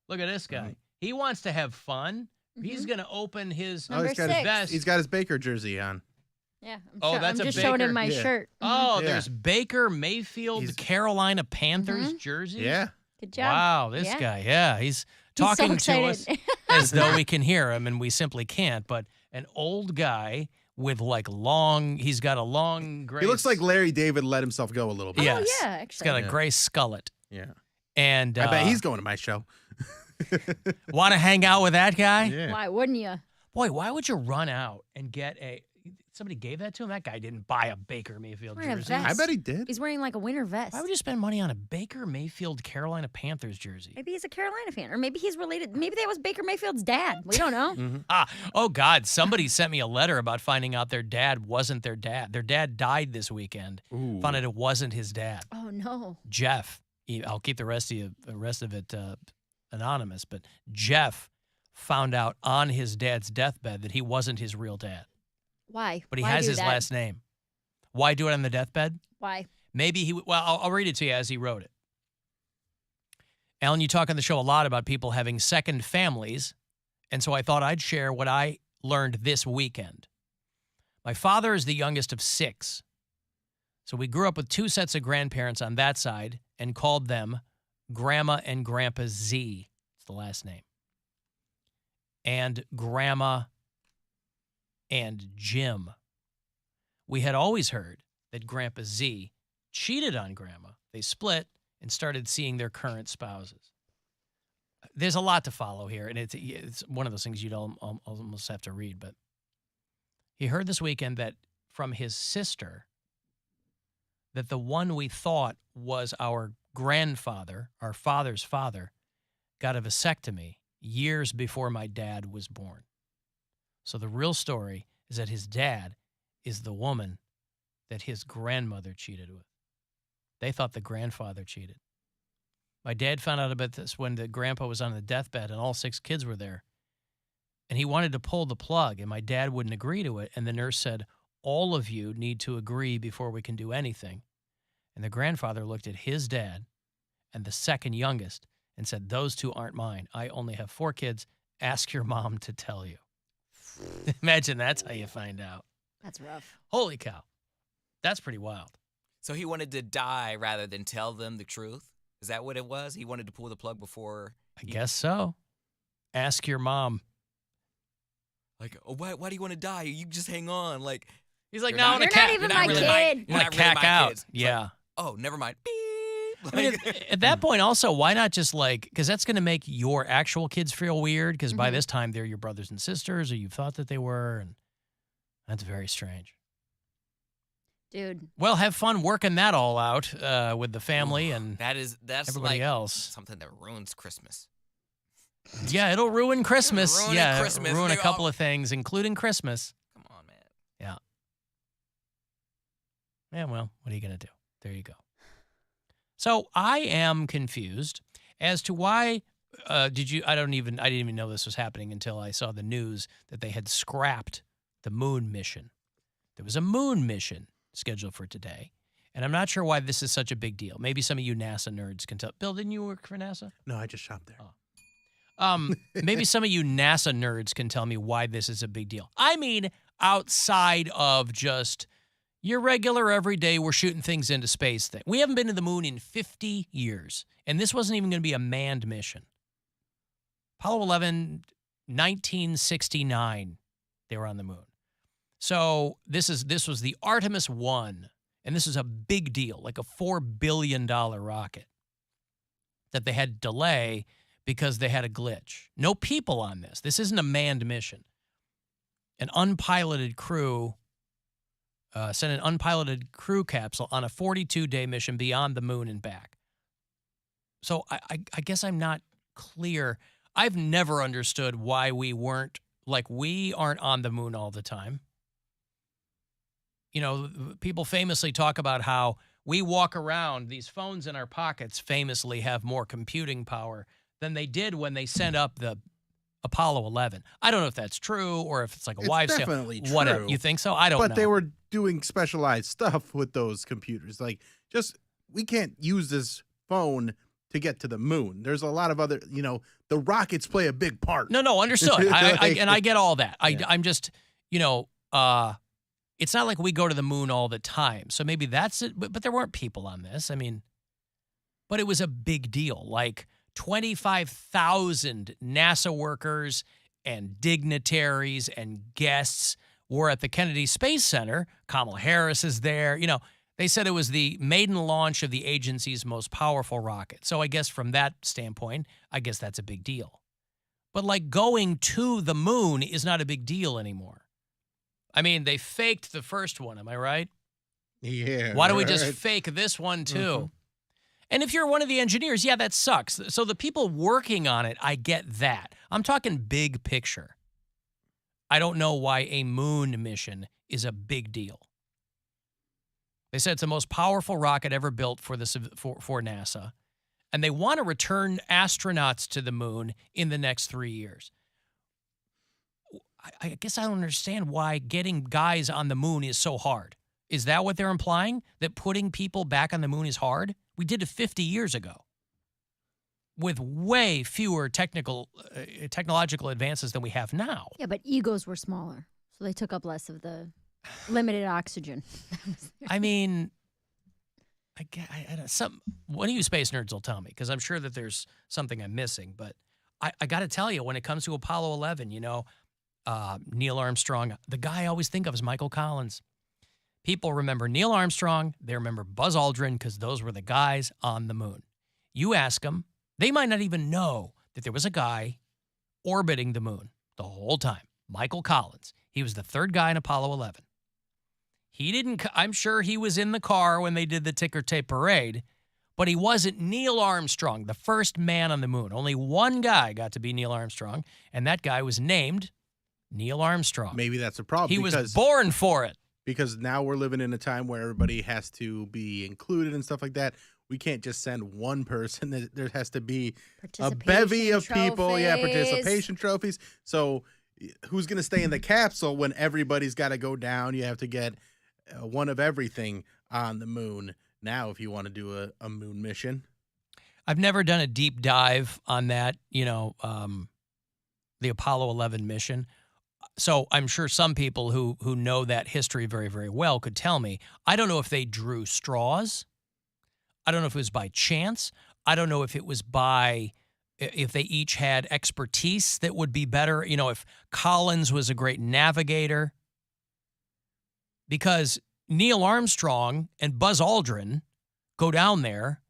Look at this guy. He wants to have fun. He's going to open his vest. He's got his Baker jersey on. Yeah. That's I'm just a showing him Baker. my Yeah. shirt. Oh, Yeah. there's Baker Mayfield Carolina Panthers jersey. Yeah. Good job. Wow, this Yeah. guy. Yeah, he's so talking to us excited. as though we can hear him, and we simply can't. But an old guy with he's got a long gray. He looks like Larry David let himself go a little bit. Yes. yeah, He's actually. got a gray skullet. Yeah. And I bet he's going to my show. want to hang out with that guy? Yeah. Why wouldn't you? Boy, why would you run out and get somebody gave that to him? That guy didn't buy a Baker Mayfield Wearing a jersey. vest. I bet he did. He's wearing like a winter vest. Why would you spend money on a Baker Mayfield Carolina Panthers jersey? Maybe he's a Carolina fan, or maybe he's related. Maybe that was Baker Mayfield's dad. We don't know. Oh God! Somebody sent me a letter about finding out their dad wasn't their dad. Their dad died this weekend. Ooh. Found out it wasn't his dad. Oh no. Jeff. I'll keep the rest of it anonymous. But Jeff found out on his dad's deathbed that he wasn't his real dad. Why? But he Why has do his that? last name. Why do it on the deathbed? Why? Maybe I'll read it to you as he wrote it. Alan, you talk on the show a lot about people having second families, and so I thought I'd share what I learned this weekend. My father is the youngest of 6, so we grew up with 2 sets of grandparents on that side and called them Grandma and Grandpa Z. It's the last name. And Grandma and Jim. We had always heard that Grandpa Z cheated on Grandma. They split and started seeing their current spouses. There's a lot to follow here, and it's one of those things you'd almost have to read. But he heard this weekend that from his sister that the one we thought was our grandfather, our father's father, got a vasectomy years before my dad was born. So the real story is that his dad is the woman that his grandmother cheated with. They thought the grandfather cheated. My dad found out about this when the grandpa was on the deathbed and all 6 kids were there. And he wanted to pull the plug, and my dad wouldn't agree to it. And the nurse said, all of you need to agree before we can do anything. And the grandfather looked at his dad and the second youngest and said, those 2 aren't mine. I only have 4 kids. Ask your mom to tell you. Imagine that's how you find out. That's rough. Holy cow. That's pretty wild. So he wanted to die rather than tell them the truth? Is that what it was? He wanted to pull the plug before? I guess so. Ask your mom. Like, oh, why do you want to die? You just hang on. Like, he's like, you're no, not, I'm gonna You're not even my kid. You're not really cack my out. kids. It's Yeah. like, oh, never mind. Beep. I mean, at that point, also, why not just because that's going to make your actual kids feel weird because by this time they're your brothers and sisters or you thought that they were. And that's very strange. Dude. Well, have fun working that all out with the family and That's everybody like else. Something that ruins Christmas. Yeah, it'll ruin Christmas. Ruin Christmas. Ruin a They couple all- of things, including Christmas. Come on, man. Yeah. Yeah, well, what are you going to do? There you go. So I am confused as to why I didn't even know this was happening until I saw the news that they had scrapped the moon mission. There was a moon mission scheduled for today, and I'm not sure why this is such a big deal. Maybe some of you NASA nerds can tell. Bill, didn't you work for NASA? No, I just shopped there. Maybe some of you NASA nerds can tell me why this is a big deal. I mean, outside of just your regular everyday we're shooting things into space thing. We haven't been to the moon in 50 years, and this wasn't even going to be a manned mission. Apollo 11, 1969, they were on the moon. So this was the Artemis 1, and this is a big deal, like a $4 billion rocket that they had to delay because they had a glitch. No people on this. This isn't a manned mission. An unpiloted crew sent an unpiloted crew capsule on a 42-day mission beyond the moon and back. So I guess I'm not clear. I've never understood why we aren't on the moon all the time. You know, people famously talk about how we walk around, these phones in our pockets famously have more computing power than they did when they sent up the Apollo 11. I don't know if that's true or if it's like a wives' tale. Definitely true. Whatever. You think so? I don't know. But they were doing specialized stuff with those computers. Like, we can't use this phone to get to the moon. There's a lot of other, the rockets play a big part. No, understood. I get all that. I'm just, it's not like we go to the moon all the time. So maybe that's it. But there weren't people on this. I mean, but it was a big deal. Like 25,000 NASA workers and dignitaries and guests were at the Kennedy Space Center. Kamala Harris is there. You know, they said it was the maiden launch of the agency's most powerful rocket. So I guess from that standpoint, I guess that's a big deal. But like going to the moon is not a big deal anymore. I mean, they faked the first one. Am I right? Yeah. Why don't we just fake this one too? Mm-hmm. And if you're one of the engineers, yeah, that sucks. So the people working on it, I get that. I'm talking big picture. I don't know why a moon mission is a big deal. They said it's the most powerful rocket ever built for NASA. And they want to return astronauts to the moon in the next 3 years. I guess I don't understand why getting guys on the moon is so hard. Is that what they're implying? That putting people back on the moon is hard? We did it 50 years ago with way fewer technological advances than we have now. Yeah, but egos were smaller, so they took up less of the limited oxygen. I mean, one of you space nerds will tell me, because I'm sure that there's something I'm missing. But I got to tell you, when it comes to Apollo 11, you know, Neil Armstrong, the guy I always think of is Michael Collins. People remember Neil Armstrong. They remember Buzz Aldrin because those were the guys on the moon. You ask them, they might not even know that there was a guy orbiting the moon the whole time. Michael Collins. He was the third guy in Apollo 11. I'm sure he was in the car when they did the ticker tape parade, but he wasn't Neil Armstrong, the first man on the moon. Only one guy got to be Neil Armstrong, and that guy was named Neil Armstrong. Maybe that's a problem. He was born for it. Because now we're living in a time where everybody has to be included and stuff like that. We can't just send one person. There has to be a bevy of people. Yeah, participation trophies. So who's going to stay in the capsule when everybody's got to go down? You have to get one of everything on the moon now if you want to do a moon mission. I've never done a deep dive on that, you know, the Apollo 11 mission. So I'm sure some people who know that history very, very well could tell me. I don't know if they drew straws. I don't know if it was by chance. I don't know if it was if they each had expertise that would be better. You know, if Collins was a great navigator. Because Neil Armstrong and Buzz Aldrin go down there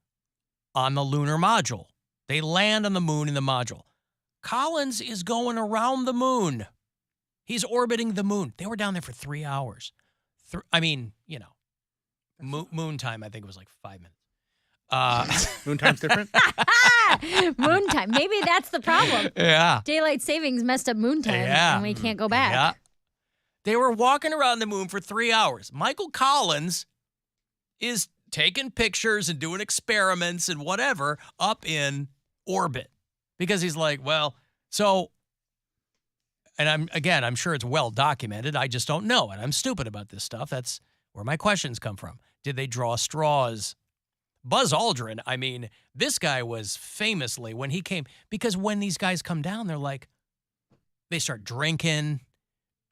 on the lunar module. They land on the moon in the module. Collins is going around the moon. He's orbiting the moon. They were down there for 3 hours. I mean, you know, moon time, I think it was like 5 minutes. Moon time's different? Moon time. Maybe that's the problem. Yeah. Daylight savings messed up moon time, and we can't go back. Yeah. They were walking around the moon for 3 hours. Michael Collins is taking pictures and doing experiments and whatever up in orbit. Because he's like, well, so... And I'm sure it's well documented. I just don't know. And I'm stupid about this stuff. That's where my questions come from. Did they draw straws? Buzz Aldrin, I mean, this guy was famously, when he came, because when these guys come down, they're like, they start drinking.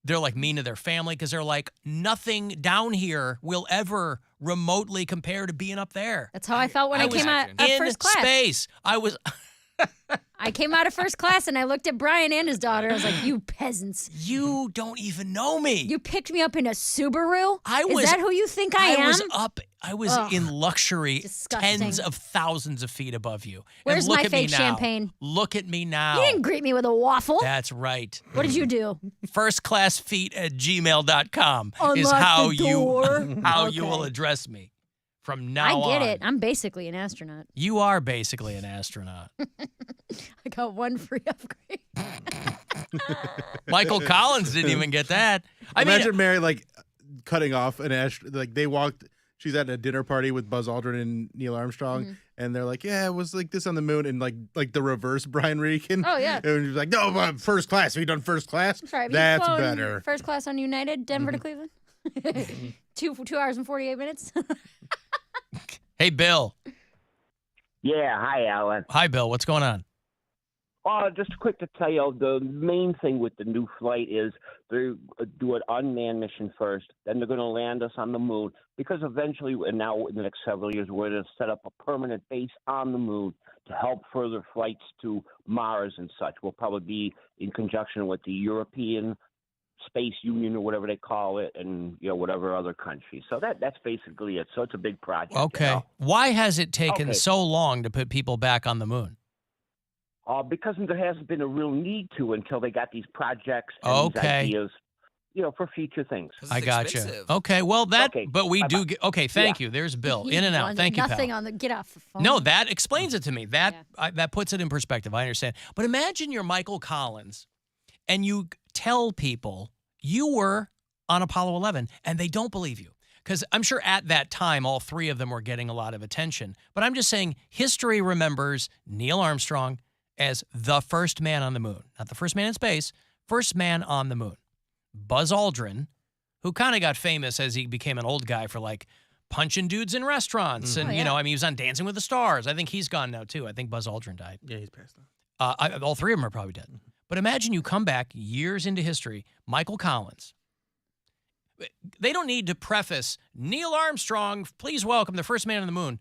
They're like mean to their family because they're like, nothing down here will ever remotely compare to being up there. That's how I felt when I came out of first class. In space. I came out of first class and I looked at Brian and his daughter. I was like, you peasants. You don't even know me. You picked me up in a Subaru? Is that who you think I am? I was in luxury, disgusting. Tens of thousands of feet above you. Where's my fake champagne? Look at me now. You didn't greet me with a waffle. That's right. What did you do? firstclassfeet@gmail.com is how you will address me. From now on. I get it. I'm basically an astronaut. You are basically an astronaut. I got one free upgrade. Michael Collins didn't even get that. Imagine Mary like cutting off an like they walked. She's at a dinner party with Buzz Aldrin and Neil Armstrong, and they're like, "Yeah, it was like this on the moon," and like the reverse Brian Regan. Oh yeah. And she's like, "No, first class. Have you done first class? Sorry, that's better. First class on United, Denver to Cleveland. 2 hours and 48 minutes. Hey, Bill. Yeah, hi, Alan. Hi, Bill. What's going on? Just quick to tell you, the main thing with the new flight is they do an unmanned mission first, then they're going to land us on the moon, because eventually, and now in the next several years, we're going to set up a permanent base on the moon to help further flights to Mars and such. We'll probably be in conjunction with the European Space Union or whatever they call it, and whatever other country. So that's basically it. So it's a big project. Okay. Why has it taken so long to put people back on the moon? Because there hasn't been a real need to until they got these projects and these ideas, for future things. I got you. Okay, well, but we do get, thank you. There's Bill. In and out. Thank you, pal. Nothing on the, get off the phone. No, that explains it to me. That puts it in perspective. I understand. But imagine you're Michael Collins and you tell people you were on Apollo 11 and they don't believe you. Because I'm sure at that time, all three of them were getting a lot of attention. But I'm just saying history remembers Neil Armstrong as the first man on the moon. Not the first man in space, first man on the moon. Buzz Aldrin, who kind of got famous as he became an old guy for like punching dudes in restaurants. And, he was on Dancing with the Stars. I think he's gone now, too. I think Buzz Aldrin died. Yeah, he's passed on. All three of them are probably dead. But imagine you come back years into history, Michael Collins. They don't need to preface, Neil Armstrong, please welcome the first man on the moon.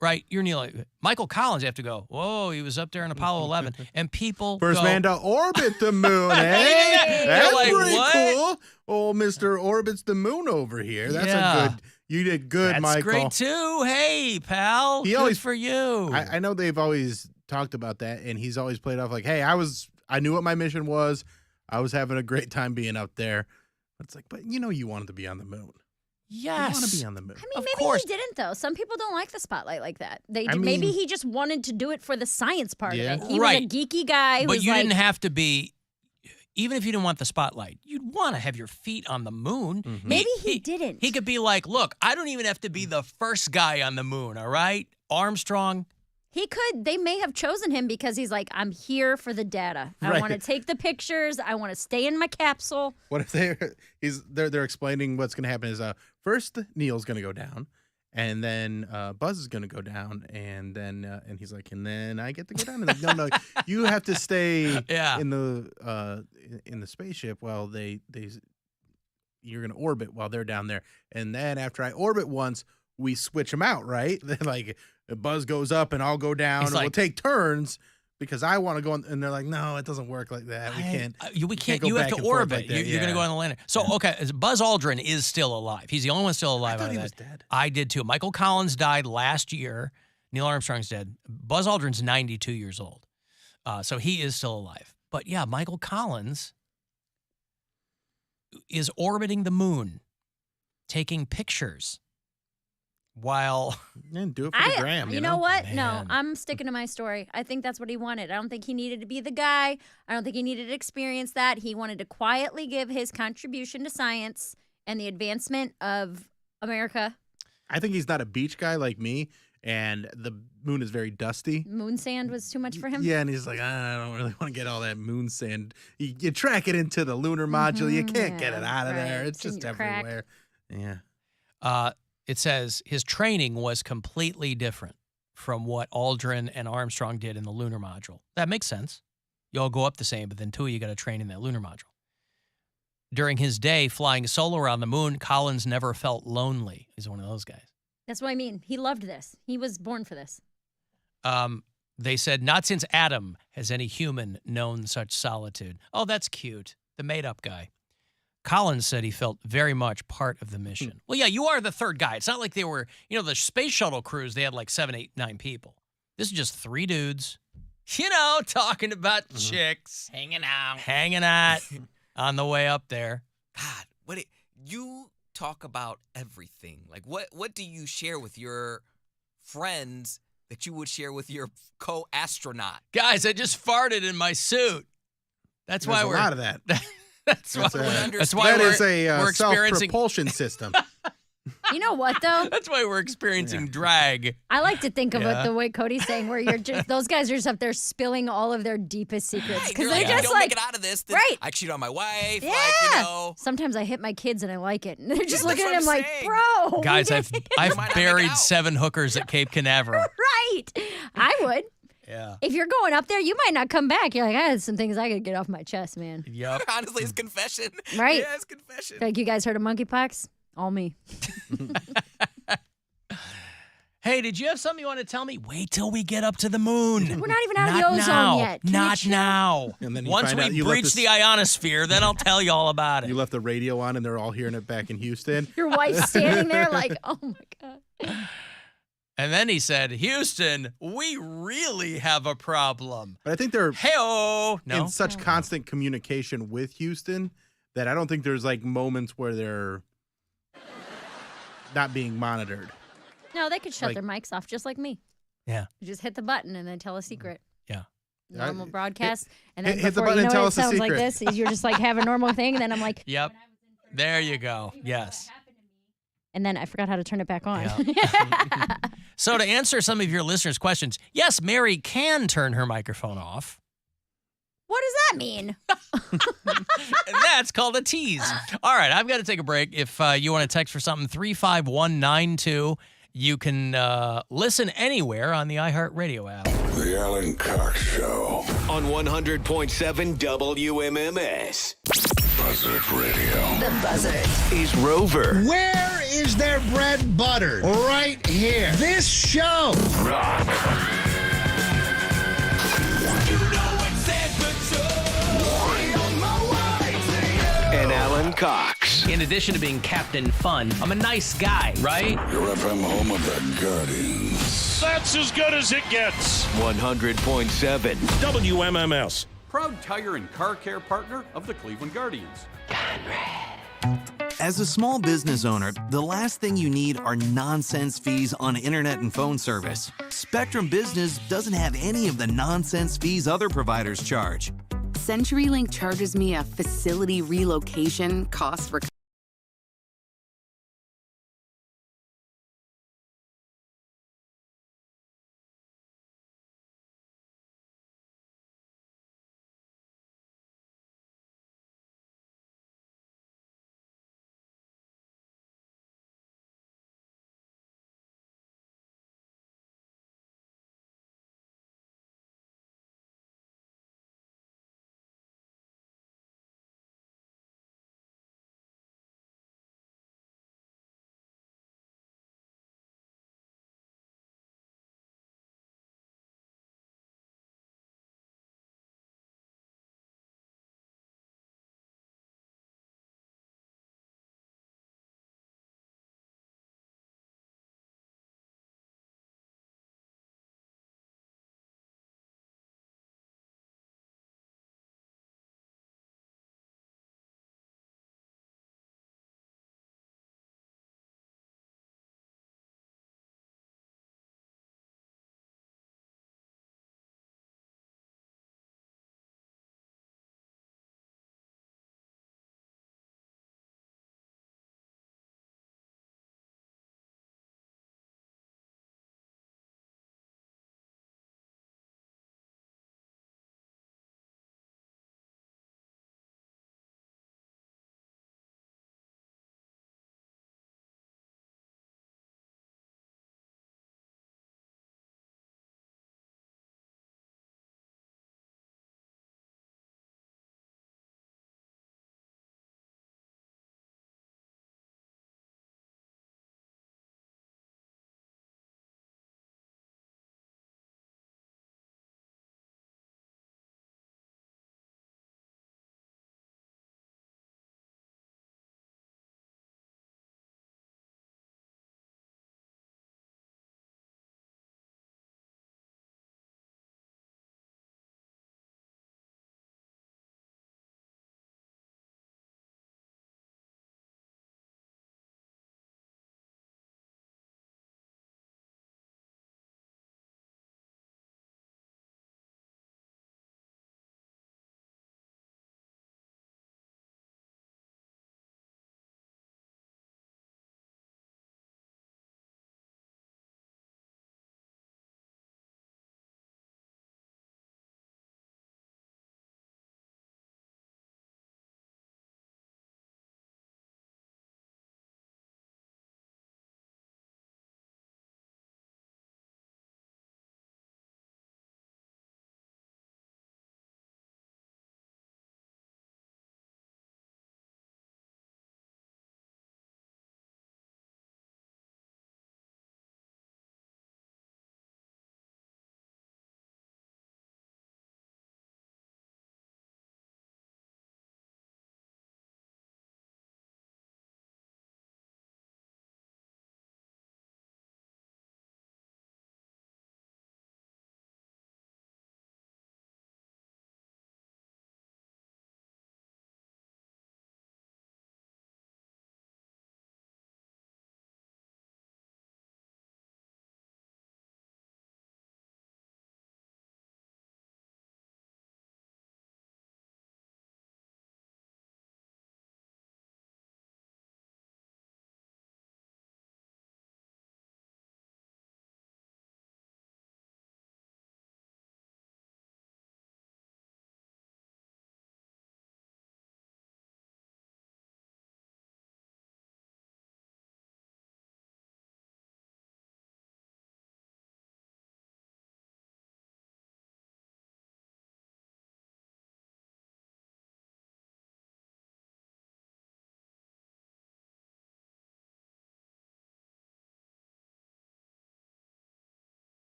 Right, you're Neil. Michael Collins, you have to go, whoa, he was up there in Apollo 11. And people First go, man to orbit the moon, eh? That's like, pretty what? cool. Oh, Mr. Orbits the moon over here. That's a good, you did good, That's Michael. great, too. Hey, pal, good for you. I know they've always talked about that, and he's always played off like, hey, I knew what my mission was. I was having a great time being up there. It's like, but you wanted to be on the moon. Yes. You want to be on the moon. I mean, maybe he didn't, though. Some people don't like the spotlight like that. Maybe he just wanted to do it for the science part of it. He was a geeky guy. But you didn't have to be, even if you didn't want the spotlight, you'd want to have your feet on the moon. Maybe he didn't. He could be like, look, I don't even have to be the first guy on the moon, all right? Armstrong. He could. They may have chosen him because he's like, I'm here for the data. I want to take the pictures. I want to stay in my capsule. What if they're explaining what's going to happen is first Neil's going to go down, and then Buzz is going to go down, and then and he's like, and then I get to go down. And like, no, you have to stay in the spaceship while you're going to orbit while they're down there, and then after I orbit once, we switch them out, right? Like Buzz goes up and I'll go down, and we'll take turns because I want to go on. And they're like, no, it doesn't work like that. We can't. We can't. You have to orbit. Like you're going to go on the lander. So Buzz Aldrin is still alive. He's the only one still alive. I thought he was dead. I did too. Michael Collins died last year. Neil Armstrong's dead. Buzz Aldrin's 92 years old, so he is still alive. But yeah, Michael Collins is orbiting the moon, taking pictures. While do it for the gram, you know what? Man. No, I'm sticking to my story. I think that's what he wanted. I don't think he needed to be the guy. I don't think he needed to experience that. He wanted to quietly give his contribution to science and the advancement of America. I think he's not a beach guy like me, and the moon is very dusty. Moon sand was too much for him? Yeah, and he's like, I don't really want to get all that moon sand. You track it into the lunar module. You can't get it out of there. It's just everywhere. Yeah. It says his training was completely different from what Aldrin and Armstrong did in the lunar module. That makes sense. You all go up the same, but then two of you got to train in that lunar module. During his day flying solo around the moon, Collins never felt lonely. He's one of those guys. That's what I mean. He loved this. He was born for this. They said, not since Adam has any human known such solitude. Oh, that's cute. The made-up guy. Collins said he felt very much part of the mission. Well, yeah, you are the third guy. It's not like they were, the space shuttle crews, they had like 7, 8, 9 people. This is just 3 dudes, talking about chicks. Hanging out. Hanging out on the way up there. God, you talk about everything. Like, what do you share with your friends that you would share with your co-astronaut? Guys, I just farted in my suit. There's a lot of that. That's why that is a self-propulsion system. You know what, though? That's why we're experiencing drag. I like to think of it the way Cody's saying, where you're just those guys are just up there spilling all of their deepest secrets because they just don't make it out of this. Then I cheat on my wife. Yeah. Sometimes I hit my kids and I like it, and they're just looking at him like, bro. Guys, I've buried 7 hookers at Cape Canaveral. Right. I would. Yeah. If you're going up there, you might not come back. You're like, I had some things I could get off my chest, man. Yep. Honestly, it's confession. Right? Yeah, it's confession. Like, you guys heard of monkeypox? All me. Hey, did you have something you want to tell me? Wait till we get up to the moon. We're not even out of Not the ozone now. yet. Can you Not chill? now. And then you Once find out we you left breach this- the ionosphere, then I'll tell you all about it. You left the radio on, and they're all hearing it back in Houston. Your wife's standing there like, oh my God. And then he said, Houston, we really have a problem. But I think they're Hey-oh. No? in such constant communication with Houston that I don't think there's like moments where they're not being monitored. No, they could shut Like- their mics off just like me. Yeah. You just hit the button and then tell a secret. Yeah. Normal broadcast. And then hit the before button you and know tell it us a sounds like secret. this. Is you're just like have a normal thing. And then I'm like, Yep. There you go. Yes. and then I forgot how to turn it back on. So to answer some of your listeners' questions, yes, Mary can turn her microphone off. What does that mean? And that's called a tease. All right, I've got to take a break. If you want to text for something, 35192. You can listen anywhere on the iHeartRadio app. The Alan Cox Show on 100.7 WMMS. Buzzard Radio. The Buzzard. Is Rover. Where is their bread buttered? Right here. This show. Rock. And Alan Cox. In addition to being Captain Fun, I'm a nice guy, right? Your FM home of the Guardians. That's as good as it gets. 100.7 WMMS. Proud tire and car care partner of the Cleveland Guardians. As a small business owner, the last thing you need are nonsense fees on internet and phone service. Spectrum Business doesn't have any of the nonsense fees other providers charge. CenturyLink charges me a facility relocation cost for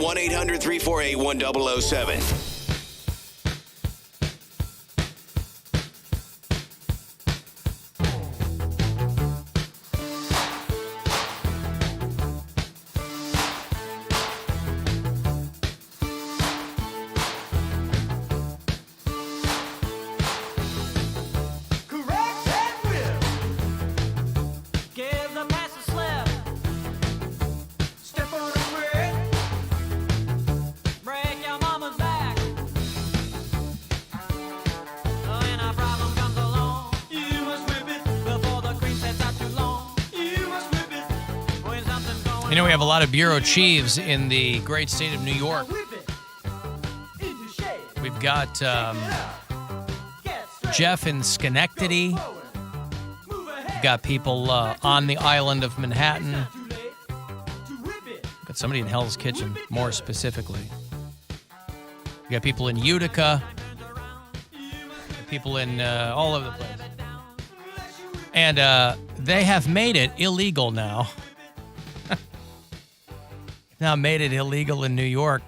1-800-348-1007. You know, we have a lot of bureau chiefs in the great state of New York. We've got Jeff in Schenectady. We've got people on the island of Manhattan. Got somebody in Hell's Kitchen, more specifically. We got people in Utica. People in all over the place. And they have made it illegal now. Now made it illegal in New York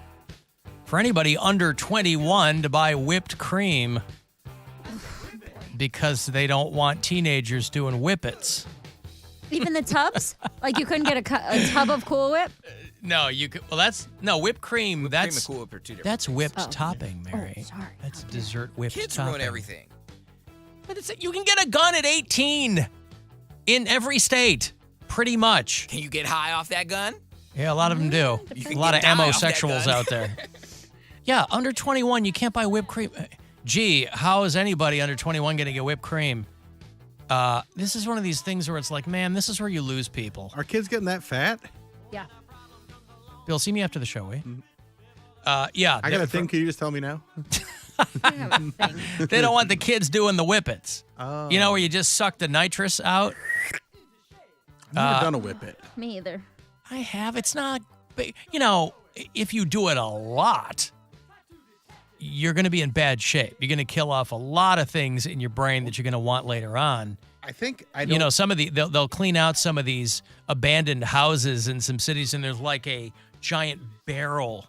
for anybody under 21 to buy whipped cream because they don't want teenagers doing whippets. Even the tubs? Like you couldn't get a tub of Cool Whip? No, you could. Well, whipped cream. That's cream and Cool Whip are two different that's whipped Oh. topping, Mary. Oh, sorry. That's dessert whipped Kids topping. ruin everything. But you can get a gun at 18 in every state, pretty much. Can you get high off that gun? Yeah, a lot of them do. You A can lot of get die off that homosexuals gun. out there. Yeah, under 21, you can't buy whipped cream. Gee, how is anybody under 21 going to get whipped cream? This is one of these things where it's like, man, this is where you lose people. Are kids getting that fat? Yeah. Bill, see me after the show, eh? Yeah. I got a thing. Can you just tell me now? They don't want the kids doing the whippets. Oh. You know, where you just suck the nitrous out? I've never done a whippet. Me either. I have. It's not, you know, if you do it a lot, you're going to be in bad shape. You're going to kill off a lot of things in your brain that you're going to want later on. I think You know, some of they'll clean out some of these abandoned houses in some cities, and there's like a giant barrel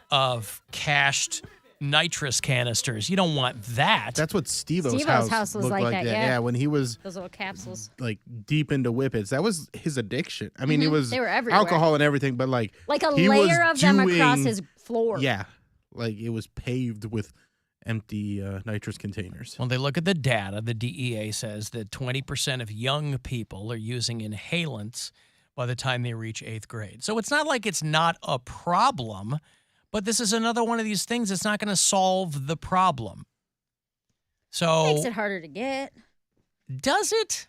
of cached nitrous canisters. You don't want that. That's what Steve-O's house was looked like that, yeah. Yeah, when he was Those little capsules. like deep into whippets. That was his addiction. I mean, it was They were everywhere. alcohol and everything, but like Like a he was layer of them across doing- his floor. Yeah, like it was paved with empty nitrous containers. When they look at the data, the DEA says that 20% of young people are using inhalants by the time they reach 8th grade. So it's not like it's not a problem, but this is another one of these things that's not going to solve the problem. So Makes it harder to get. does it?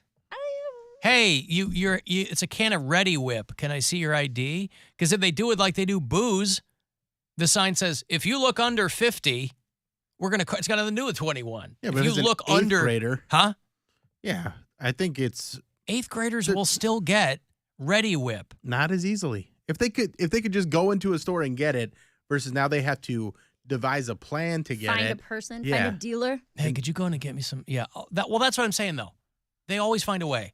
Hey, you're it's a can of Ready Whip. Can I see your ID? Because if they do it like they do booze, the sign says, if you look under 50, it's got nothing to do with 21. Yeah, but if if it's you an look 8th under, grader, huh? Yeah, I think it's 8th graders will still get Ready Whip. not as easily. If they could just go into a store and get it, versus now they have to devise a plan to get Find it. a person, Yeah. find a dealer. Hey, could you go in and get me some? Yeah. That's what I'm saying, though. They always find a way.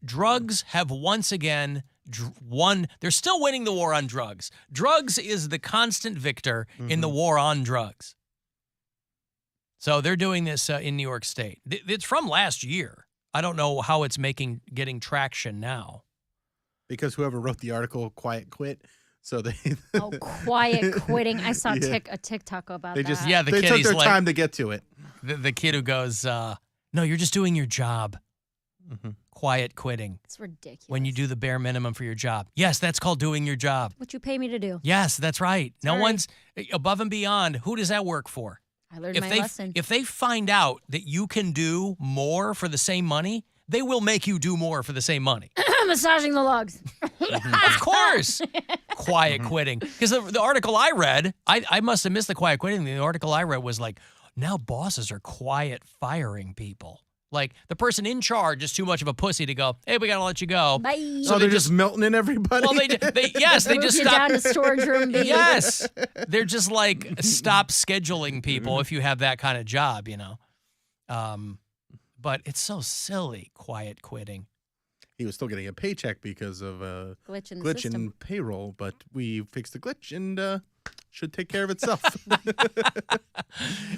Drugs have once again won. They're still winning the war on drugs. Drugs is the constant victor in the war on drugs. So they're doing this in New York State. It's from last year. I don't know how it's getting traction now. Because whoever wrote the article quiet quit. So they Quiet quitting. I saw Yeah. a TikTok about They that. just Yeah, the they kid, took he's their like- time to get to it. The kid who goes, no, you're just doing your job. Quiet quitting. It's ridiculous. When you do the bare minimum for your job. Yes, that's called doing your job. What you pay me to do. Yes, that's right. No Sorry. one's above and beyond. Who does that work for? I learned my lesson. If they find out that you can do more for the same money, they will make you do more for the same money. Massaging the logs. Of course. Quiet quitting. Because the article I read, I must have missed the quiet quitting. The article I read was like, now bosses are quiet firing people. Like the person in charge is too much of a pussy to go, hey, we got to let you go. Bye. So they're just melting in everybody. Well, they just Move stop. you down to storage room B. Yes. They're just like, stop scheduling people if you have that kind of job, you know. But it's so silly, quiet quitting. he was still getting a paycheck because of a glitch in the glitch system. in payroll. But we fixed the glitch and should take care of itself.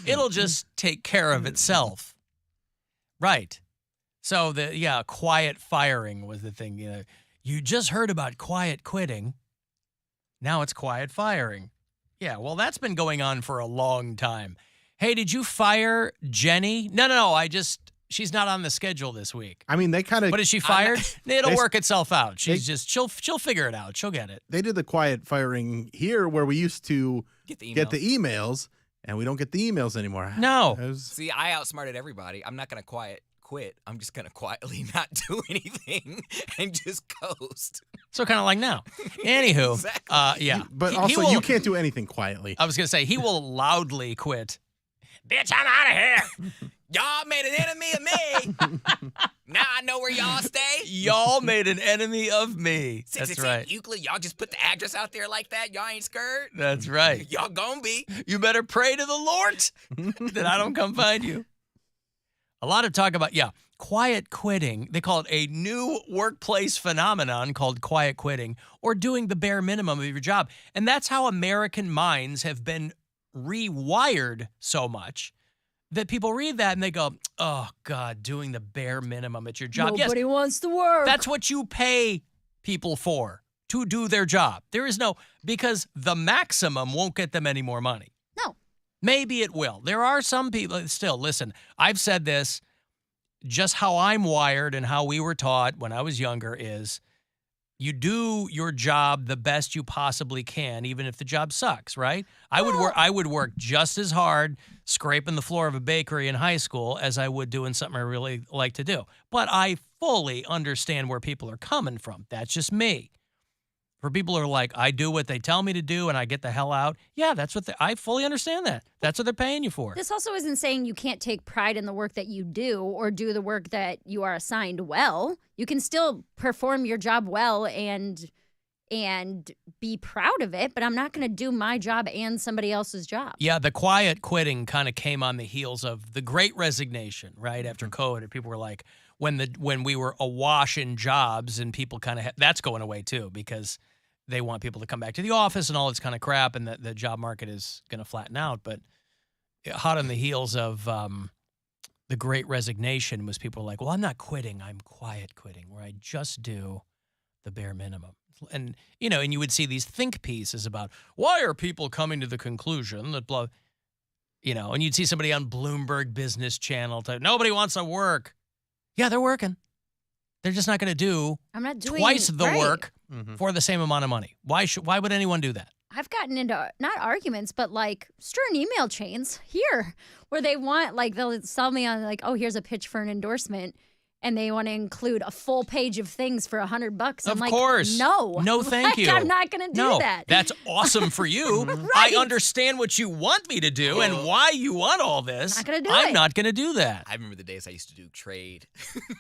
It'll just take care of itself. Right. So quiet firing was the thing. You just heard about quiet quitting. Now it's quiet firing. Yeah, well, that's been going on for a long time. Hey, did you fire Jenny? No. She's not on the schedule this week. I mean, they kind of. But is she fired? It'll work itself out. She'll figure it out. She'll get it. They did the quiet firing here where we used to get the emails, and we don't get the emails anymore. No. See, I outsmarted everybody. I'm not going to quit. I'm just going to quietly not do anything and just coast. So kind of like now. Anywho, Exactly. yeah. But also, you can't do anything quietly. I was going to say, he will loudly quit. Bitch, I'm out of here. Y'all made an enemy of me. Now I know where y'all stay. Y'all made an enemy of me. That's 616 right. Euclid, y'all just put the address out there like that. Y'all ain't scared. That's right. Y'all gonna be. You better pray to the Lord that I don't come find you. A lot of talk about, quiet quitting. They call it a new workplace phenomenon called quiet quitting, or doing the bare minimum of your job. And that's how American minds have been rewired so much that people read that and they go, oh, God, doing the bare minimum at your job. Nobody wants to work. That's what you pay people for, to do their job. There is because the maximum won't get them any more money. No. Maybe it will. There are some people, still, listen, I've said this, just how I'm wired and how we were taught when I was younger is you do your job the best you possibly can, even if the job sucks, right? I would work just as hard scraping the floor of a bakery in high school as I would doing something I really like to do. But I fully understand where people are coming from. That's just me. For people who are like, I do what they tell me to do and I get the hell out. Yeah, I fully understand that. That's what they're paying you for. This also isn't saying you can't take pride in the work that you do or do the work that you are assigned well. You can still perform your job well and be proud of it, but I'm not going to do my job and somebody else's job. Yeah, the quiet quitting kind of came on the heels of the Great Resignation, right? After COVID, people were like, when we were awash in jobs and people kind of that's going away too, because they want people to come back to the office and all this kind of crap, and the job market is going to flatten out. But hot on the heels of the Great Resignation was people were like, well, I'm not quitting, I'm quiet quitting, where I just do the bare minimum. And, and you would see these think pieces about why are people coming to the conclusion that blah, and you'd see somebody on Bloomberg Business Channel type, nobody wants to work. Yeah, they're working. They're just not going to do twice the work for the same amount of money. Why would anyone do that? I've gotten into not arguments, but like stern email chains here where they want, like, they'll sell me on like, oh, here's a pitch for an endorsement. And they want to include a full page of things for $100. Of course. No, thank you. I'm not going to do that. That's awesome for you. Right. I understand what you want me to do and why you want all this. I'm not going to do that. I remember the days I used to do trade.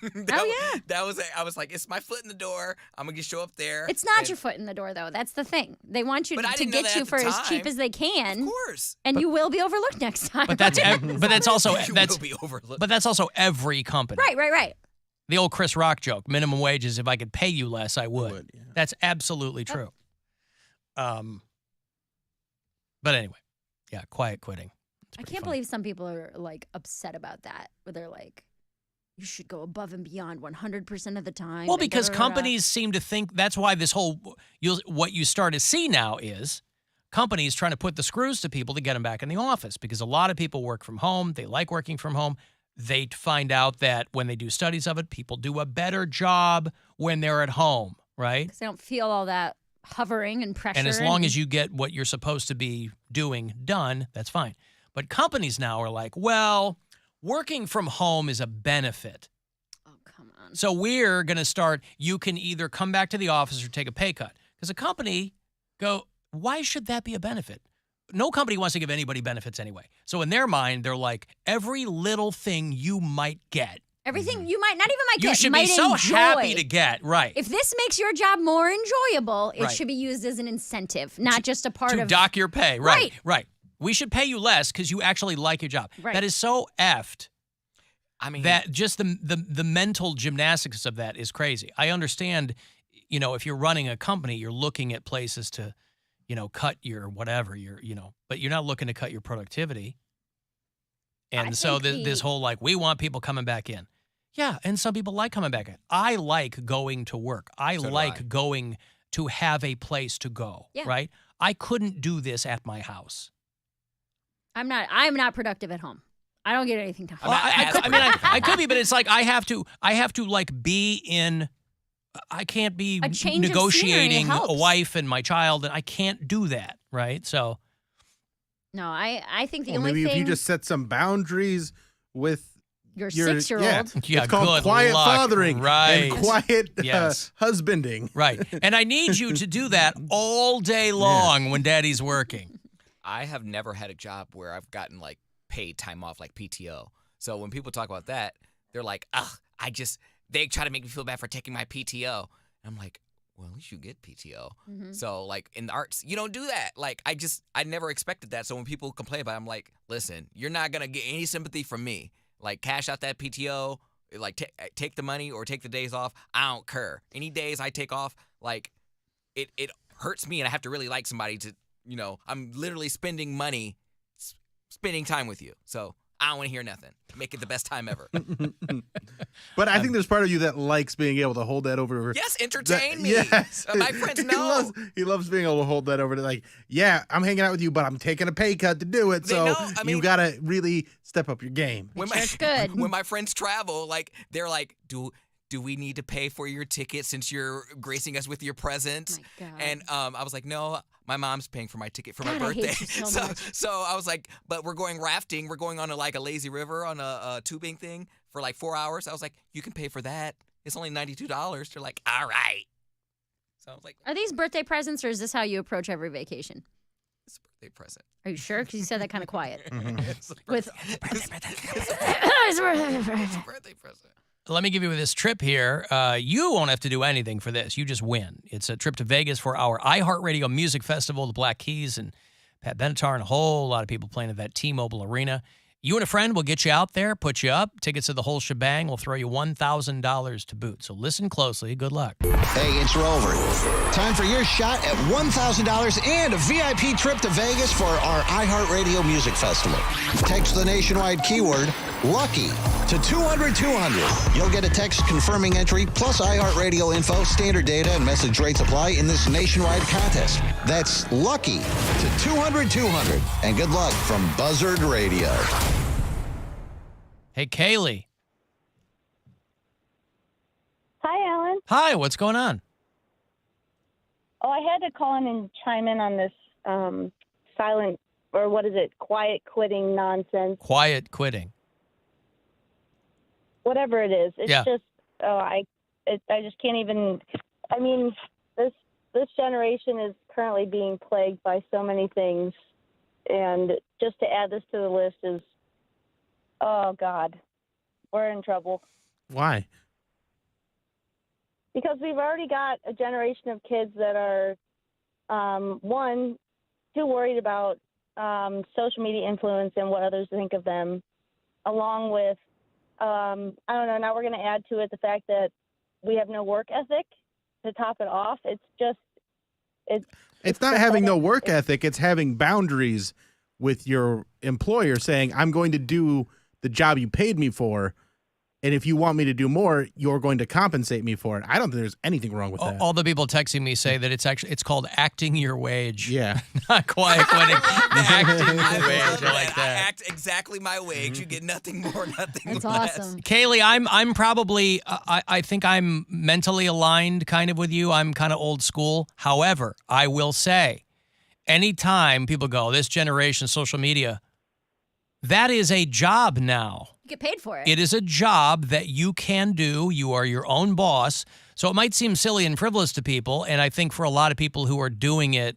Yeah. I was like, it's my foot in the door. I'm gonna show up there. It's not your foot in the door, though. That's the thing. They want you to get you for as cheap as they can. Of course. And you will be overlooked next time. But that's also will be overlooked. But that's also every company. Right. The old Chris Rock joke, minimum wages, if I could pay you less, I would. Yeah. That's absolutely true. But anyway, yeah, quiet quitting. I can't believe some people are like upset about that, where they're like, you should go above and beyond 100% of the time. Well, because companies seem to think that's why this whole, what you start to see now is companies trying to put the screws to people to get them back in the office, because a lot of people work from home. They like working from home. They find out that when they do studies of it, people do a better job when they're at home, right? Because they don't feel all that hovering and pressure. And as long as you get what you're supposed to be doing done, that's fine. But companies now are like, well, working from home is a benefit. Oh, come on. So we're going to start, you can either come back to the office or take a pay cut. Because a company why should that be a benefit? No company wants to give anybody benefits anyway. So in their mind, they're like, every little thing you might get. Everything you might, not even might get, you should might be so enjoy. happy to get, right. If this makes your job more enjoyable, it Right. should be used as an incentive, not just a part to of... dock your pay. Right. We should pay you less because you actually like your job. Right. That is so effed. I mean, that just the mental gymnastics of that is crazy. I understand, if you're running a company, you're looking at places to, cut your whatever, but you're not looking to cut your productivity. And so this whole we want people coming back in. Yeah, and some people like coming back in. I like going to work. I like going to have a place to go, right? I couldn't do this at my house. I'm not productive at home. I don't get anything done. Well, I could be, but it's I have to be in. I can't be negotiating a wife and my child, and I can't do that, right? So, no, I think the only maybe thing. if you just set some boundaries with your 6-year-old. Yeah, it's called quiet fathering, right? And quiet husbanding, right? And I need you to do that all day long when Daddy's working. I have never had a job where I've gotten paid time off, like PTO. So when people talk about that, they're like, they try to make me feel bad for taking my PTO. And I'm like, well, at least you get PTO. Mm-hmm. So in the arts, you don't do that. I never expected that. So when people complain about it, I'm like, listen, you're not going to get any sympathy from me. Cash out that PTO, take the money or take the days off. I don't care. Any days I take off, it hurts me and I have to really like somebody to, I'm literally spending money spending time with you. So I don't want to hear nothing. Make it the best time ever. But I think there's part of you that likes being able to hold that over. Yes, entertain me. Yes. My friends know. He loves being able to hold that over to I'm hanging out with you, but I'm taking a pay cut to do it. You got to really step up your game. That's good. When my friends travel, they're like, do we need to pay for your ticket since you're gracing us with your presence? My God. And I was like, no, my mom's paying for my ticket for my God, birthday. I hate you so much. So I was like, but we're going rafting. We're going on a lazy river on a tubing thing for 4 hours. I was like, you can pay for that. It's only $92. They're like, all right. So I was like, are these birthday presents or is this how you approach every vacation? It's a birthday present. Are you sure? Because you said that kind of quiet. It's a birthday present. Let me give you this trip here. You won't have to do anything for this. You just win. It's a trip to Vegas for our iHeartRadio Music Festival, the Black Keys and Pat Benatar and a whole lot of people playing at that T-Mobile Arena. You and a friend will get you out there, put you up. Tickets to the whole shebang will throw you $1,000 to boot. So listen closely. Good luck. Hey, it's Rover. Time for your shot at $1,000 and a VIP trip to Vegas for our iHeartRadio Music Festival. Text the nationwide keyword LUCKY to 200-200. You'll get a text confirming entry plus iHeartRadio info, standard data, and message rates apply in this nationwide contest. That's LUCKY to 200-200. And good luck from Buzzard Radio. Hey, Kaylee. Hi, Alan. Hi, what's going on? Oh, I had to call in and chime in on this silent, or what is it, quiet quitting nonsense. Quiet quitting. Whatever it is. It's just, I just can't even, this generation is currently being plagued by so many things. And just to add this to the list is, oh, God, we're in trouble. Why? Because we've already got a generation of kids that are, one, too worried about social media influence and what others think of them, along with, I don't know, now we're going to add to it the fact that we have no work ethic to top it off. It's not having no work ethic. It's having boundaries with your employer saying, I'm going to do the job you paid me for. And if you want me to do more, you're going to compensate me for it. I don't think there's anything wrong with that. All the people texting me say that it's called acting your wage. Yeah. Not quiet quitting. Acting your wage. I like that. I act exactly my wage. You get nothing more, nothing That's less. awesome. Kaylee, I'm probably, I think I'm mentally aligned kind of with you. I'm kind of old school. However, I will say, anytime people go, this generation, social media, that is a job now. You get paid for it. It is a job that you can do. You are your own boss. So it might seem silly and frivolous to people. And I think for a lot of people who are doing it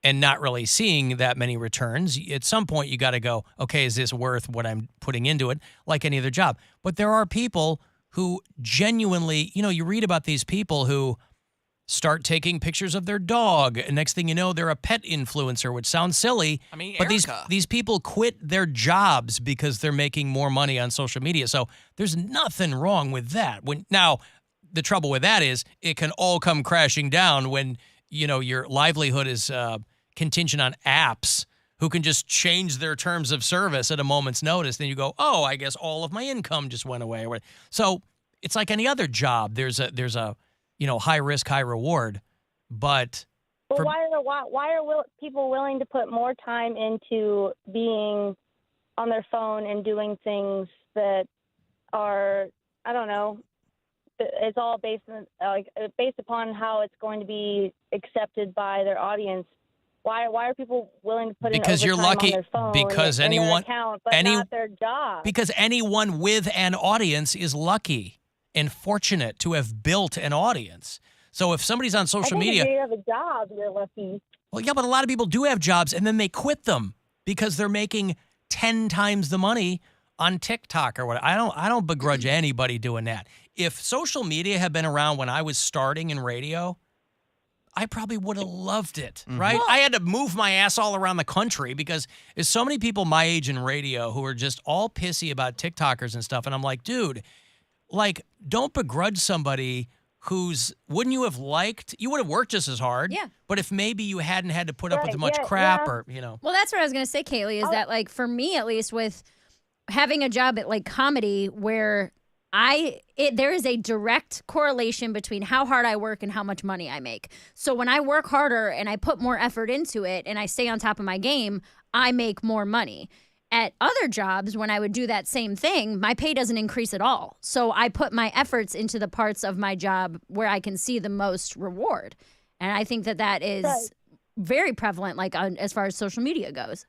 and not really seeing that many returns, at some point you got to go, okay, is this worth what I'm putting into it? Like any other job. But there are people who genuinely, you read about these people who start taking pictures of their dog. And next thing you know, they're a pet influencer, which sounds silly. I mean, but Erica. these people quit their jobs because they're making more money on social media. So there's nothing wrong with that. Now, the trouble with that is it can all come crashing down when, your livelihood is contingent on apps who can just change their terms of service at a moment's notice. Then you go, oh, I guess all of my income just went away. So it's like any other job. There's a high risk, high reward. But why are people willing to put more time into being on their phone and doing things that are, I don't know, it's all based upon how it's going to be accepted by their audience? Why are people willing to put because in you're overtime lucky on their phone because in anyone their account, but not their job? Because anyone with an audience is lucky and fortunate to have built an audience. So if somebody's on social media, if you have a job, you're lucky. Well, yeah, but a lot of people do have jobs and then they quit them because they're making 10 times the money on TikTok or what. I don't begrudge anybody doing that. If social media had been around when I was starting in radio, I probably would have loved it, right? I had to move my ass all around the country because there's so many people my age in radio who are just all pissy about TikTokers and stuff. And I'm like, dude, don't begrudge somebody wouldn't you have liked, you would have worked just as hard. Yeah. But if maybe you hadn't had to put up with much crap or. Well, that's what I was going to say, Kaylee, is that for me, at least with having a job at comedy where there is a direct correlation between how hard I work and how much money I make. So when I work harder and I put more effort into it and I stay on top of my game, I make more money. At other jobs, when I would do that same thing, my pay doesn't increase at all. So I put my efforts into the parts of my job where I can see the most reward. And I think that is very prevalent, as far as social media goes.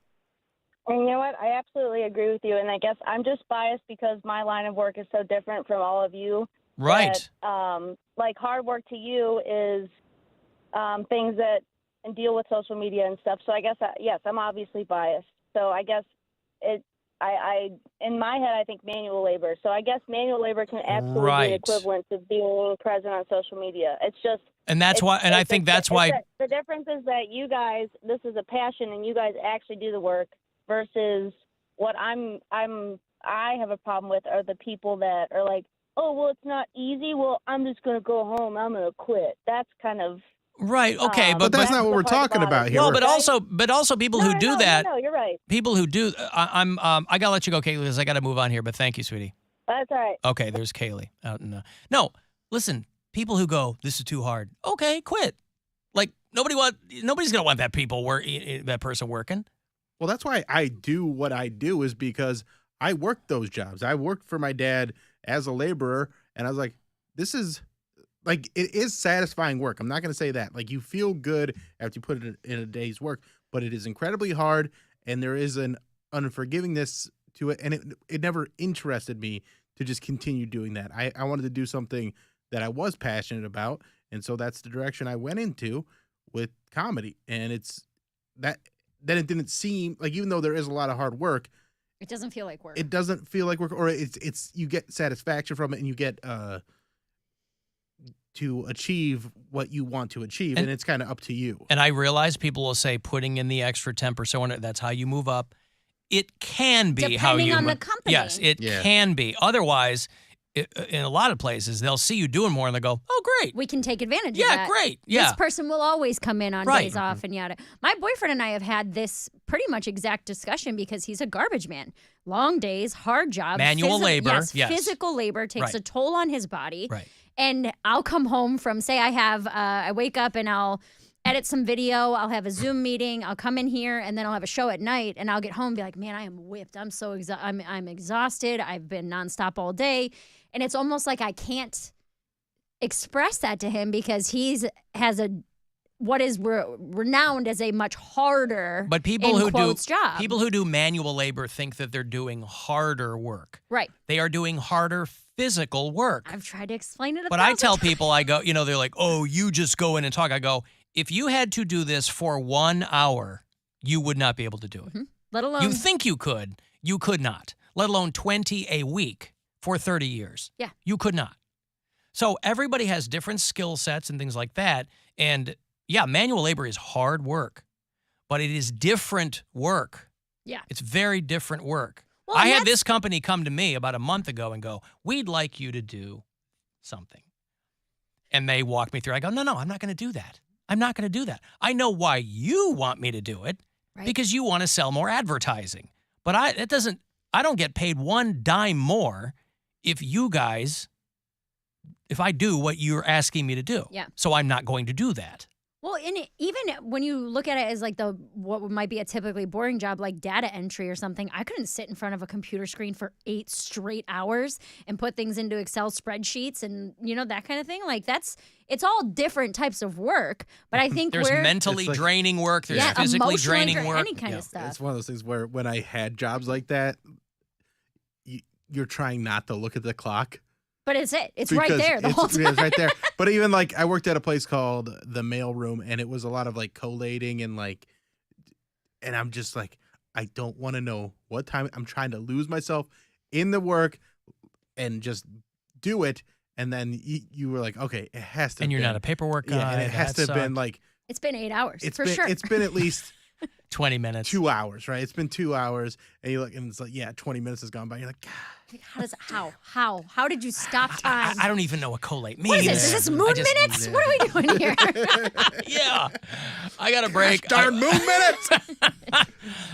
And you know what? I absolutely agree with you. And I guess I'm just biased because my line of work is so different from all of you. Right. That, hard work to you is things that and deal with social media and stuff. So I guess, yes, I'm obviously biased. So I guess I in my head, I think manual labor. So I guess manual labor can absolutely be the equivalent to being present on social media. It's just. And that's why, and I think that's why. The difference is that you guys, this is a passion and you guys actually do the work versus what I have a problem with are the people that are like, oh, well, it's not easy. Well, I'm just going to go home. I'm going to quit. That's kind of. Right. Okay. But that's not what we're talking about here. No, but also people who do that. No, you're right. People who do. I gotta let you go, Kaylee, because I gotta move on here. But thank you, sweetie. That's all right. Okay. There's Kaylee out in. No, listen. People who go, this is too hard. Okay, quit. Nobody's gonna want that person working. Well, that's why I do what I do is because I worked those jobs. I worked for my dad as a laborer, and I was like, this is. It is satisfying work. I'm not going to say that. You feel good after you put it in a day's work, but it is incredibly hard, and there is an unforgivingness to it, and it never interested me to just continue doing that. I wanted to do something that I was passionate about, and so that's the direction I went into with comedy. And it's that then it didn't seem even though there is a lot of hard work, it doesn't feel like work. It doesn't feel like work, or it's you get satisfaction from it, and you get to achieve what you want to achieve, and it's kind of up to you. And I realize people will say putting in the extra 10%, that's how you move up. It can be depending how you on the company. Yes, it can be. Otherwise, in a lot of places, they'll see you doing more and they'll go, oh, great. We can take advantage of Yeah, that. great. Yeah. This person will always come in on Right. days off and yada. My boyfriend and I have had this pretty much exact discussion because he's a garbage man. Long days, hard job. Manual labor. Yes. Physical labor takes Right. a toll on his body. Right. And I'll come home from, say I wake up and I'll edit some video, I'll have a Zoom meeting, I'll come in here, and then I'll have a show at night, and I'll get home and be like, man, I am whipped. I'm so I'm exhausted. I've been nonstop all day. And it's almost like I can't express that to him because has what is renowned as a much harder But people in who quotes, do job. people who do manual labor think that they're doing harder work. Right. They are doing harder physical work. I've tried to explain it. But I tell people, I go, they're like, oh, you just go in and talk. I go, if you had to do this for 1 hour, you would not be able to do it. Mm-hmm. Let alone You think you could not. Let alone 20 a week for 30 years. Yeah. You could not. So everybody has different skill sets and things like that. And yeah, manual labor is hard work, but it is different work. Yeah. It's very different work. Well, I had this company come to me about a month ago and go, we'd like you to do something. And they walk me through. I go, no, I'm not going to do that. I'm not going to do that. I know why you want me to do it, because you want to sell more advertising. But I don't get paid one dime more if I do what you're asking me to do. Yeah. So I'm not going to do that. Well, even when you look at it as like what might be a typically boring job like data entry or something, I couldn't sit in front of a computer screen for 8 straight hours and put things into Excel spreadsheets and that kind of thing. Like it's all different types of work, but I think there's mentally draining work, there's physically draining work, any kind of stuff. It's one of those things where when I had jobs like that, you're trying not to look at the clock. But it's right there the whole time. Yeah, it's right there. But even like I worked at a place called the Mail Room, and it was a lot of like collating and I'm just like, I don't want to know what time. I'm trying to lose myself in the work and just do it. And then you were like, okay, it has to. And you're not a paperwork guy. Yeah, and it has to have been like. It's been 8 hours Sure. It's been at least 20 minutes. 2 hours, right? It's been 2 hours, and you look, and it's like, 20 minutes has gone by. You're like, God. How did you stop time? I don't even know what collate means. What is this? Is this moon minutes? What are we doing here? Yeah. I got a break. Gosh darn moon minutes.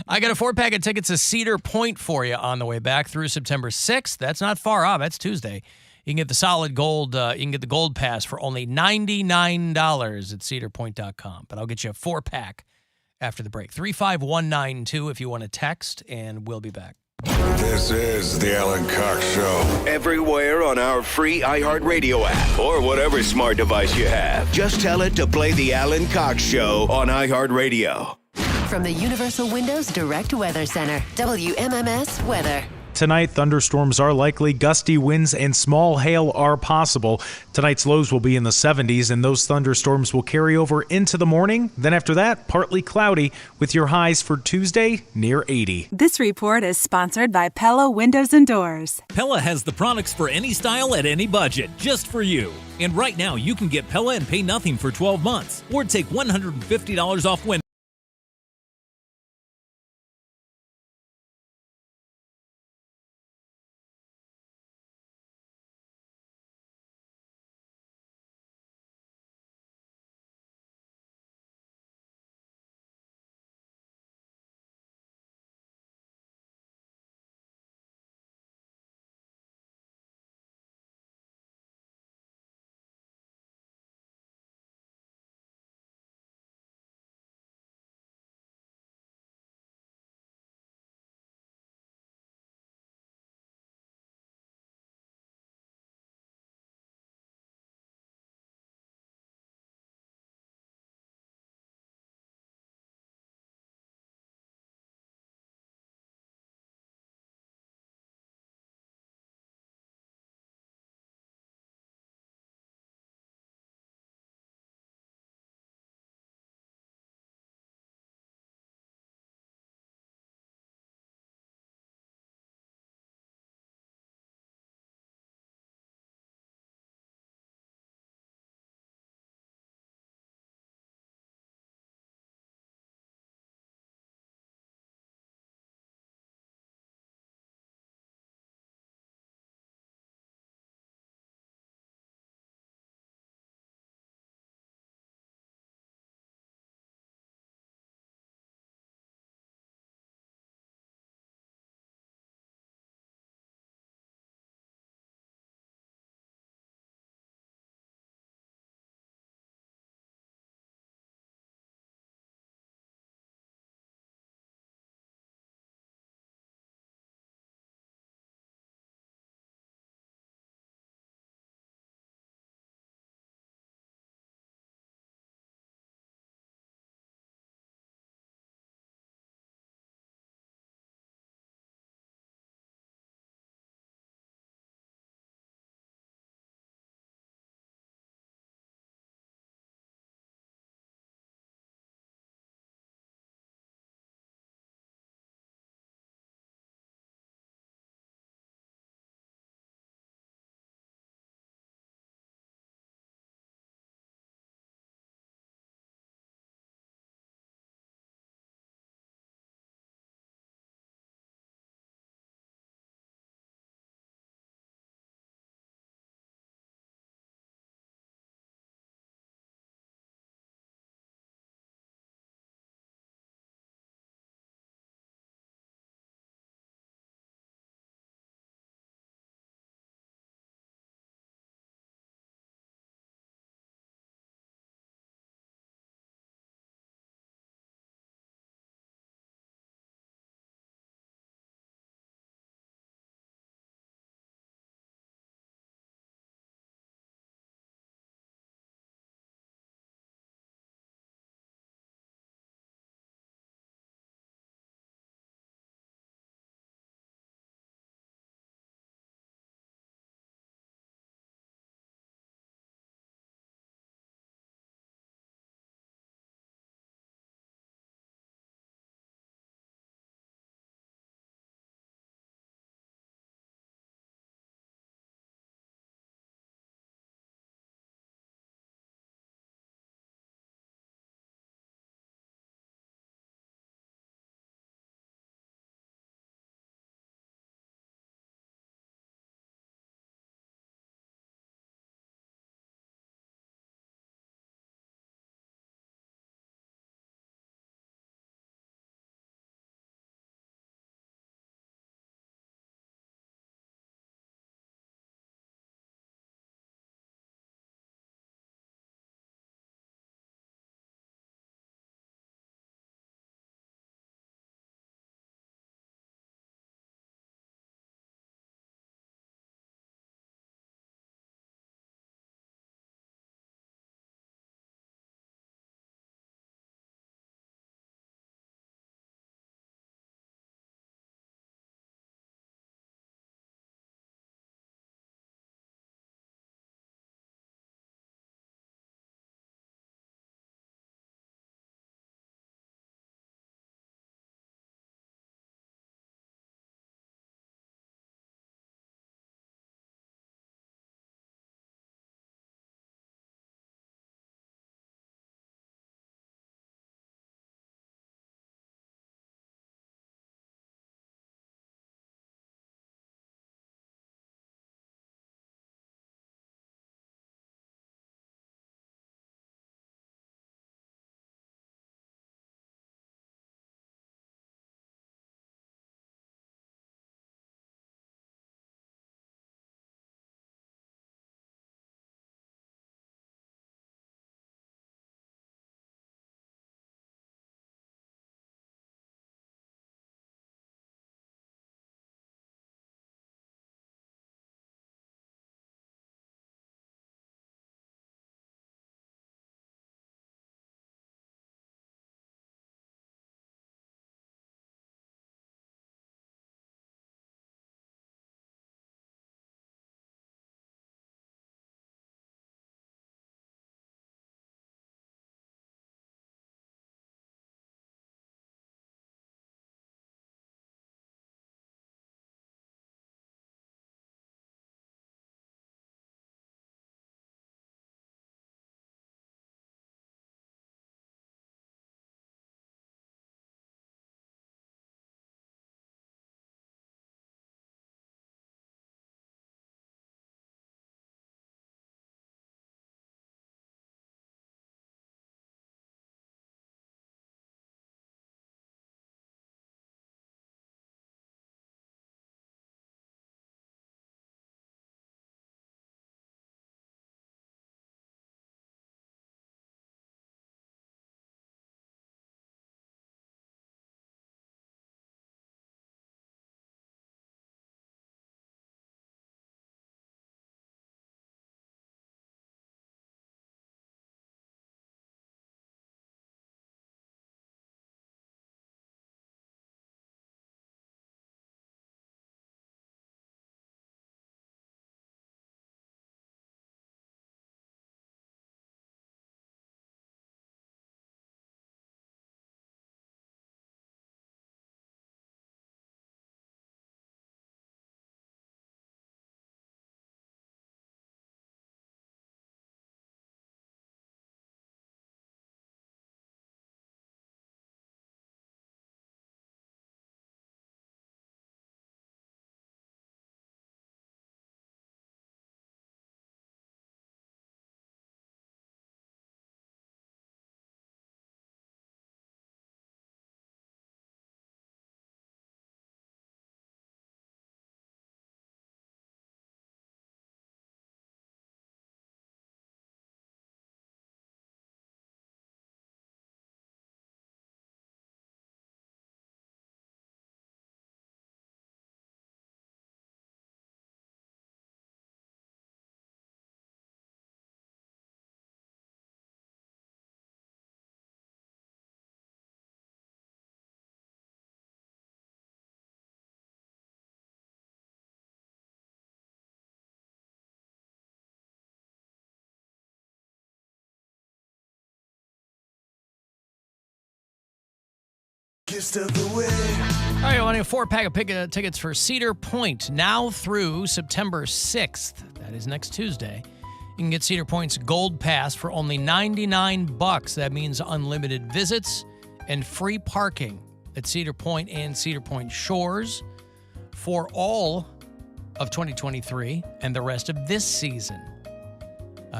I got a 4-pack of tickets to Cedar Point for you on the way back through September 6th. That's not far off. That's Tuesday. You can get the solid gold. You can get the gold pass for only $99 at cedarpoint.com. But I'll get you a 4-pack after the break. 35192 if you want to text, and we'll be back. This is the Alan Cox Show. Everywhere on our free iHeartRadio app or whatever smart device you have. Just tell it to play the Alan Cox Show on iHeartRadio. From the Universal Windows Direct Weather Center, WMMS Weather. Tonight, thunderstorms are likely, gusty winds and small hail are possible. Tonight's lows will be in the 70s, and those thunderstorms will carry over into the morning. Then after that, partly cloudy, with your highs for Tuesday near 80. This report is sponsored by Pella Windows and Doors. Pella has the products for any style at any budget, just for you. And right now, you can get Pella and pay nothing for 12 months, or take $150 off windows. All right, I want a 4-pack of tickets for Cedar Point now through September 6th. That is next Tuesday. You can get Cedar Point's Gold Pass for only $99. That means unlimited visits and free parking at Cedar Point and Cedar Point Shores for all of 2023 and the rest of this season.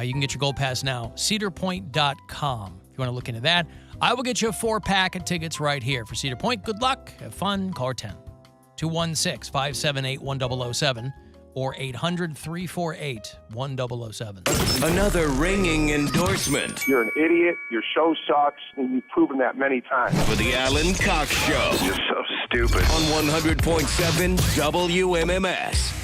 You can get your Gold Pass now, cedarpoint.com. If you want to look into that, I will get you a 4-pack of tickets right here for Cedar Point. Good luck. Have fun. Call 216-578-1007 or 800-348-1007. Another ringing endorsement You're an idiot, your show sucks, and you've proven that many times. for the Alan Cox Show. You're so stupid. On 100.7 WMMS.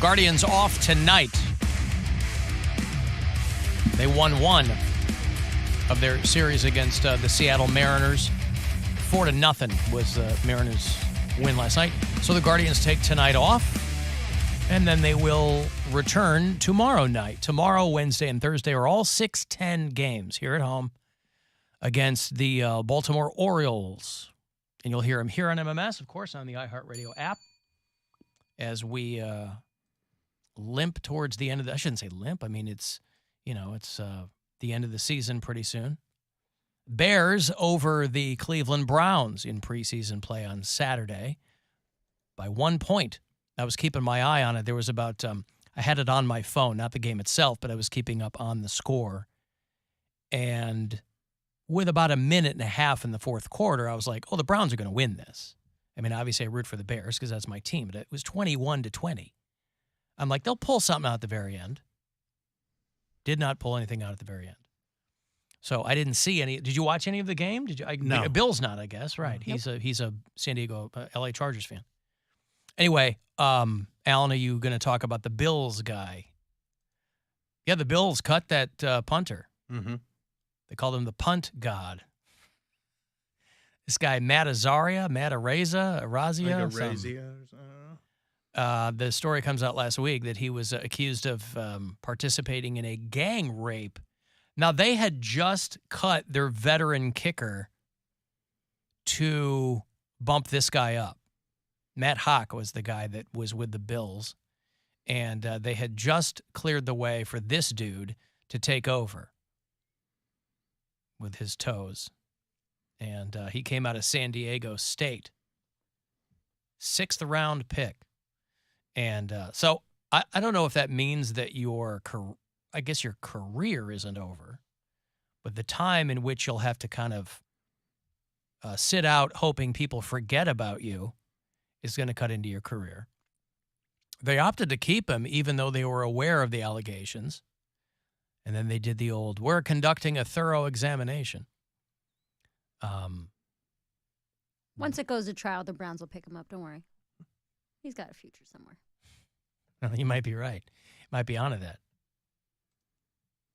Guardians off tonight. They won one of their series against the Seattle Mariners. 4-0 was the Mariners' win last night. So the Guardians take tonight off, and then they will return tomorrow night. Tomorrow, Wednesday, and Thursday are all 6:10 games here at home against the Baltimore Orioles. And you'll hear them here on MMS, of course, on the iHeartRadio app as we limp towards the end of the, I shouldn't say limp. I mean, it's the end of the season pretty soon. Bears over the Cleveland Browns in preseason play on Saturday by 1 point. I was keeping my eye on it. There was about, I had it on my phone, not the game itself, but I was keeping up on the score. And with about a minute and a half in the fourth quarter, I was like, oh, the Browns are going to win this. I mean, obviously I root for the Bears because that's my team, but it was 21-20. I'm like, they'll pull something out at the very end. Did not pull anything out at the very end. So I didn't see any. Did you watch any of the game? Did you? No. Bill's not, I guess. Right. Nope. He's a San Diego, LA Chargers fan. Anyway, Alan, are you going to talk about the Bills guy? Yeah, the Bills cut that punter. Mm-hmm. They called him the punt god. This guy, Matt Arazia. The story comes out last week that he was accused of participating in a gang rape. Now, they had just cut their veteran kicker to bump this guy up. Matt Hawk was the guy that was with the Bills, and they had just cleared the way for this dude to take over with his toes. And he came out of San Diego State. 6th round pick. And so I don't know if that means that your career isn't over, but the time in which you'll have to kind of sit out hoping people forget about you is going to cut into your career. They opted to keep him even though they were aware of the allegations. And then they did the old, we're conducting a thorough examination. Once it goes to trial, the Browns will pick him up. Don't worry. He's got a future somewhere. Well, you might be right. Might be onto that.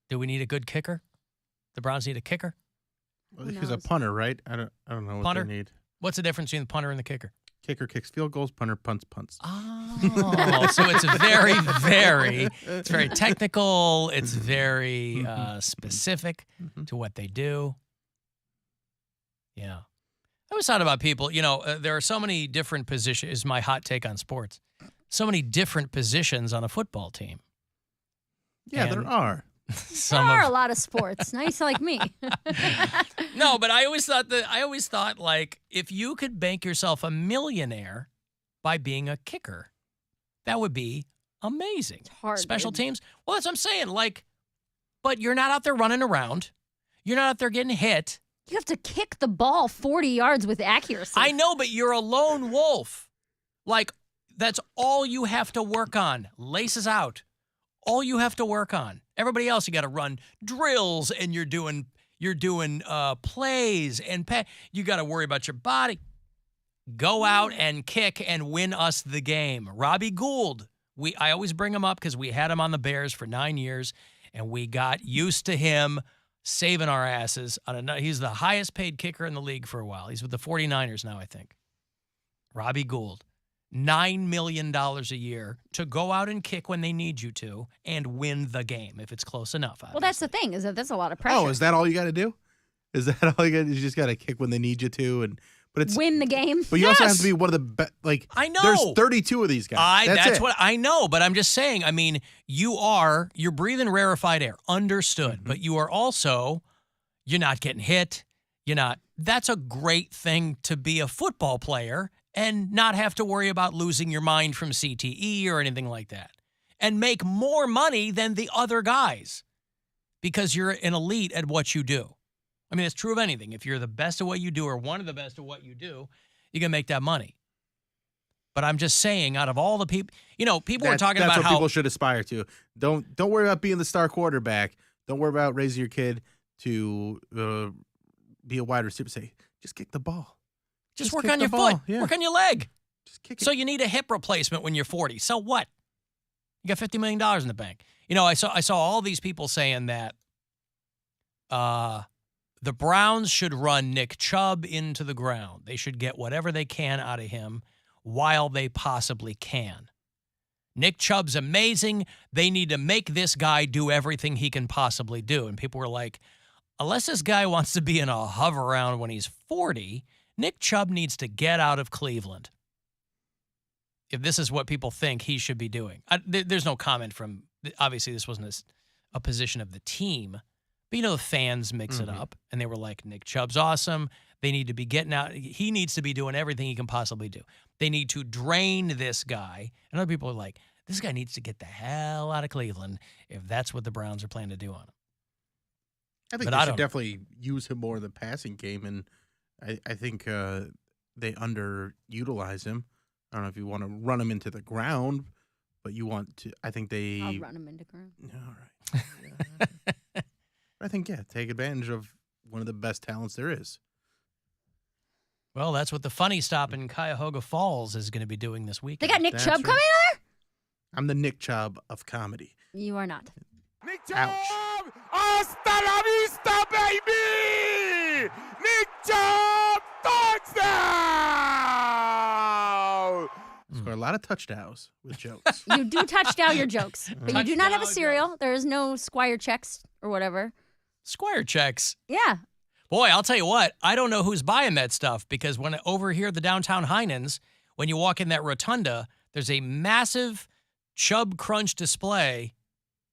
Do we need a good kicker? The Browns need a kicker? Well, he's a punter, right? I don't know what Punter? they need. What's the difference between the punter and the kicker? Kicker kicks field goals, punter punts punts. Oh, so it's it's very technical. It's very specific to what they do. Yeah. I always thought about people, there are so many different positions, is my hot take on sports. So many different positions on a football team. Yeah, And there are. There are a lot of sports. Nice like me. No, but I always thought like if you could bank yourself a millionaire by being a kicker, that would be amazing. It's hard. Special teams. Well, that's what I'm saying. Like, but you're not out there running around. You're not out there getting hit. You have to kick the ball 40 yards with accuracy. I know, but you're a lone wolf. Like, that's all you have to work on. Laces out. All you have to work on. Everybody else, you got to run drills, and you're doing plays, and you got to worry about your body. Go out and kick and win us the game. Robbie Gould. I always bring him up because we had him on the Bears for 9 years, and we got used to him saving our asses. He's the highest paid kicker in the league for a while. He's with the 49ers now, I think. Robbie Gould. $9 million a year to go out and kick when they need you to and win the game if it's close enough. Well, that's the thing, is that that's a lot of pressure. Oh, is that all you got to do? Is that all you got? You just got to kick when they need you to, but it's win the game. But you also have to be one of the best. Like, I know there's 32 of these guys. That's what I know, but I'm just saying. I mean, you're breathing rarefied air, understood. But you are also, you're not getting hit. You're not. That's a great thing to be a football player and not have to worry about losing your mind from CTE or anything like that, and make more money than the other guys because you're an elite at what you do. I mean, it's true of anything. If you're the best at what you do or one of the best at what you do, you can make that money. But I'm just saying, out of all the people, people were talking about that's what how people should aspire to. Don't worry about being the star quarterback. Don't worry about raising your kid to be a wide receiver. Say, just kick the ball. Just work on your foot. Yeah. Work on your leg. Just kick it. So you need a hip replacement when you're 40. So what? You got $50 million in the bank. I saw all these people saying that the Browns should run Nick Chubb into the ground. They should get whatever they can out of him while they possibly can. Nick Chubb's amazing. They need to make this guy do everything he can possibly do. And people were like, unless this guy wants to be in a hover round when he's 40, Nick Chubb needs to get out of Cleveland. If this is what people think he should be doing. There's no comment from, obviously this wasn't a position of the team, but the fans mix it up, and they were like, Nick Chubb's awesome. They need to be getting out. He needs to be doing everything he can possibly do. They need to drain this guy. And other people are like, this guy needs to get the hell out of Cleveland if that's what the Browns are planning to do on him. I think they should definitely use him more in the passing game, and I think they underutilize him. I don't know if you want to run him into the ground, but you want to. I think they. I'll run him into the ground. All right. I think, take advantage of one of the best talents there is. Well, that's what the Funny Stop in Cuyahoga Falls is going to be doing this weekend. They got Nick Chubb coming there? I'm the Nick Chubb of comedy. You are not. Nick Chubb! Hasta la vista, baby! Nick Chubb! Touchdown! Score a lot of touchdowns with jokes. You do touchdown your jokes, but you do not have a cereal. There is no Squire checks or whatever. Squire checks? Yeah. Boy, I'll tell you what, I don't know who's buying that stuff because when over here at the downtown Heinens, when you walk in that rotunda, there's a massive Chubb Crunch display,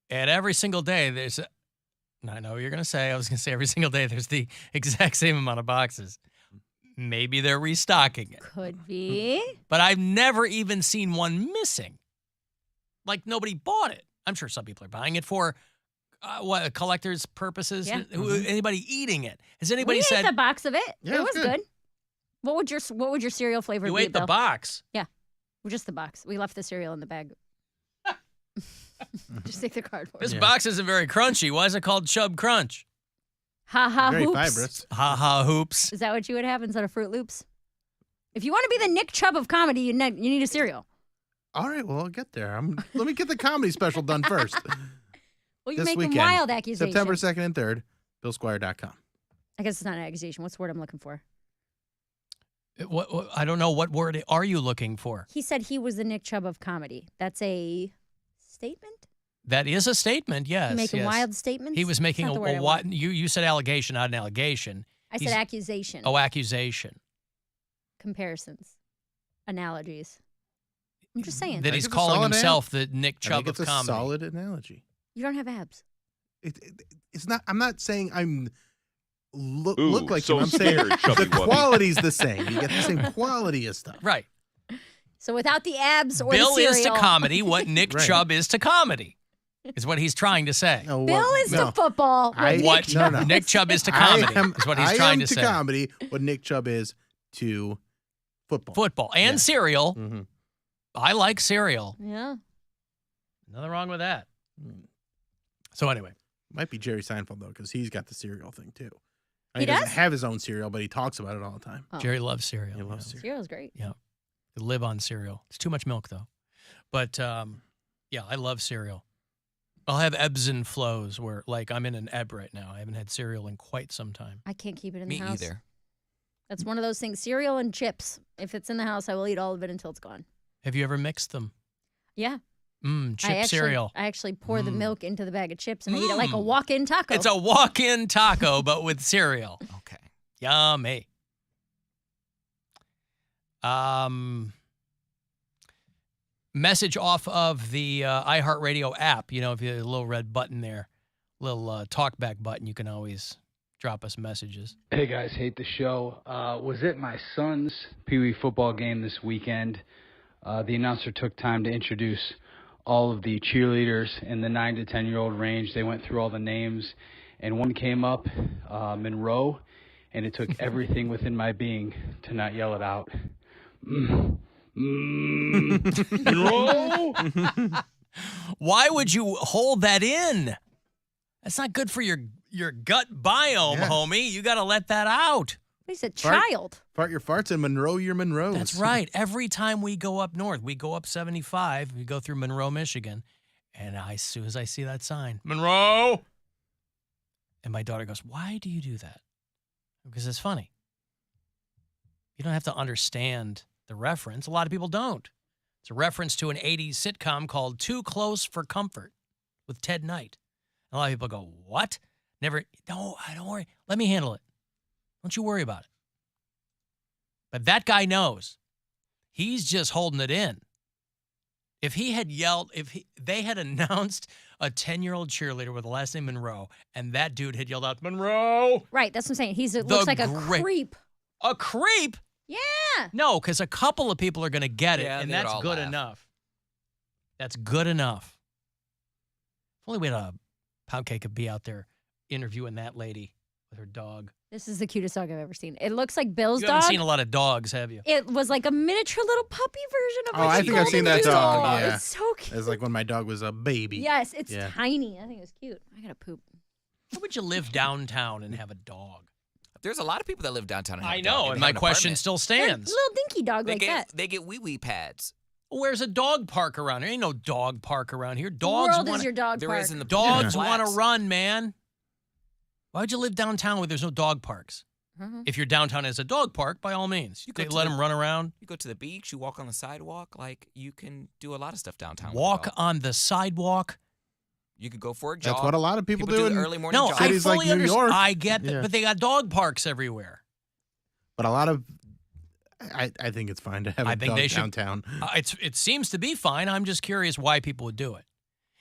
and every single day there's I know what you're going to say. I was going to say every single day there's the exact same amount of boxes. Maybe they're restocking it. Could be. But I've never even seen one missing. Like nobody bought it. I'm sure some people are buying it for collector's purposes. Yeah. Anybody eating it? Has anybody we said ate the box of it? Yeah, it was good. What would your cereal flavor you be? ate the Bill? box? Yeah, just the box. We left the cereal in the bag. Just take the cardboard. This box isn't very crunchy. Why is it called Chubb Crunch? Ha ha Very hoops. fibrous. Ha ha hoops. Is that what you would have instead of Fruit Loops? If you want to be the Nick Chubb of comedy, you need a cereal. All right, well, I'll get there. Let me get the comedy special done first. Well, you're This making weekend, wild accusations. September 2nd and 3rd, BillSquire.com. I guess it's not an accusation. What's the word I'm looking for? What, I don't know. What word are you looking for? He said he was the Nick Chubb of comedy. That's a statement? That is a statement, yes. You making yes. wild statements? He was making That's not the word I want. you said allegation, not an allegation. I said accusation. Oh, accusation. Comparisons. Analogies. I'm just saying. That he's calling himself the Nick Chubb of it's comedy. a solid analogy. You don't have abs. It's not. I'm not saying I'm look Ooh, like so him. I'm saying scared, chubby the wubby. quality's the same. You get the same quality of stuff. Right. So without the abs or Bill the cereal. is to comedy what Nick Right. Chubb is to comedy, is what he's trying to say. No, Bill is to football. What Nick Chubb is to comedy is what he's trying to say. I am to comedy what Nick Chubb is to football. Football and cereal. Mm-hmm. I like cereal. Yeah. Nothing wrong with that. So anyway. Might be Jerry Seinfeld, though, because he's got the cereal thing, too. He doesn't does? have his own cereal, but he talks about it all the time. Oh. Jerry loves cereal. He loves cereal. Cereal's great. Yeah. They live on cereal. It's too much milk, though. But, yeah, I love cereal. I'll have ebbs and flows where, like, I'm in an ebb right now. I haven't had cereal in quite some time. I can't keep it in Me the house. either. That's one of those things. Cereal and chips. If it's in the house, I will eat all of it until it's gone. Have you ever mixed them? Yeah. Chip cereal. I actually pour the milk into the bag of chips and I eat it like a walk-in taco. It's a walk-in taco, but with cereal. Okay. Yummy. Message off of the iHeartRadio app. You know, if you have a little red button there, little talkback button, you can always drop us messages. Hey guys, hate the show. Was at my son's Pee Wee football game this weekend. The announcer took time to introduce all of the cheerleaders in the 9 to 10-year-old range. They went through all the names, and one came up, Monroe, and it took everything within my being to not yell it out. Monroe? Why would you hold that in? That's not good for your gut biome, homie. You got to let that out. He's a child. Fart your farts and Monroe your Monroes. That's right. Every time we go up north, we go up 75, we go through Monroe, Michigan, and as soon as I see that sign, Monroe, and my daughter goes, "Why do you do that?" Because it's funny. You don't have to understand the reference. A lot of people don't. It's a reference to an 80s sitcom called Too Close for Comfort with Ted Knight. And a lot of people go, "What? Never, no, don't worry. Let me handle it. Don't you worry about it." But that guy knows. He's just holding it in. If he had yelled, they had announced a 10-year-old cheerleader with the last name Monroe, and that dude had yelled out, "Monroe!" Right, that's what I'm saying. He looks like a creep. A creep? Yeah. No, because a couple of people are going to get it, Yeah, and they would that's all good laugh. enough. That's good enough. If only we had a Poundcake could be out there interviewing that lady with her dog. This is the cutest dog I've ever seen. It looks like Bill's You dog. haven't seen a lot of dogs, have you? It was like a miniature little puppy version of Oh, I think I've seen that dog. Yeah. It's so cute. It's like when my dog was a baby. Yes, it's tiny. I think it was cute. I gotta poop. Why would you live downtown and have a dog? There's a lot of people that live downtown. And have I a dog, know, they and have my an question apartment. still stands. Little dinky dog like that. They get wee-wee pads. Where's a dog park around here? Ain't no dog park around here. The Dogs world want is your dog There park. is in the dogs Yeah. want to run, man. Why would you live downtown where there's no dog parks? If you're downtown as a dog park, by all means, You go they to let the- them run around. You go to the beach, you walk on the sidewalk, like you can do a lot of stuff downtown. with a Walk dog. on the sidewalk. You could go for a jog. That's what a lot of people do do in the early morning No, jog. I cities fully like New understand. York. I get that, Yeah. but they got dog parks everywhere. But a lot of, I think it's fine to have a I think dog they should. downtown It seems to be fine. I'm just curious why people would do it.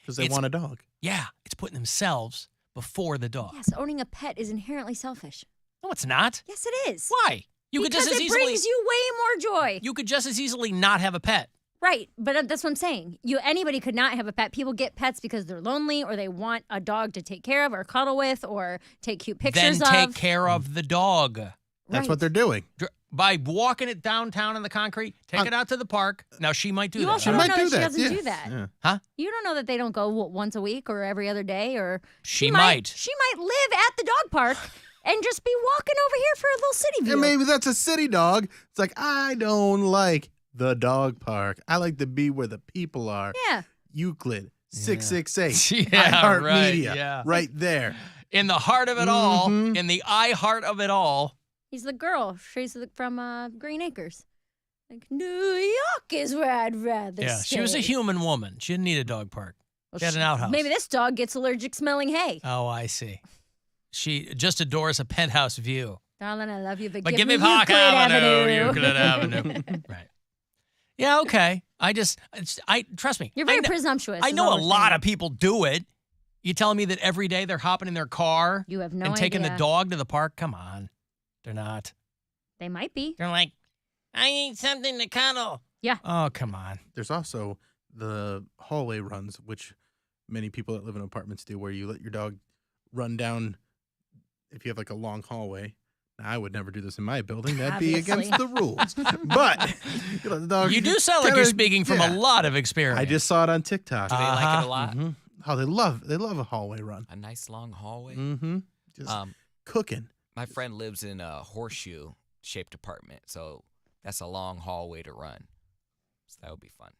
because they It's- want a dog. Yeah, it's putting themselves before the dog. Yes, owning a pet is inherently selfish. No, it's not. Yes, it is. Why? You could because just as it easily. brings you way more joy. You could just as easily not have a pet. Right, but that's what I'm saying. Anybody could not have a pet. People get pets because they're lonely or they want a dog to take care of or cuddle with or take cute pictures Then take of. care of the dog. That's what they're doing. By walking it downtown in the concrete, take it out to the park. Now, she might do You that. also huh? don't know that she doesn't do that. Yeah. Huh? You don't know that they don't go once a week or every other day or She might. She might live at the dog park and just be walking over here for a little city view. And maybe that's a city dog. It's like, I don't like the dog park. I like to be where the people are. Yeah. Euclid, 668. Yeah, iHeart right, Media. yeah. Right there. In the heart of it all, in the I heart of it all. He's the girl. She's from Green Acres. Like, New York is where I'd rather Yeah, stay. she was a human woman. She didn't need a dog park. Well, She had an outhouse. Maybe this dog gets allergic smelling hay. Oh, I see. She just adores a penthouse view. Darling, I love you, but, But give me Park Euclid Avenue. Euclid Avenue. Right. Yeah, okay. I trust me. You're very I kn- presumptuous. I is know all a we're lot saying. of people do it. You telling me that every day they're hopping in their car You have no and taking the idea. dog to the park? Come on. They're not. They might be. They're like, I need something to cuddle. Yeah. Oh, come on. There's also the hallway runs, which many people that live in apartments do, where you let your dog run down if you have like a long hallway. Now, I would never do this in my building. That'd be Obviously. against the rules. But you let the dog You do sound like you're speaking from a lot of experience. I just saw it on TikTok. Do they like it a lot? Mhm. Oh, they love a hallway run. A nice long hallway. Mm-hmm. Just cooking. My friend lives in a horseshoe-shaped apartment, so that's a long hallway to run. So that would be fun.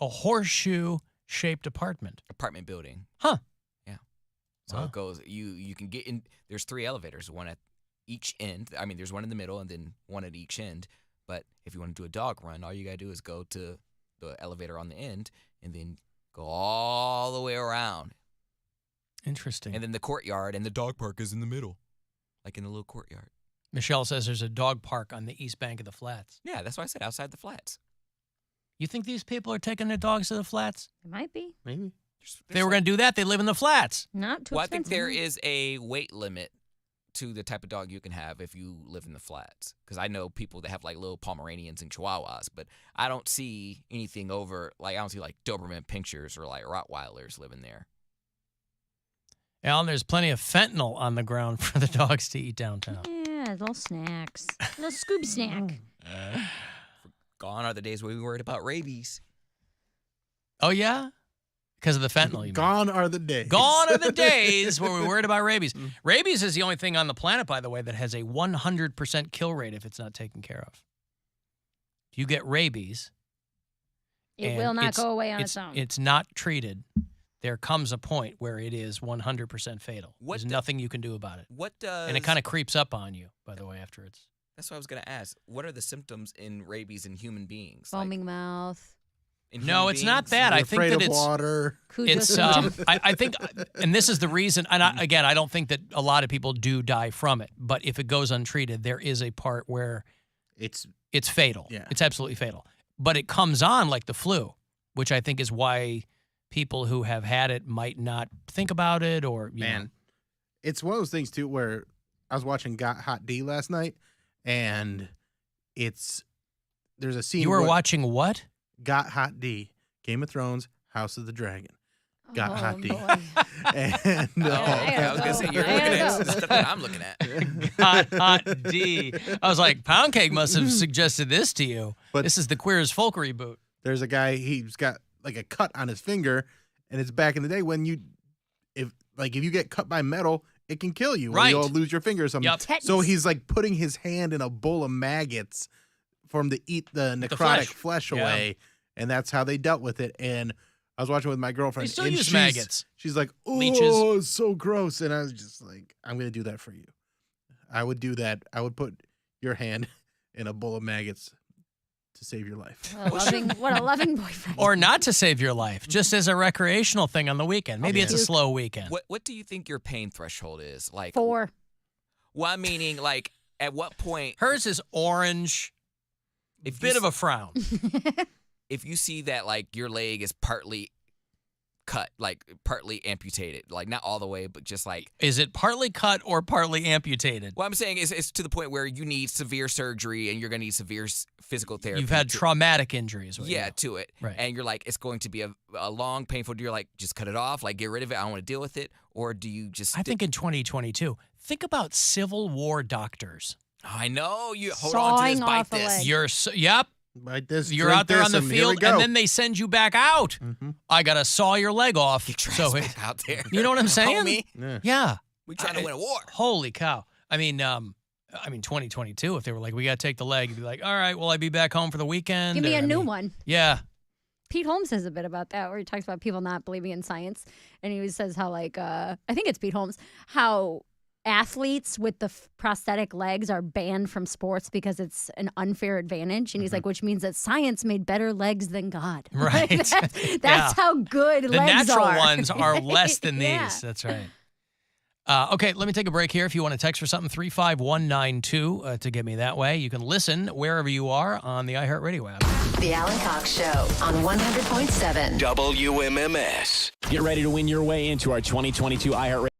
A horseshoe-shaped apartment. Apartment building. Huh. Yeah. So Wow. it goes. You can get in. There's 3 elevators, one at each end. I mean, there's one in the middle and then one at each end. But if you want to do a dog run, all you got to do is go to the elevator on the end and then go all the way around. Interesting. And then the courtyard and the dog park is in the middle, like in the little courtyard. Michelle says there's a dog park on the east bank of the flats. Yeah, that's why I said outside the flats. You think these people are taking their dogs to the flats? It might be. Maybe. If they were going to do that, they live in the flats. Not too Well, I think expensive. there is a weight limit to the type of dog you can have if you live in the flats. Because I know people that have like little Pomeranians and Chihuahuas, but I don't see anything over, like, I don't see like Doberman Pinschers or like Rottweilers living there. Alan, there's plenty of fentanyl on the ground for the dogs to eat downtown. Yeah, little snacks. Little Scooby snack. Gone are the days where we worried about rabies. Oh, yeah? Because of the fentanyl, you mean? Gone are the days. Gone are the days where we worried about rabies. Rabies is the only thing on the planet, by the way, that has a 100% kill rate if it's not taken care of. You get rabies. It and will not go away on its own. It's not treated. There comes a point where it is 100% fatal. There's nothing you can do about it. What does... And it kind of creeps up on you, by the way, after it's... That's what I was going to ask. What are the symptoms in rabies in human beings? Foaming mouth. No, it's not that. I think that it's water. It's I think, and this is the reason. And I don't think that a lot of people do die from it. But if it goes untreated, there is a part where it's fatal. Yeah. It's absolutely fatal. But it comes on like the flu, which I think is why people who have had it might not think about it or you know. It's one of those things too where I was watching Got Hot D last night, and there's a scene. You were watching what? Got Hot D, Game of Thrones, House of the Dragon. Got Hot D. And I was going to say, you're looking at the stuff that I'm looking at. Got Hot D. I was like, Poundcake must have suggested this to you. But this is the Queer as Folk reboot. There's a guy, he's got like a cut on his finger, and it's back in the day when if you get cut by metal, it can kill you. Or Right. you'll lose your finger or something. Yep. So he's like putting his hand in a bowl of maggots for him to eat the necrotic flesh Yeah. away. And that's how they dealt with it. And I was watching with my girlfriend. They still and use maggots. She's like, oh, Leeches. it's so gross. And I was just like, I'm going to do that for you. I would do that. I would put your hand in a bowl of maggots to save your life. What a loving boyfriend. Or not to save your life, just as a recreational thing on the weekend. Maybe it's a slow weekend. What do you think your pain threshold is? Like 4. Well, I'm meaning, like, at what point? Hers is orange, a bit of a frown. If you see that, like, your leg is partly cut, like, partly amputated, like, not all the way, but just like. Is it partly cut or partly amputated? What I'm saying is it's to the point where you need severe surgery and you're going to need severe physical therapy. You've had traumatic injuries. Yeah, to it. Right. And you're like, it's going to be a long, painful, you're like, just cut it off, like, get rid of it, I don't want to deal with it, or do you just. I think in 2022, think about Civil War doctors. I know. You hold on to this, bite this. Yep. Bite this. You're drink out there this, on the and here we field, go. and then they send you back out. I got to saw your leg off. Get your ass back out there. You know what I'm saying? Homie. Yeah. We trying to win a war. Holy cow. I mean, 2022, if they were like, we got to take the leg, you'd be like, all right, will I be back home for the weekend? Give me Or, a new one. Yeah. Pete Holmes has a bit about that where he talks about people not believing in science. And he says how, like, I think it's Pete Holmes, how athletes with the prosthetic legs are banned from sports because it's an unfair advantage. And he's like, which means that science made better legs than God. Right. That's how good the legs are. natural ones are less than Yeah. these. That's right. Okay, let me take a break here. If you want to text for something, 35192 to get me that way. You can listen wherever you are on the iHeartRadio app. The Alan Cox Show on 100.7 WMMS. Get ready to win your way into our 2022 iHeartRadio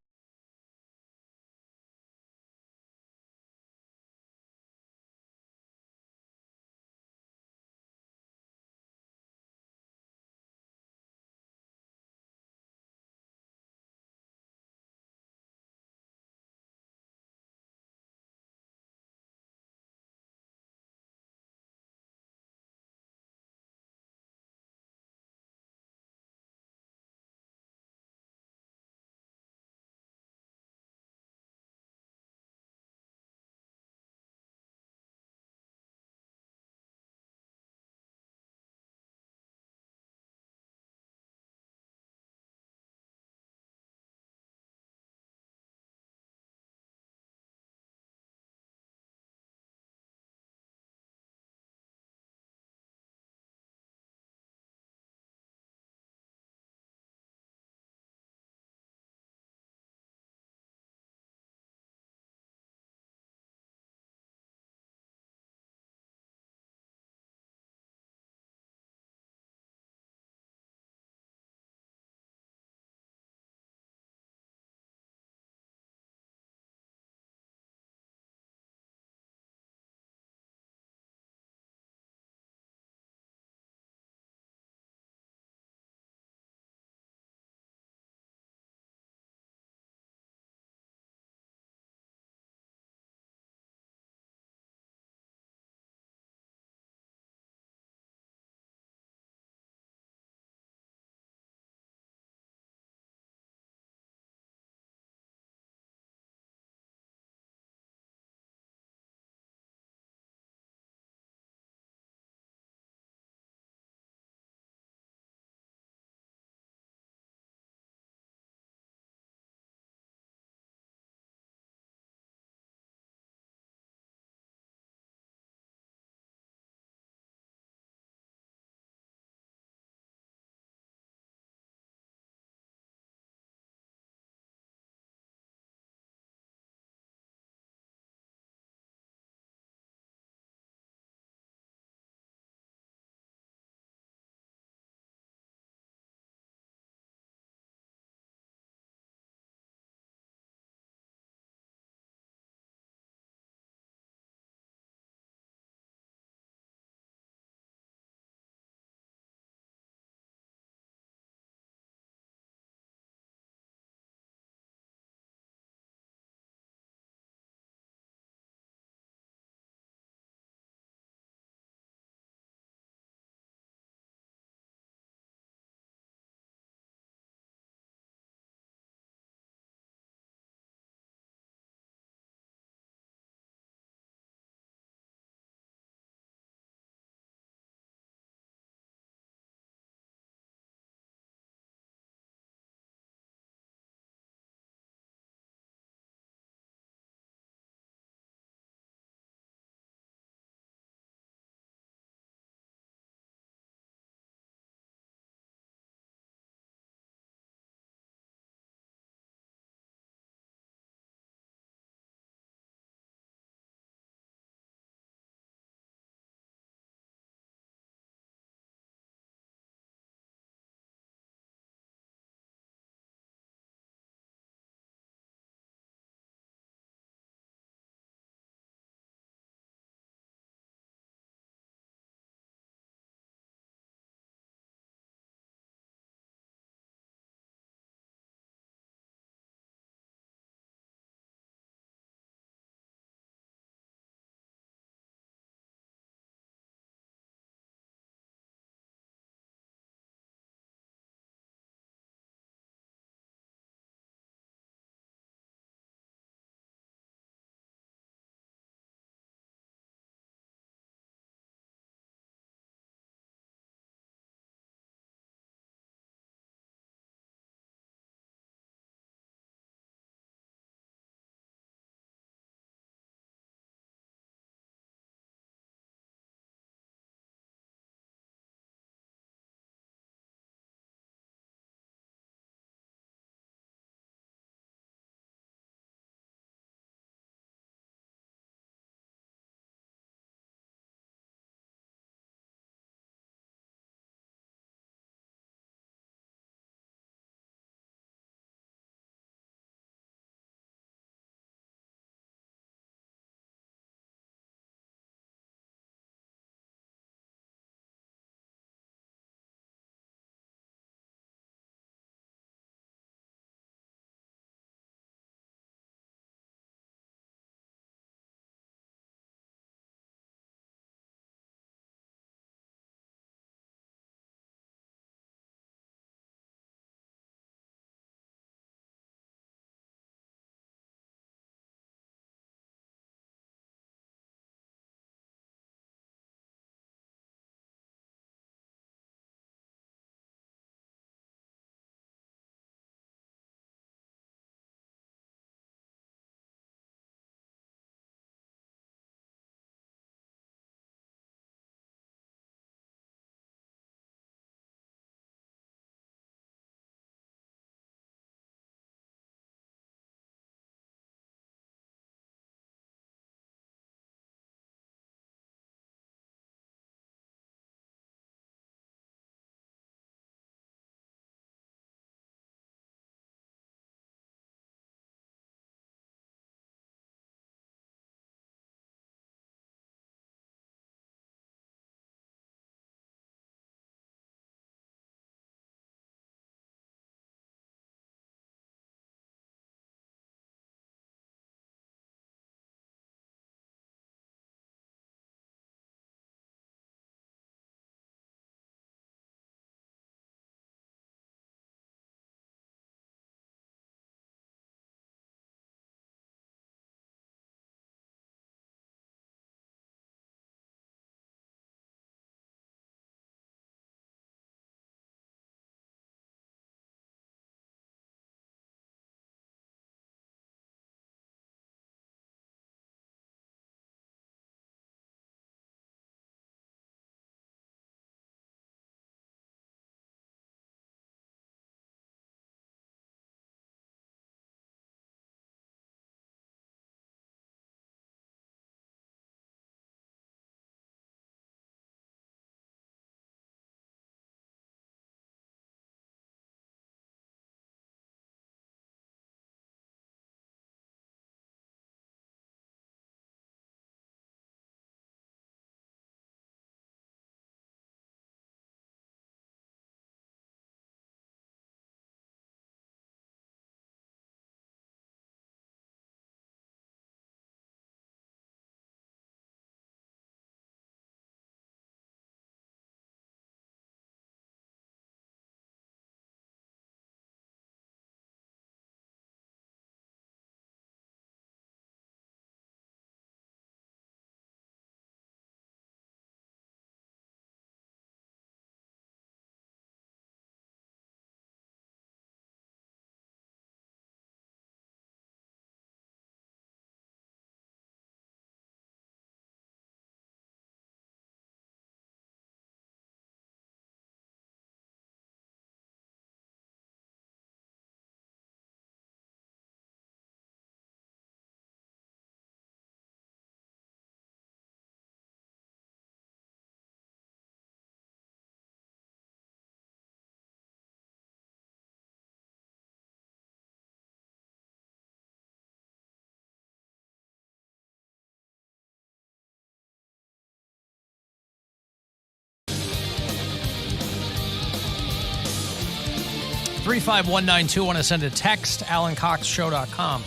35192. Want to send a text, AlanCoxShow.com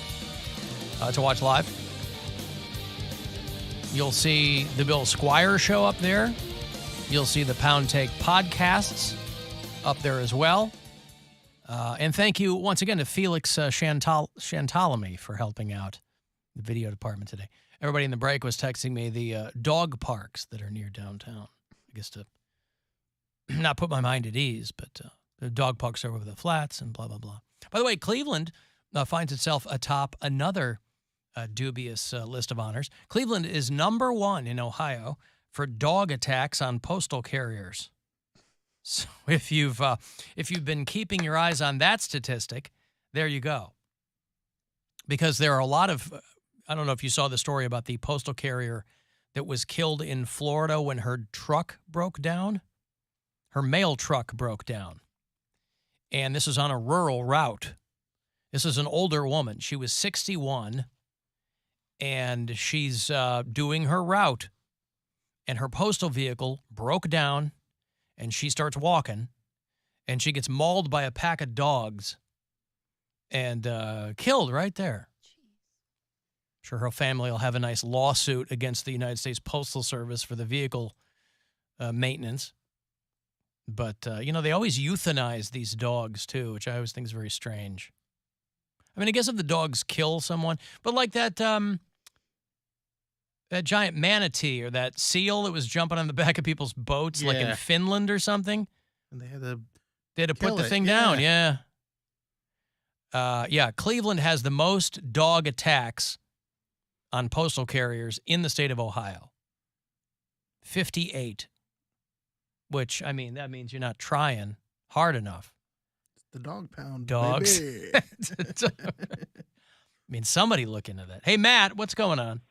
to watch live. You'll see the Bill Squire show up there. You'll see the Poundcake podcasts up there as well. And thank you once again to Felix Chantalamy for helping out the video department today. Everybody in the break was texting me the dog parks that are near downtown. I guess to not put my mind at ease, but the dog parks over the flats and blah, blah, blah. By the way, Cleveland finds itself atop another dubious list of honors. Cleveland is number 1 in Ohio for dog attacks on postal carriers. So if you've been keeping your eyes on that statistic, there you go. Because there are a lot of, I don't know if you saw the story about the postal carrier that was killed in Florida when her truck broke down. Her mail truck broke down. And this is on a rural route. This is an older woman. She was 61, and she's doing her route. And her postal vehicle broke down, and she starts walking, and she gets mauled by a pack of dogs and killed right there. I'm sure her family will have a nice lawsuit against the United States Postal Service for the vehicle maintenance. But, they always euthanize these dogs, too, which I always think is very strange. I mean, I guess if the dogs kill someone, but like that giant manatee or that seal that was jumping on the back of people's boats, like in Finland or something. And they had to put the thing down, yeah. Cleveland has the most dog attacks on postal carriers in the state of Ohio. 58. Which, I mean, that means you're not trying hard enough. It's the dog pound, dogs. baby. I mean, somebody look into that. Hey, Matt, what's going on?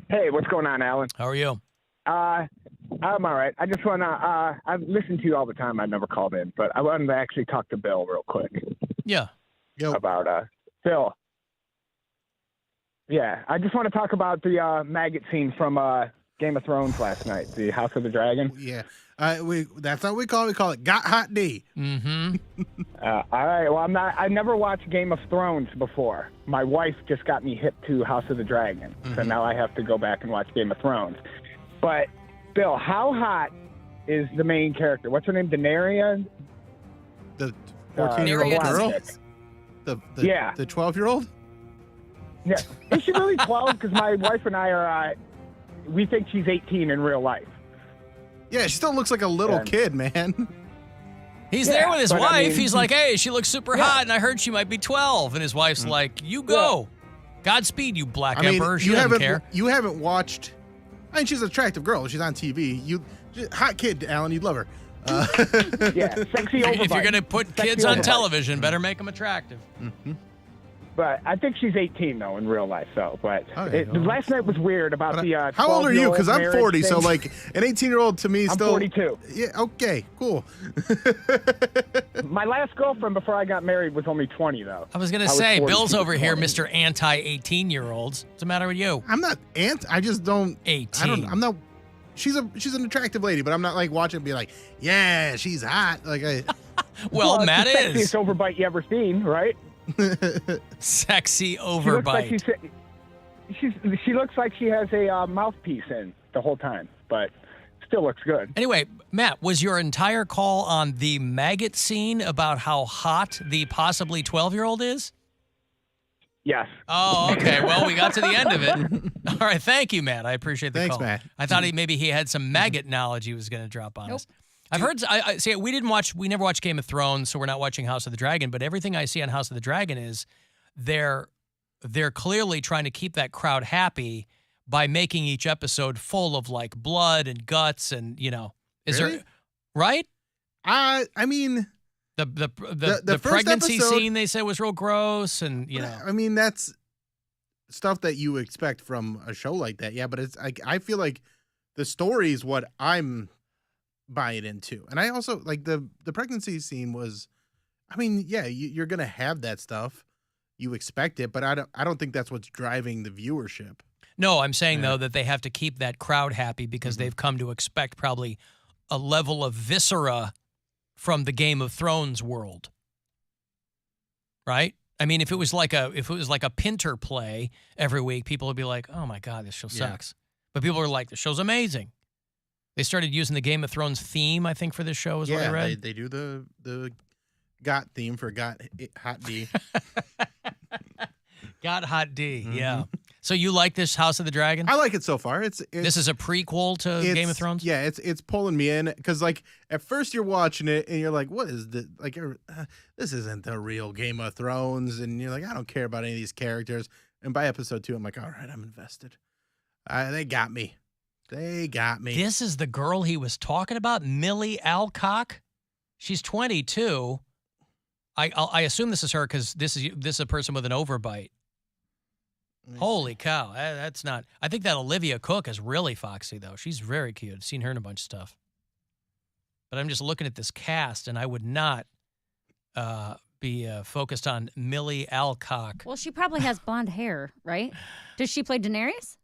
Hey, what's going on, Alan? How are you? I'm all right. I just want to, I've listened to you all the time. I never called in, but I wanted to actually talk to Bill real quick. Yeah. About, Bill. Yeah, I just want to talk about the maggot scene from Game of Thrones last night, the House of the Dragon. Yeah. That's what we call it. We call it Got Hot D. Mm-hmm. All right. Well, I've never watched Game of Thrones before. My wife just got me hip to House of the Dragon. Mm-hmm. So now I have to go back and watch Game of Thrones. But, Bill, how hot is the main character? What's her name? Daenerys? The 14-year-old girl? The 12-year-old? Yeah. Is she really 12? Because my wife and I are, we think she's 18 in real life. Yeah, she still looks like a little kid, man. He's there with his wife. He's like, hey, she looks super hot, and I heard she might be 12. And his wife's like, you go. Godspeed, you black emperor. She doesn't care. You haven't watched... I mean, she's an attractive girl. She's on TV. Hot kid, Alan. You'd love her. Sexy overbite. If you're going to put kids on television, better make them attractive. Mm-hmm. But I think she's 18, though, in real life. So, but last night was weird about the how old are you? Because I'm 40, thing. so like an 18-year-old to me is still... I'm 42. Yeah, okay, cool. My last girlfriend before I got married was only 20, though. I was going to say, Bill's over here, Mr. Anti-18-year-olds. What's the matter with you? I'm not I just don't... 18. I'm not... She's an attractive lady, but I'm not like watching and be like, yeah, she's hot. Like well, Matt it's the is. sexiest overbite you ever seen, right? Sexy overbite. She looks like she has a mouthpiece in the whole time, but still looks good. Anyway, Matt, was your entire call on the maggot scene about how hot the possibly 12-year-old is? Yes. Oh, okay. Well, we got to the end of it. All right. Thank you, Matt. I appreciate the call. Matt. I thought maybe he had some maggot knowledge he was going to drop on us. I've heard. I see. We never watched Game of Thrones, so we're not watching House of the Dragon. But everything I see on House of the Dragon is they're clearly trying to keep that crowd happy by making each episode full of like blood and guts and is there right? I mean the pregnancy scene they said was real gross and I mean that's stuff that you expect from a show like that. Yeah, but it's I feel like the story is what I'm buy it into. And I also like the pregnancy scene was, I mean, yeah, you're going to have that stuff. You expect it, but I don't think that's what's driving the viewership. No, I'm saying though that they have to keep that crowd happy because they've come to expect probably a level of viscera from the Game of Thrones world. right? I mean, if it was like a Pinter play every week, people would be like, "Oh my God, this show sucks." But people are like, "The show's amazing." They started using the Game of Thrones theme, I think, for this show. Is what I read. They do the Got theme for Got Hot D. Got Hot D, yeah. So you like this House of the Dragon? I like it so far. This is a prequel to Game of Thrones? Yeah, it's pulling me in because like at first you're watching it and you're like, what is this? Like, this isn't the real Game of Thrones, and you're like, I don't care about any of these characters. And by episode 2, I'm like, all right, I'm invested. They got me. They got me. This is the girl he was talking about, Millie Alcock. She's 22. I assume this is her because this is a person with an overbite. Holy cow, that's not. I think that Olivia Cook is really foxy though. She's very cute. I've seen her in a bunch of stuff. But I'm just looking at this cast, and I would not be focused on Millie Alcock. Well, she probably has blonde hair, right? Does she play Daenerys?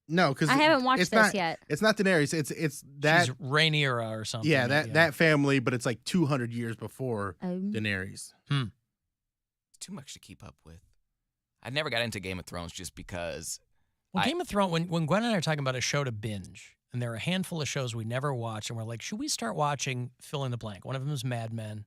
No, because I haven't watched this yet. It's not Daenerys. It's that She's Rhaenyra or something. Yeah, that family, but it's like 200 years before Daenerys. It's too much to keep up with. I never got into Game of Thrones just because. Well, Game of Thrones, when Gwen and I are talking about a show to binge, and there are a handful of shows we never watch, and we're like, should we start watching fill in the blank? One of them is Mad Men.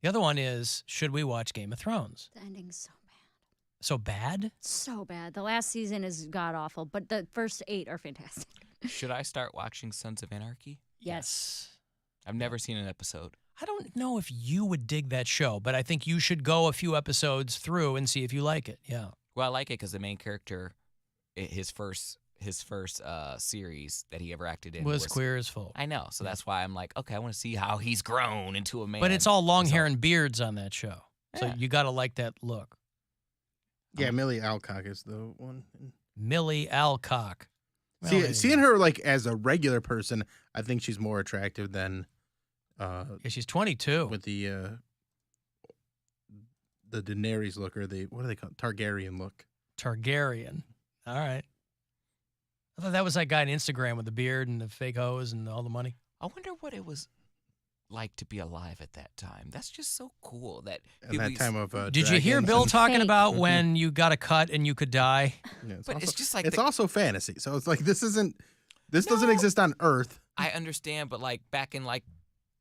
The other one is, should we watch Game of Thrones? The ending's so bad. So bad? So bad. The last season is god-awful, but the first 8 are fantastic. Should I start watching Sons of Anarchy? Yes. I've never seen an episode. I don't know if you would dig that show, but I think you should go a few episodes through and see if you like it. Yeah. Well, I like it because the main character, his first series that he ever acted in was queer as folk. I know, so that's why I'm like, okay, I want to see how he's grown into a man. But it's all long hair and beards on that show, so Yeah. you got to like that look. Yeah, Millie Alcock is the one. Millie Alcock. Well, Seeing her like as a regular person, I think she's more attractive than. Yeah, she's 22 with the Daenerys look, or the what do they call it? Targaryen look. Targaryen. All right. I thought that was that guy on Instagram with the beard and the fake hose and all the money. I wonder what it was like to be alive at that time. That's just so cool. That at that time of. Did you hear Bill talking about when you got a cut and you could die? Yeah, But it's just like it's also fantasy, so it's like this doesn't exist on Earth. I understand, but like back in like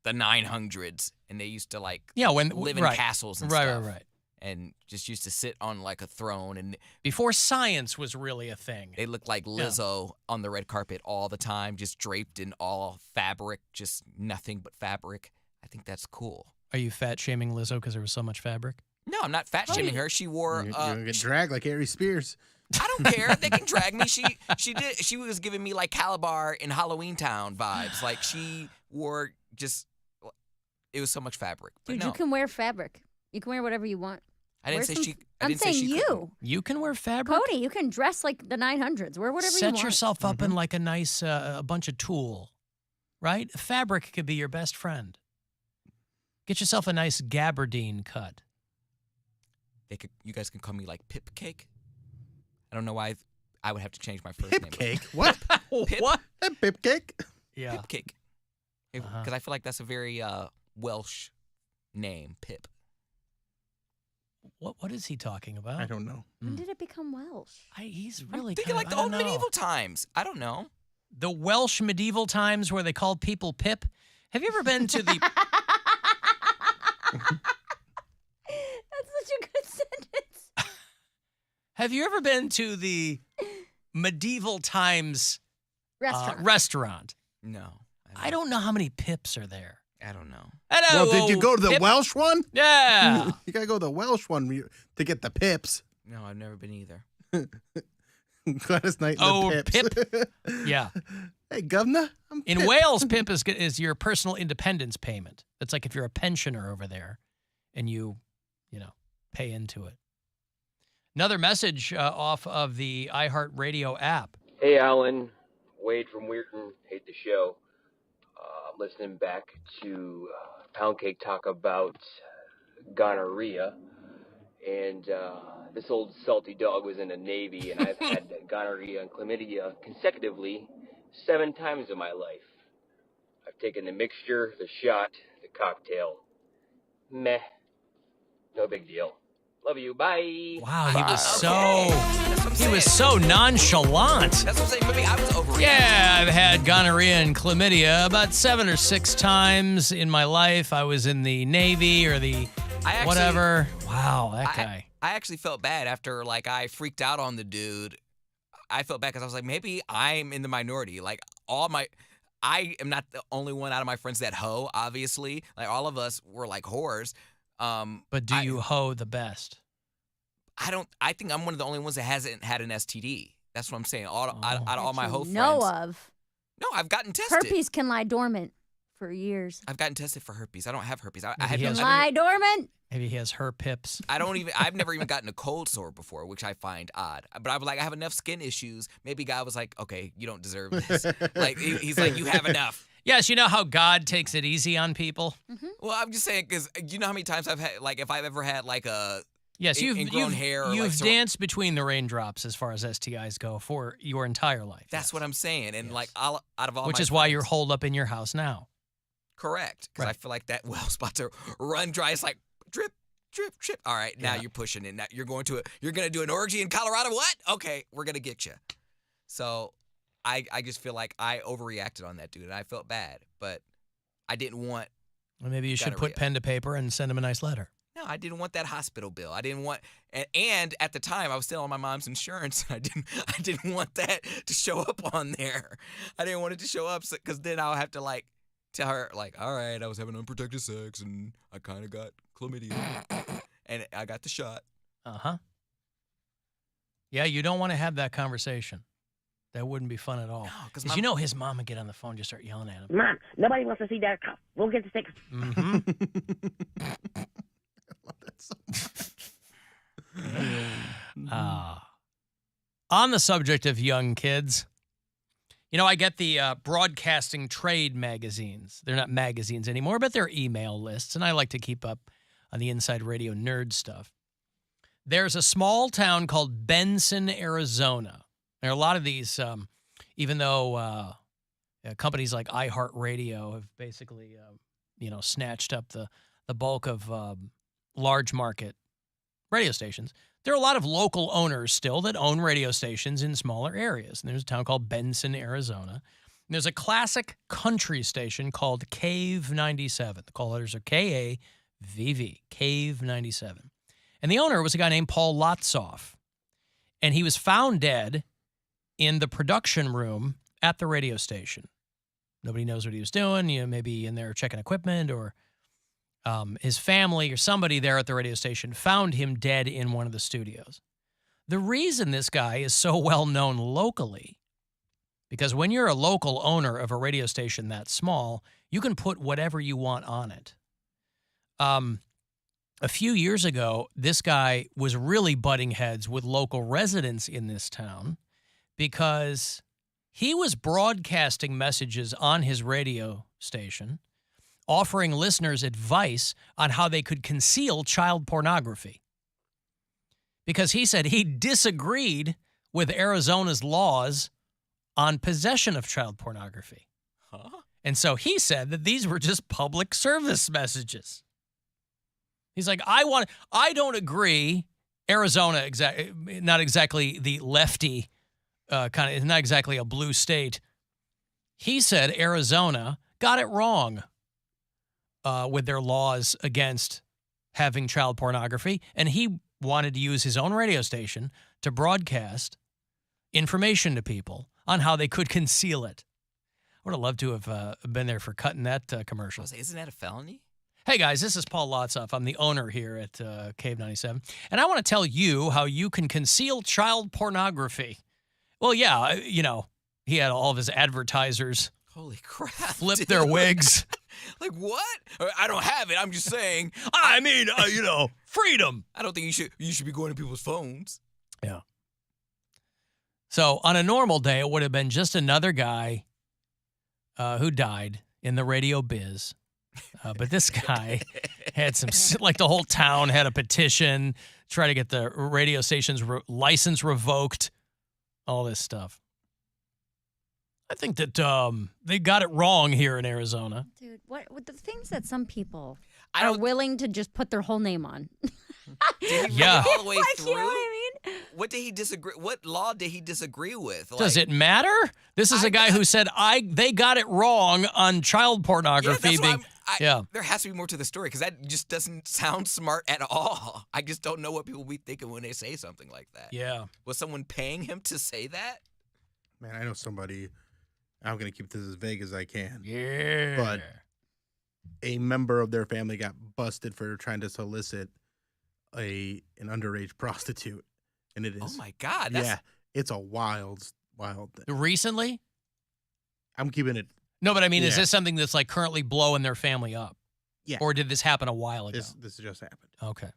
the 900s, and they used to like when live in castles and stuff. Right. And just used to sit on like a throne, and before science was really a thing. They looked like Lizzo on the red carpet all the time, just draped in all fabric, just nothing but fabric. I think that's cool. Are you fat shaming Lizzo because there was so much fabric? No, I'm not fat shaming her. She wore. You're gonna get dragged like Harry Spears. I don't care. They can drag me. She was giving me like Calabar in Halloween Town vibes. Like she wore just. It was so much fabric. But Dude, no. you can wear fabric. You can wear whatever you want. I didn't say she. I I'm didn't say saying she you. couldn't. You can wear fabric. Cody, you can dress like the 900s. Wear whatever you want. Set yourself up in like a nice a bunch of tulle, right? Fabric could be your best friend. Get yourself a nice gabardine cut. You guys can call me like Pip Cake. I don't know why I would have to change my first Pip name. Cake? What? Pip? What? Pip Cake? Yeah. Pip Cake. Because I feel like that's a very Welsh name, Pip. What is he talking about? I don't know. When did it become Welsh? He's really I'm thinking like the old medieval times. I don't know. The Welsh medieval times where they called people Pip. Have you ever been to the? That's such a good sentence. Have you ever been to the medieval times restaurant? No. I don't know how many Pips are there. I don't know. Well, did you go to the Pip? Welsh one? Yeah. You gotta go to the Welsh one to get the Pips. No, I've never been either. Gladys Knight and the Pips. Pip. Yeah. Hey, governor. In Pip. Wales, Pip is your personal independence payment. That's like if you're a pensioner over there and you pay into it. Another message off of the iHeartRadio app. Hey, Alan. Wade from Weirton. Hate the show. Listening back to Poundcake talk about gonorrhea. And this old salty dog was in the Navy, and I've had gonorrhea and chlamydia consecutively 7 times in my life. I've taken the mixture, the shot, the cocktail. Meh. No big deal. Love you. Bye. Wow, he was so nonchalant. That's what I'm saying. Maybe I was overreacting. Yeah, I've had gonorrhea and chlamydia about 7 or 6 times in my life. I was in the Navy or the whatever. Wow, that guy. I actually felt bad after, like, I freaked out on the dude. I felt bad because I was like, maybe I'm in the minority. Like, I am not the only one out of my friends that hoe, obviously. Like, all of us were like whores. But do you hoe the best? I think I'm one of the only ones that hasn't had an STD. That's what I'm saying. Out of all my hoe friends. Know of. No, I've gotten tested. Herpes can lie dormant for years. I've gotten tested for herpes. I don't have herpes. Lie dormant? Maybe he has herpips. I've never even gotten a cold sore before, which I find odd. But I was like, I have enough skin issues. Maybe God was like, okay, you don't deserve this. Like, he's like, you have enough. Yes, you know how God takes it easy on people? Mm-hmm. Well, I'm just saying, because you know how many times I've had, like, if I've ever had, like, a ingrown hair. Or you've danced between the raindrops as far as STIs go for your entire life. That's what I'm saying. And, like, out of all Which my is why friends- you're holed up in your house now. Correct. Because I feel like that well's about to run dry. It's like, drip, drip, drip. All right, now you're pushing it. Now you're going to do an orgy in Colorado. What? Okay, we're going to get you. So I just feel like I overreacted on that dude, and I felt bad. But I didn't want. Well, maybe you should put pen to paper and send him a nice letter. No, I didn't want that hospital bill. I didn't want, and at the time I was still on my mom's insurance. I didn't want that to show up on there. I didn't want it to show up because then I'll have to like tell her like, all right, I was having unprotected sex and I kind of got chlamydia and I got the shot. Yeah, you don't want to have that conversation. That wouldn't be fun at all. No, because you know his mom would get on the phone and just start yelling at him. Mom, nobody wants to see that cup. We'll get the sticks. Mm-hmm. On the subject of young kids, you know, I get the broadcasting trade magazines. They're not magazines anymore, but they're email lists, and I like to keep up on the Inside Radio nerd stuff. There's a small town called Benson, Arizona. There are a lot of these, even though companies like iHeartRadio have basically, snatched up the bulk of large market radio stations. There are a lot of local owners still that own radio stations in smaller areas. And there's a town called Benson, Arizona. And there's a classic country station called Cave 97. The call letters are K-A-V-V, Cave 97. And the owner was a guy named Paul Lotsoff. And he was found dead in the production room at the radio station. Nobody knows what he was doing. Maybe in there checking equipment, or his family or somebody there at the radio station found him dead in one of the studios. The reason this guy is so well known locally, because when you're a local owner of a radio station that small, you can put whatever you want on it. A few years ago, this guy was really butting heads with local residents in this town because he was broadcasting messages on his radio station, offering listeners advice on how they could conceal child pornography. Because he said he disagreed with Arizona's laws on possession of child pornography. And so he said that these were just public service messages. He's like, I don't agree. Arizona, not exactly the lefty kind of, not exactly a blue state. He said Arizona got it wrong with their laws against having child pornography, and he wanted to use his own radio station to broadcast information to people on how they could conceal it. I would have loved to have been there for cutting that commercial. Isn't that a felony? Hey guys, this is Paul Lotsoff. I'm the owner here at Cave 97, and I want to tell you how you can conceal child pornography. Well, yeah, he had all of his advertisers Holy crap, flip dude. their wigs. Like, what? I don't have it. I'm just saying. I mean, freedom. I don't think you should be going to people's phones. Yeah. So on a normal day, it would have been just another guy who died in the radio biz. But this guy had like the whole town had a petition, try to get the radio station's license revoked, all this stuff. I think that they got it wrong here in Arizona. Dude, what the things that some people are willing to just put their whole name on. Did he Yeah. read it all the way Like, through? you know what I mean? What did he disagree? What law did he disagree with? Does it matter? This is a guy who said they got it wrong on child pornography. There has to be more to the story because that just doesn't sound smart at all. I just don't know what people be thinking when they say something like that. Yeah. Was someone paying him to say that? Man, I know somebody. I'm going to keep this as vague as I can. Yeah. But a member of their family got busted for trying to solicit an underage prostitute. And it is. Oh, my God. Yeah. It's a wild thing. Recently? I'm keeping it. No, but I mean, is Yeah. this something that's like currently blowing their family up? Yeah. Or did this happen a while ago? This just happened. Okay.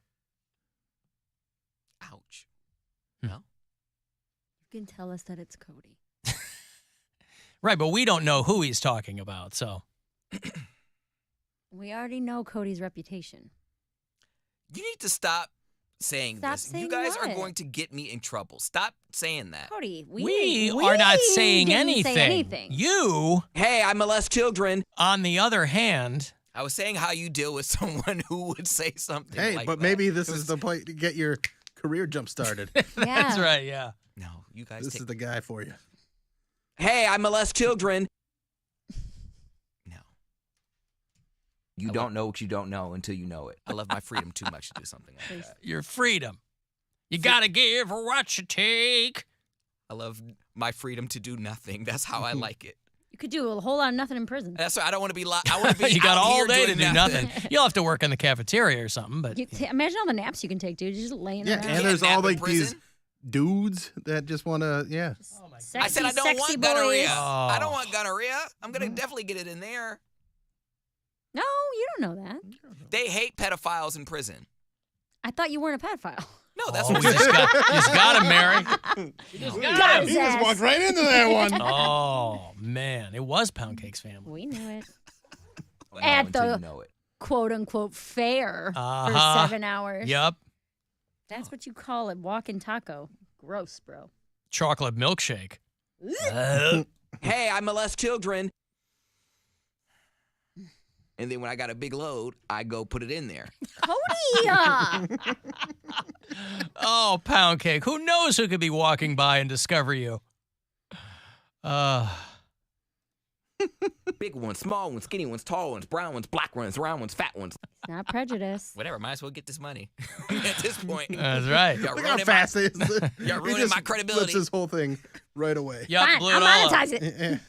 Ouch. You can tell us that it's Cody. Right, but we don't know who he's talking about, so. We already know Cody's reputation. You need to stop saying Stop this. saying You guys are what? going to get me in trouble. Stop saying that. Cody, We are not saying didn't anything. say anything. You. Hey, I molest children. On the other hand. I was saying how you deal with someone who would say something Hey, like but that. maybe this is the point to get your career jump started. That's right, yeah. No, you guys This is the guy for you. Hey, I molest children. No. You don't know what you don't know until you know it. I love my freedom too much to do something like that. Your freedom. You gotta give or what you take. I love my freedom to do nothing. That's how I like it. You could do a whole lot of nothing in prison. That's why I don't want to be. I want to be. You got out all here day to doing do nothing. You'll have to work in the cafeteria or something, but Imagine all the naps you can take, dude. You're just laying around. And there's all like these dudes that just want to, Sexy, I said I don't sexy want boys. gonorrhea. Oh. I don't want gonorrhea. I'm gonna definitely get it in there. No, you don't know that. They hate pedophiles in prison. I thought you weren't a pedophile. No, that's Oh, what you we just said. got him, Mary. Got his He just ass. walked right into that one. Oh, man. It was Poundcake's family. We knew it. Well, At until the you know it. quote-unquote fair Uh-huh. for 7 hours. Yep. That's what you call a walking taco. Gross, bro. Chocolate milkshake. Hey, I molest children. And then when I got a big load, I go put it in there. Cody! Oh, Poundcake. Who knows who could be walking by and discover you? Big ones, small ones, skinny ones, tall ones, brown ones, black ones, round ones, fat ones. Not prejudice. Whatever, might as well get this money at this point. That's right. Y'all Look how ruining fast it is. You're He ruining just my credibility. flips this whole thing right away. Yep, Fine, blew I'll it all up. monetize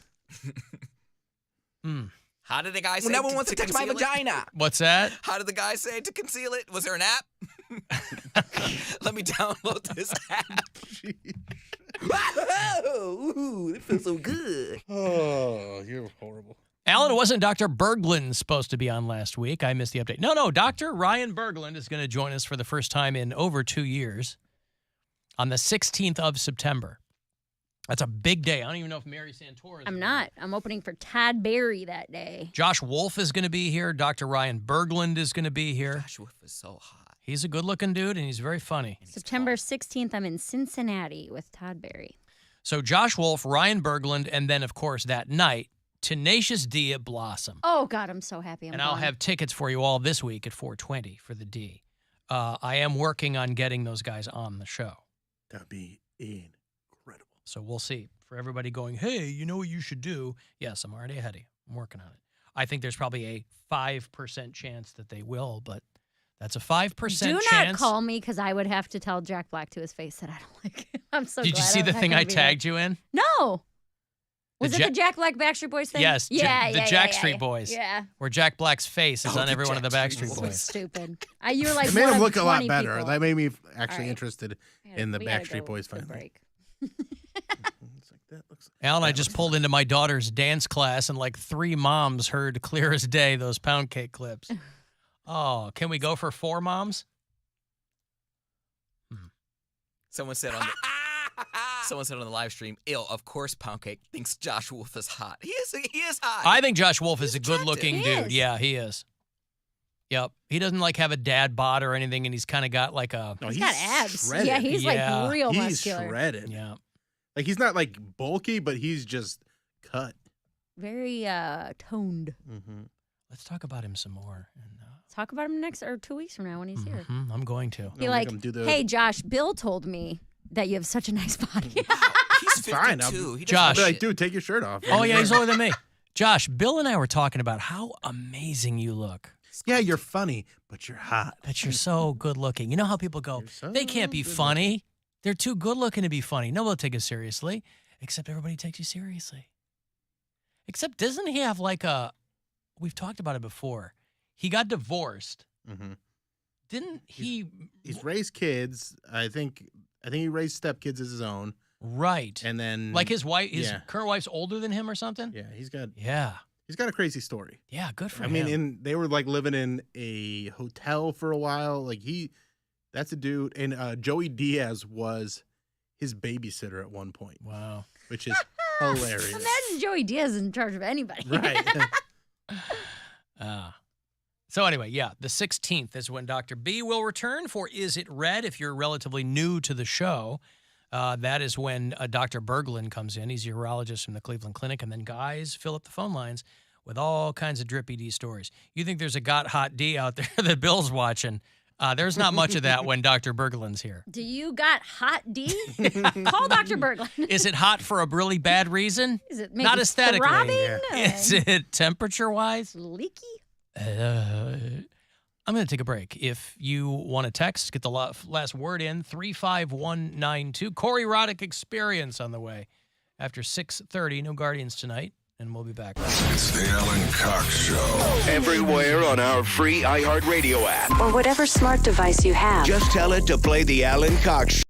it. How did the guy say? No one wants to touch my conceal it? vagina. What's that? How did the guy say to conceal it? Was there an app? Let me download this app. Ooh, it feels so good. Oh, you're horrible. Alan, wasn't Dr. Berglund supposed to be on last week? I missed the update. No, Dr. Ryan Berglund is going to join us for the first time in over 2 years on the 16th of September. That's a big day. I don't even know if Mary Santora is I'm gonna not. I'm opening for Todd Barry that day. Josh Wolf is going to be here. Dr. Ryan Berglund is going to be here. Josh Wolf is so hot. He's a good-looking dude, and he's very funny. September 16th, I'm in Cincinnati with Todd Barry. So Josh Wolf, Ryan Berglund, and then, of course, that night, Tenacious D at Blossom. Oh, God, I'm so happy I'm And I'll going. have tickets for you all this week at 4:20 for the D. I am working on getting those guys on the show. That'd be incredible. So we'll see. For everybody going, hey, you know what you should do? Yes, I'm already ahead of you. I'm working on it. I think there's probably a 5% chance that they will, but that's a 5% chance. Do not call me because I would have to tell Jack Black to his face that I don't like him. I'm so Did glad you see I'm the not thing gonna I be tagged you in? there. No. Was The it the Jack Black Backstreet Boys thing? Yes, Yeah, the Jackstreet Boys. Yeah. Where Jack Black's face is Oh, on the every one of the Jackstreet Backstreet So Boys. stupid. You were like It made one him of look a lot 20 better. people. That made me actually All right. interested in the We gotta Backstreet go Boys to finally. break. It's like, that looks Alan, I just pulled into my daughter's dance class, and like 3 moms heard clear as day those Poundcake clips. Oh, can we go for 4 moms? Someone said on the live stream, of course Poundcake thinks Josh Wolf is hot. He is hot. I think Josh Wolf is He's a good-looking He dude. is. Yeah, he is. Yep. He doesn't like have a dad bod or anything, and he's kind of got like a. No, He's got abs. shredded. Yeah, he's Yeah. like real He's muscular. shredded. Yeah. Like he's not like bulky, but he's just cut. Very toned. Mm-hmm. Let's talk about him some more. And, Talk about him next or 2 weeks from now when he's here. I'm going to. Be like, hey, Josh, Bill told me that you have such a nice body. He's 52. Fine. Josh. I'll be like, dude, take your shirt off. Oh, yeah, he's older than me. Josh, Bill and I were talking about how amazing you look. Yeah, you're funny, but you're hot. But you're so good looking. You know how people go, they can't be funny. They're too good looking to be funny. Nobody will take us seriously, except everybody takes you seriously. Except doesn't he have like we've talked about it before. He got divorced. Mm-hmm. Didn't he? He's raised kids. I think he raised stepkids as his own. Right. And then like his wife, his current wife's older than him or something? Yeah, he's got a crazy story. Yeah, good for him. I mean, they were like living in a hotel for a while. Like that's a dude. And Joey Diaz was his babysitter at one point. Wow. Which is hilarious. Imagine Joey Diaz in charge of anybody. Right. So anyway, the 16th is when Dr. B will return for Is It Red? If you're relatively new to the show, that is when Dr. Berglund comes in. He's a urologist from the Cleveland Clinic. And then guys fill up the phone lines with all kinds of drippy D stories. You think there's a got hot D out there that Bill's watching. There's not much of that when Dr. Berglund's here. Do you got hot D? Call Dr. Berglund. Is it hot for a really bad reason? Is it maybe not aesthetically? throbbing? Is it temperature-wise? Leaky? I'm going to take a break. If you want to text, get the last word in, 35192. Corey Roddick Experience on the way. After 6:30, no Guardians tonight, and we'll be back. It's the Alan Cox Show. Everywhere on our free iHeartRadio app. Or whatever smart device you have. Just tell it to play the Alan Cox Show.